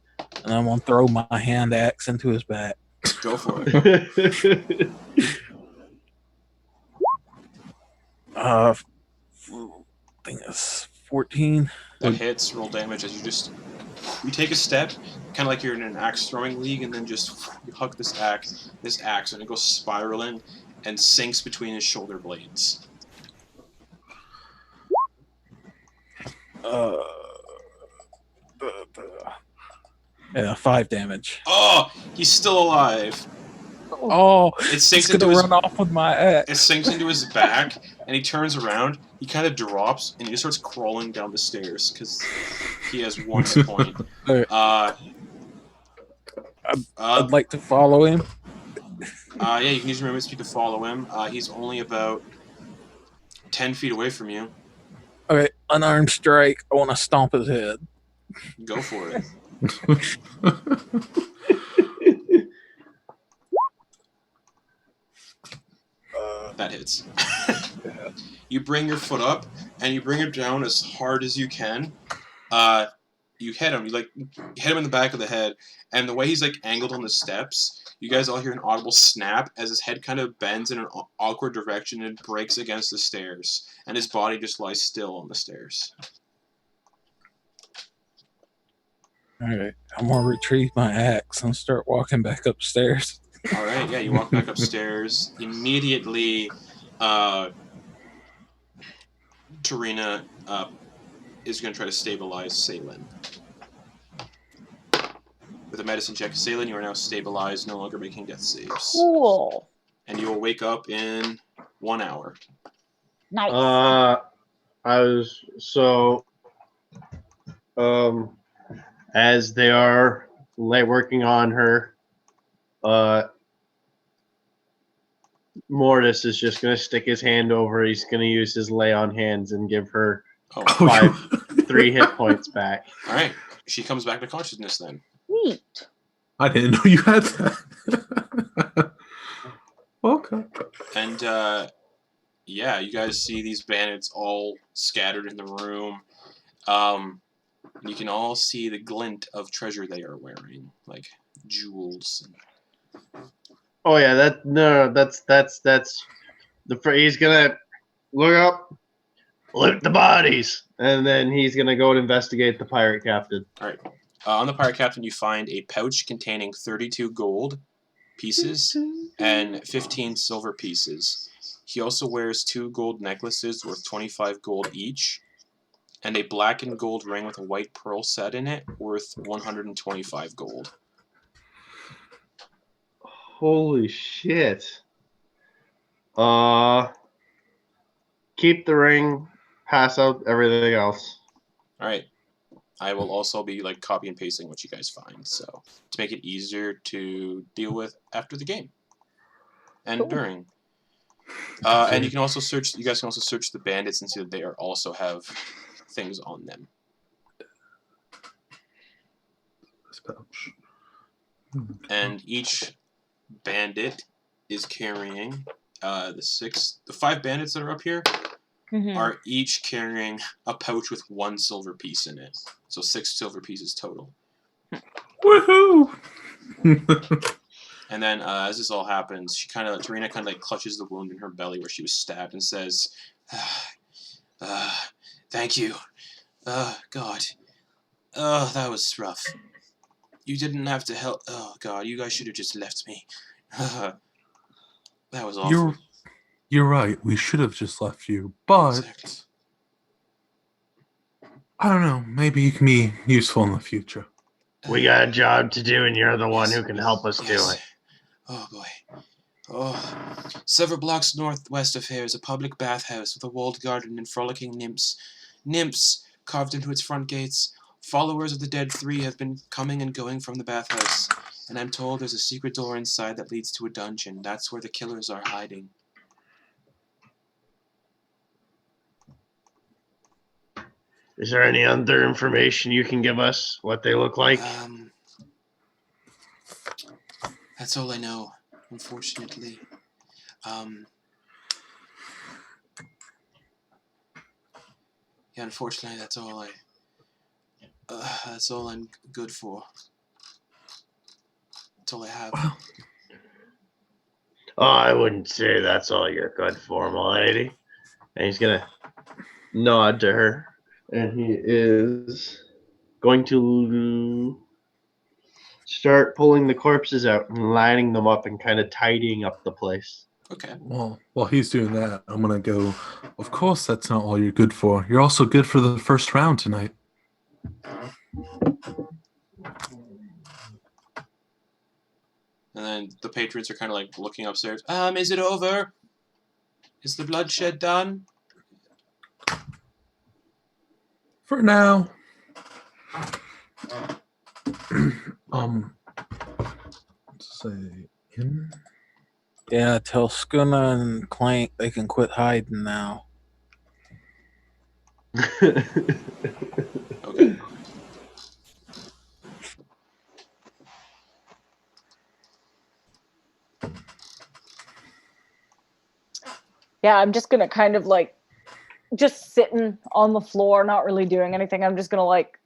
and I'm going to throw my hand axe into his back. Go for it. I think it's 14. That hits. Roll damage as you take a step, kind of like you're in an axe throwing league, and then just you huck this axe, and it goes spiraling and sinks between his shoulder blades. Yeah, 5 damage. Oh, he's still alive. Oh, It sinks he's gonna into run off with my axe. It sinks into his back, and he turns around. He kind of drops, and he just starts crawling down the stairs because he has 1 hit point. I'd like to follow him. Yeah, you can use your movement speed to follow him. He's only about 10 feet away from you. Okay, unarmed strike. I want to stomp his head. Go for it. That hits. You bring your foot up, and you bring it down as hard as you can. You hit him. You hit him in the back of the head, and the way he's angled on the steps, you guys all hear an audible snap as his head kind of bends in an awkward direction and breaks against the stairs, and his body just lies still on the stairs. Alright, I'm gonna retrieve my axe and start walking back upstairs. Alright, yeah, you walk back upstairs. Immediately, Tarina is going to try to stabilize Salyn. With a medicine check, Salyn, you are now stabilized, no longer making death saves. Cool. And you will wake up in 1 hour. Nice. As they are working on her, Mortis is just going to stick his hand over. He's going to use his lay on hands and give her 3 hit points back. All right. She comes back to consciousness then. Neat. I didn't know you had that. Okay. And, yeah, you guys see these bandits all scattered in the room. You can all see the glint of treasure they are wearing, like jewels. Oh yeah, that's he's gonna look up, loot the bodies, and then he's gonna go and investigate the pirate captain. All right. On the pirate captain, you find a pouch containing 32 gold pieces and 15 silver pieces. He also wears 2 gold necklaces worth 25 gold each, and a black and gold ring with a white pearl set in it worth 125 gold. Holy shit. Keep the ring, pass out everything else. Alright. I will also be copy and pasting what you guys find, so to make it easier to deal with after the game. And Cool. During. And you guys can also search the bandits and see that they also have things on them. This pouch. And each bandit is carrying the 5 bandits that are up here are each carrying a pouch with 1 silver piece in it. So 6 silver pieces total. Woohoo! And then as this all happens, Tarina kind of like clutches the wound in her belly where she was stabbed and says, "Thank you. God. Oh, that was rough. You didn't have to help. Oh God, you guys should have just left me. That was awful." You're right. We should have just left you, but Exactly. I don't know. Maybe you can be useful in the future. We got a job to do, and you're the one who can help us do it. Oh boy. Oh, several blocks northwest of here is a public bathhouse with a walled garden and frolicking nymphs. Nymphs carved into its front gates. Followers of the Dead Three have been coming and going from the bathhouse, and I'm told there's a secret door inside that leads to a dungeon. That's where the killers are hiding. Is there any other information you can give us? What they look like? That's all I know, unfortunately. Yeah, unfortunately, that's all I'm good for. That's all I have. Oh, I wouldn't say that's all you're good for, my lady. And he's gonna nod to her, and he is going to start pulling the corpses out and lining them up and kind of tidying up the place. Okay. Well, while he's doing that, I'm going to go, of course that's not all you're good for. You're also good for the first round tonight. And then the patrons are kind of like looking upstairs. Is it over? Is the bloodshed done? For now. Say him. Yeah, tell Skuna and Clank they can quit hiding now. Okay. Yeah, I'm just gonna kind of like just sitting on the floor, not really doing anything. I'm just gonna like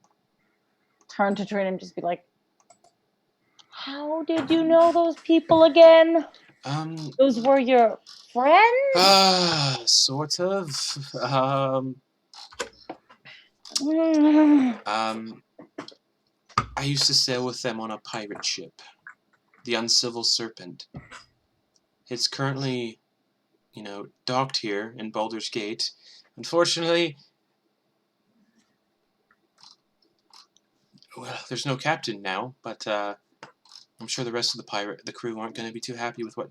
turn to Trin and just be like, "How did you know those people again? Those were your friends?" Sort of. I used to sail with them on a pirate ship, the Uncivil Serpent. It's currently, docked here in Baldur's Gate. Unfortunately, well, there's no captain now, but I'm sure the rest of the crew aren't going to be too happy with what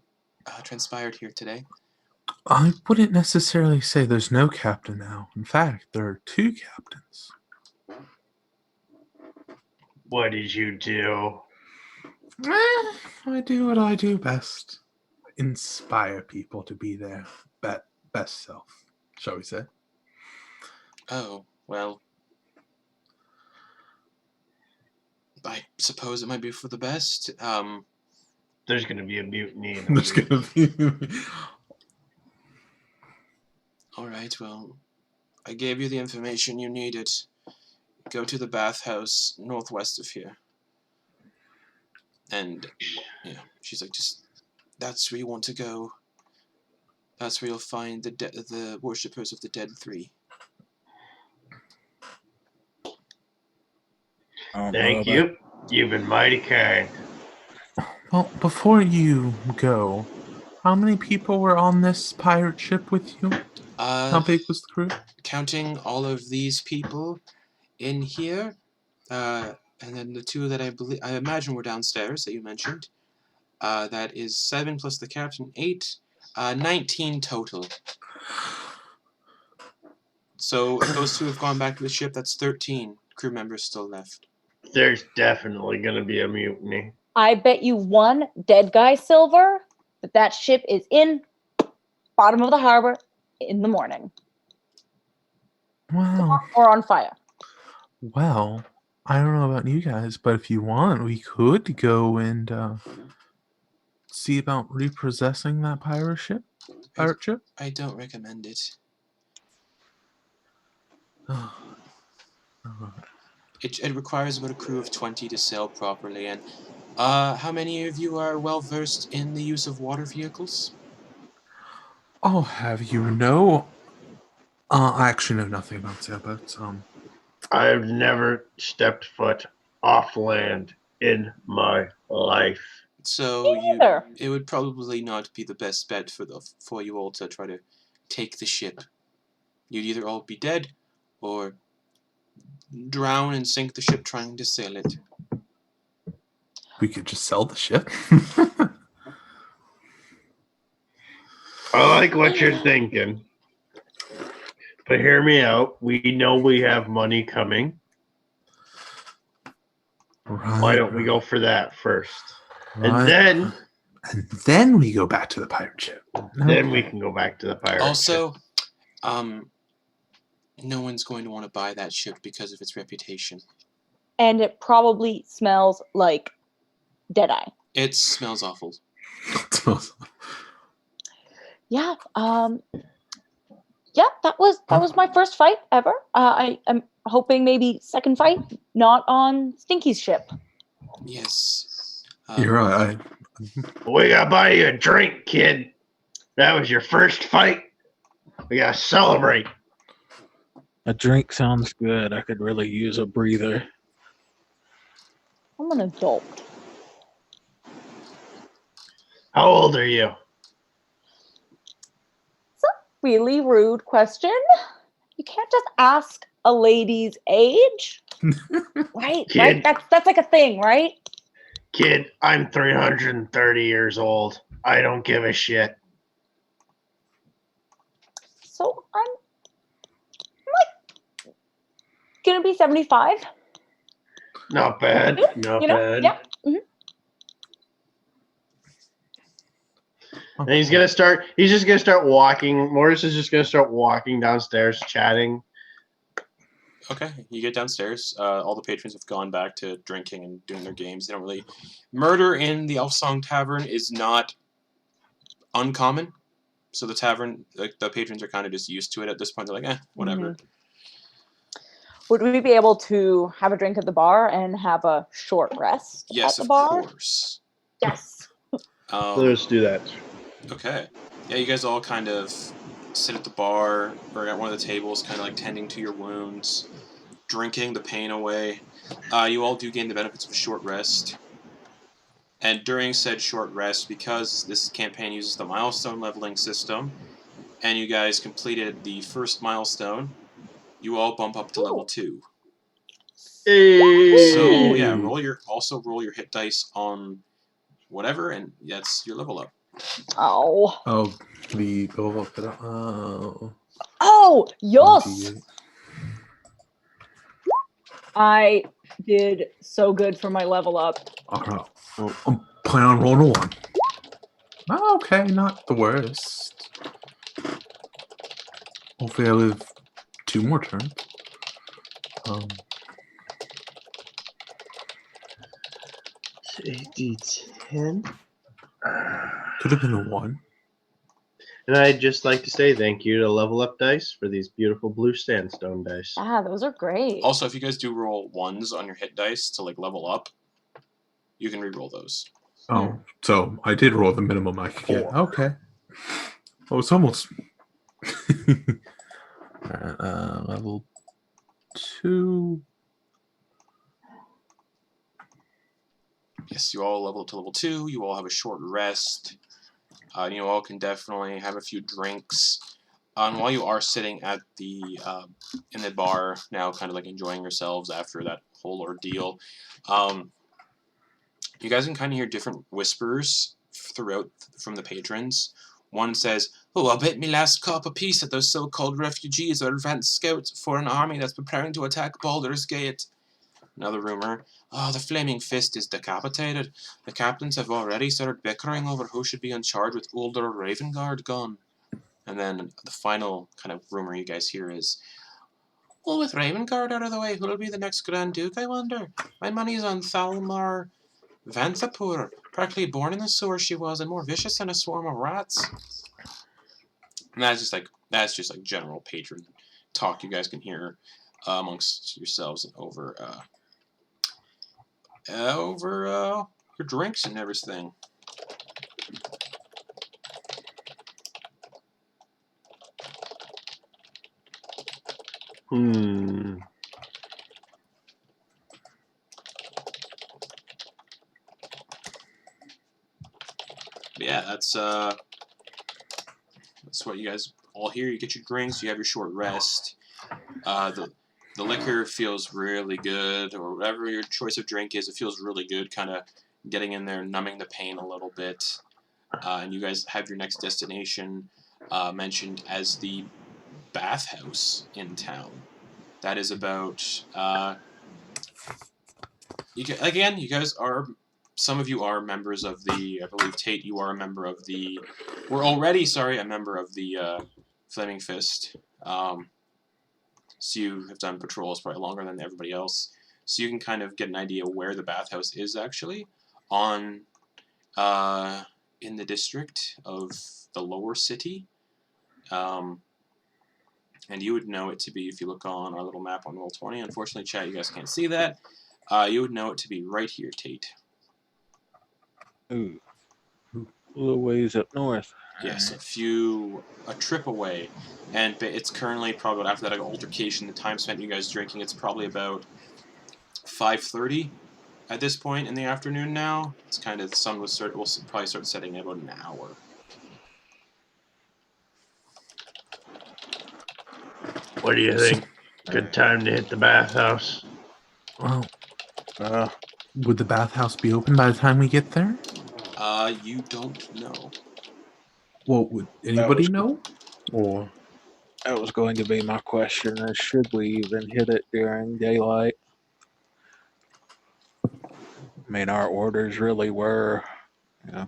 transpired here today. I wouldn't necessarily say there's no captain now. In fact, there are 2 captains. What did you do? I do what I do best. Inspire people to be their best self, shall we say. Oh, well. I suppose it might be for the best. There's going to be a mutiny. There's going to be... All right, well, I gave you the information you needed. Go to the bathhouse northwest of here. And, she's like, that's where you want to go. That's where you'll find the worshippers of the Dead Three. Thank you. You've been mighty kind. Well, before you go, how many people were on this pirate ship with you? How big was the crew? Counting all of these people in here, and then the 2 that I imagine were downstairs that you mentioned. That is 7 plus the captain, 8, 19 total. So if those 2 have gone back to the ship, that's 13 crew members still left. There's definitely going to be a mutiny. I bet you 1 dead guy silver that ship is in bottom of the harbor in the morning. Wow. Or on fire. Well, I don't know about you guys, but if you want, we could go and see about repossessing that pirate ship. pirate ship? I don't recommend it. Oh. Alright. It requires about a crew of 20 to sail properly, and how many of you are well versed in the use of water vehicles? I'll have you know. I actually know nothing about sailboats. I've never stepped foot off land in my life. So neither. it would probably not be the best bet for you all to try to take the ship. You'd either all be dead, or drown and sink the ship trying to sail it. We could just sell the ship. I like what you're thinking. But hear me out. We know we have money coming. Right. Why don't we go for that first? Right. And then we go back to the pirate ship. then we can go back to the pirate ship. Also, no one's going to want to buy that ship because of its reputation. And it probably smells like Deadeye. It smells awful. Yeah. Yeah, that was my first fight ever. I am hoping maybe second fight, not on Stinky's ship. Yes. You're right. We gotta buy you a drink, kid. That was your first fight. We gotta celebrate. A drink sounds good. I could really use a breather. I'm an adult. How old are you? It's a really rude question. You can't just ask a lady's age. Right? Kid. Right? That's like a thing, right? Kid, I'm 330 years old. I don't give a shit. So I'm like gonna be 75. Not bad. Not You know? bad. Yeah. Mhm. And he's just gonna start walking. Mortis is just gonna start walking downstairs, chatting. Okay, you get downstairs. All the patrons have gone back to drinking and doing their games. They don't really... Murder in the Elf Song Tavern is not uncommon. So the tavern, like the patrons are kind of just used to it at this point. They're like, whatever. Mhm. Would we be able to have a drink at the bar and have a short rest Yes, at the of bar? course. Yes. Let's do that. Okay. Yeah, you guys all kind of sit at the bar or at one of the tables, kind of like tending to your wounds, drinking the pain away. You all do gain the benefits of a short rest. And during said short rest, because this campaign uses the milestone leveling system, and you guys completed the first milestone, you all bump up to level 2. Hey. So yeah, roll your hit dice on whatever, and that's your level up. Oh. Oh, we go up it up. Oh. Oh, yes. 28. I did so good for my level up. Alright. I'm planning on rolling a 1. Oh, okay, not the worst. Hopefully I live 2 more turns. D10. Could have been a 1. And I'd just like to say thank you to Level Up Dice for these beautiful blue sandstone dice. Ah, those are great. Also, if you guys do roll 1s on your hit dice to like level up, you can re-roll those. Oh, so I did roll the minimum I could get. 4. Okay. Oh, it's almost. Alright, level 2. Yes, you all level up to level 2. You all have a short rest. You all can definitely have a few drinks. And while you are sitting at the in the bar now, kind of like enjoying yourselves after that whole ordeal, you guys can kind of hear different whispers throughout from the patrons. One says, "Oh, I'll bet me last cup apiece that those so-called refugees are advanced scouts for an army that's preparing to attack Baldur's Gate." Another rumor, "Oh, the Flaming Fist is decapitated. The captains have already started bickering over who should be in charge with Ulder or Ravengard gone." And then the final kind of rumor you guys hear is, "Well, with Ravengard out of the way, who'll be the next Grand Duke, I wonder? My money's on Thalmar Vanthapur, practically born in the sewer she was, and more vicious than a swarm of rats." And that's just like general patron talk you guys can hear amongst yourselves over your drinks and everything. But yeah, that's what you guys all hear. You get your drinks, you have your short rest. The liquor feels really good, or whatever your choice of drink is, it feels really good, kind of getting in there, numbing the pain a little bit. And you guys have your next destination mentioned as the bathhouse in town. That is about you guys are, some of you are members of the, I believe Tate, you are a member of the, we're already, sorry, a member of the Flaming Fist. So you have done patrols probably longer than everybody else. So you can kind of get an idea where the bathhouse is actually on in the district of the lower city. And you would know it to be, if you look on our little map on Roll20, unfortunately, chat, you guys can't see that. You would know it to be right here, Tate. Ooh. A little ways up north. Yes, a trip away. And it's currently probably, after that altercation, the time spent you guys drinking, it's probably about 5:30 at this point in the afternoon now. It's kind of, the sun will probably start setting in about an hour. What do you think? Good time to hit the bathhouse. Well, would the bathhouse be open by the time we get there? You don't know. Well, would anybody know? Or that was going to be my question, is should we even hit it during daylight? I mean, our orders really were,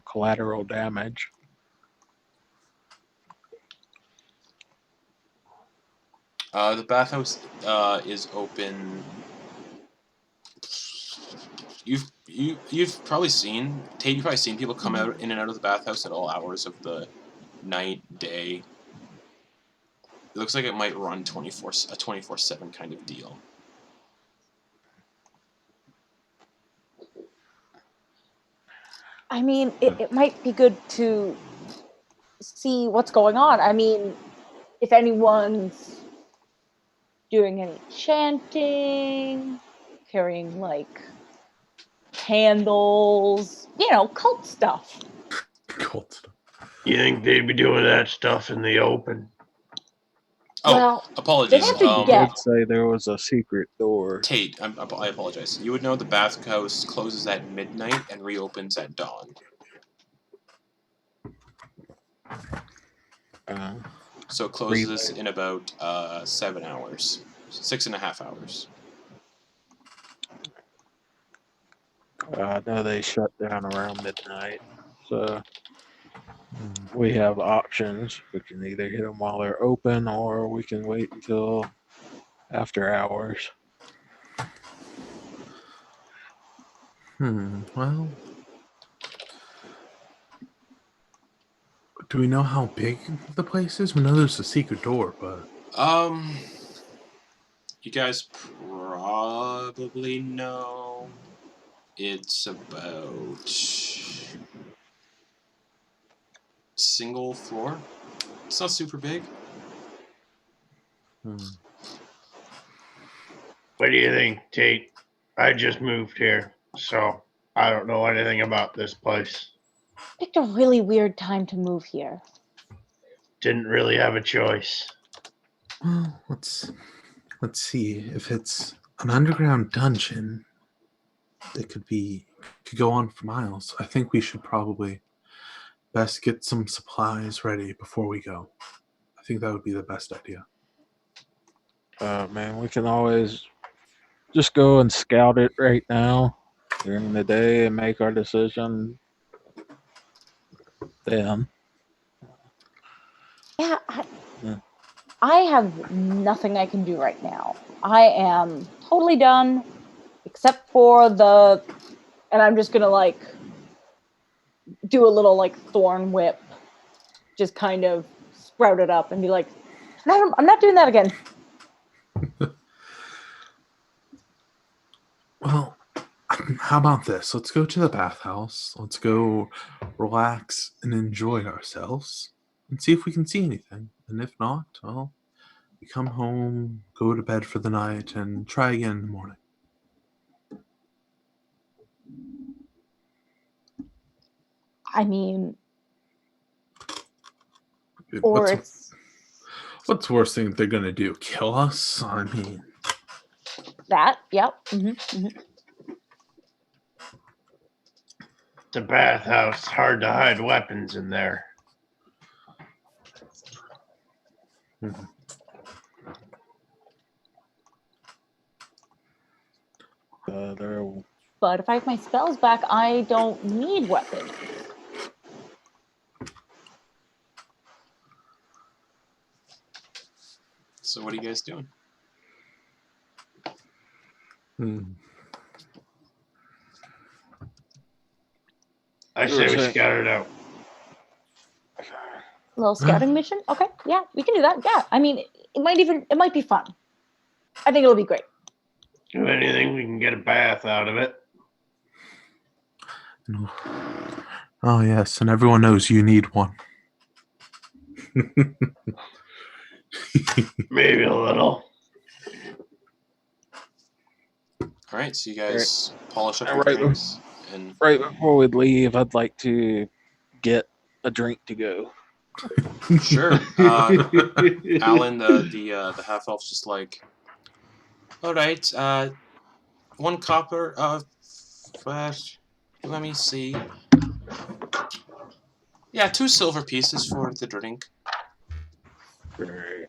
collateral damage. The bathhouse is open. You've probably seen, Tate, you've probably seen people come out in and out of the bathhouse at all hours of the night, day. It looks like it might run a 24/7 kind of deal. I mean, it might be good to see what's going on. I mean, if anyone's doing any chanting, carrying, like, candles, cult stuff. cult stuff. You think they'd be doing that stuff in the open? Oh, Well, apologies. they have to I get- did say there was a secret door. Tate, I apologize. You would know the bathhouse closes at midnight and reopens at dawn. So it closes in about 7 hours. 6.5 hours. I know they shut down around midnight, so we have options. We can either hit them while they're open, or we can wait until after hours. Well, do we know how big the place is? We know there's a secret door, but you guys probably know it's about single floor. It's not super big. What do you think, Tate? I just moved here, so I don't know anything about this place. Picked a really weird time to move here. Didn't really have a choice. well, let's see. If it's an underground dungeon, it could go on for miles. I think we should probably best get some supplies ready before we go. I think that would be the best idea. Man, we can always just go and scout it right now during the day and make our decision then. Yeah, Yeah. I have nothing I can do right now. I am totally done, except for and I'm just gonna, like, do a little, like, thorn whip, just kind of sprout it up and be like, no, I'm not doing that again. Well, how about this? Let's go to the bathhouse. Let's go relax and enjoy ourselves and see if we can see anything. And if not, well, we come home, go to bed for the night, and try again in the morning. I mean, or What's the worst thing they're going to do? Kill us? I mean... that, yep. Mm-hmm. It's a bathhouse. Hard to hide weapons in there. Mhm. But if I have my spells back, I don't need weapons. So what are you guys doing? I say we scout it out. Little scouting mission? Okay, yeah, we can do that. Yeah, I mean, it might be fun. I think it'll be great. If anything, we can get a bath out of it. Oh, yes, and everyone knows you need one. Maybe a little. All right, so you guys polish up your Right. drinks, and Right before we leave, I'd like to get a drink to go. sure, Alan, the half elf's just like, all right, 1 copper of flash. Let me see. Yeah, 2 silver pieces for the drink. Great.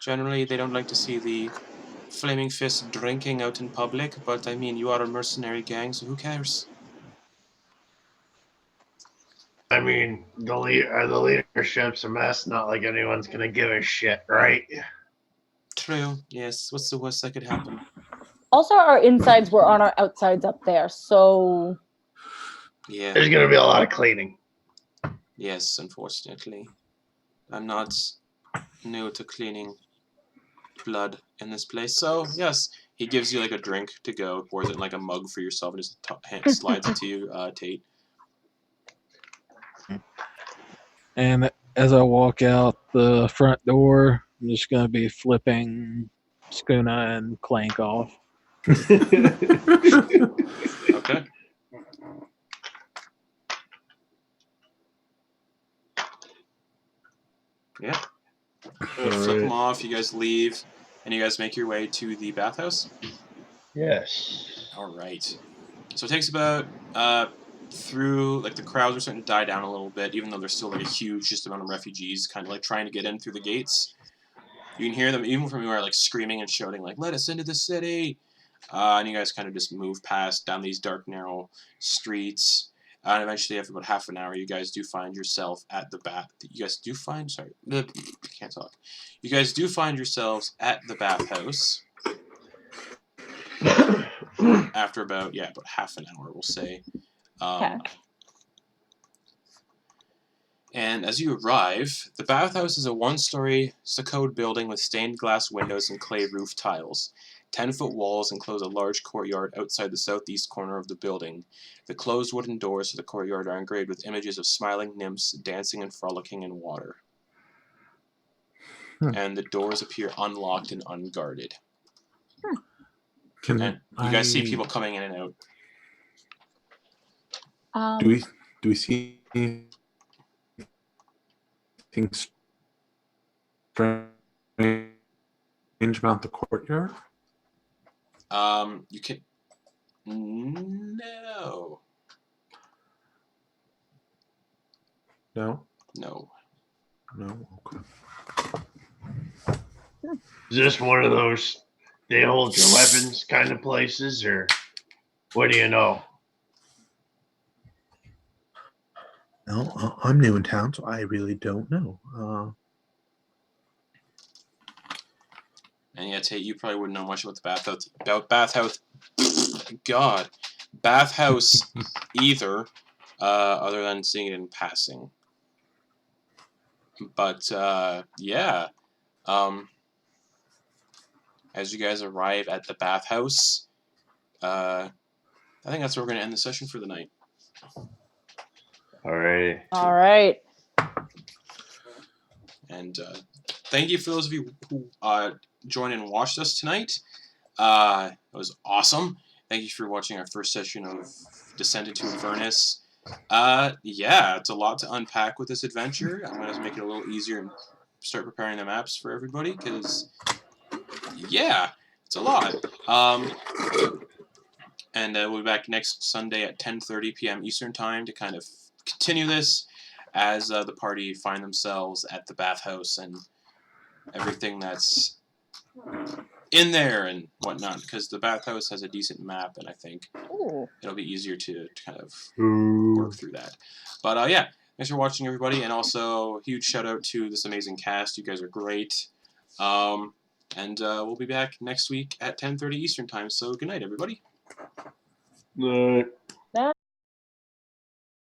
Generally, they don't like to see the Flaming Fist drinking out in public, but I mean, you are a mercenary gang, so who cares? I mean, the leadership's a mess. Not like anyone's gonna give a shit, right? True, yes. What's the worst that could happen? Also, our insides were on our outsides up there, so... Yeah. There's gonna be a lot of cleaning. Yes, unfortunately. I'm not new to cleaning blood in this place, so yes. He gives you like a drink to go, pours it in like a mug for yourself, and just slides it to you, Tate. And as I walk out the front door, I'm just going to be flipping Skuna and Clank off. Okay. Yeah. Flip them off, you guys leave, and you guys make your way to the bathhouse? Yes. Alright. So it takes about, through, like, the crowds are starting to die down a little bit, even though there's still, like, a huge just amount of refugees kind of, like, trying to get in through the gates. You can hear them, even from anywhere, like, screaming and shouting, like, let us into the city! And you guys kind of just move past down these dark, narrow streets. And eventually, after about half an hour, you guys do find yourself at the You guys do find... Sorry. I can't talk. You guys do find yourselves at the bathhouse. After about half an hour, we'll say. Okay. And as you arrive, the bathhouse is a 1-story stuccoed building with stained glass windows and clay roof tiles. 10-foot walls enclose a large courtyard outside the southeast corner of the building. The closed wooden doors to the courtyard are engraved with images of smiling nymphs dancing and frolicking in water. And the doors appear unlocked and unguarded. And you guys see people coming in and out. Do we see anything strange about the courtyard? You can... No. No? No. No? Okay. Is this one of those they hold your weapons kind of places, or what do you know? No, I'm new in town, so I really don't know. And yeah, Tate, you probably wouldn't know much about the bathhouse. God, bathhouse either, other than seeing it in passing. But yeah, as you guys arrive at the bathhouse, I think that's where we're going to end the session for the night. Alrighty. All right. And thank you for those of you who joined and watched us tonight. It was awesome. Thank you for watching our first session of Descent into Avernus. Yeah, it's a lot to unpack with this adventure. I'm going to make it a little easier and start preparing the maps for everybody, because, yeah, it's a lot. And we'll be back next Sunday at 10:30 p.m. Eastern Time to kind of continue this as the party find themselves at the bathhouse and everything that's in there and whatnot, because the bathhouse has a decent map, and I think Ooh. it'll be easier to kind of Ooh. work through that. But yeah, thanks for watching, everybody, and also huge shout out to this amazing cast. You guys are great. And we'll be back next week at 10:30 Eastern Time. So good night, everybody. Night.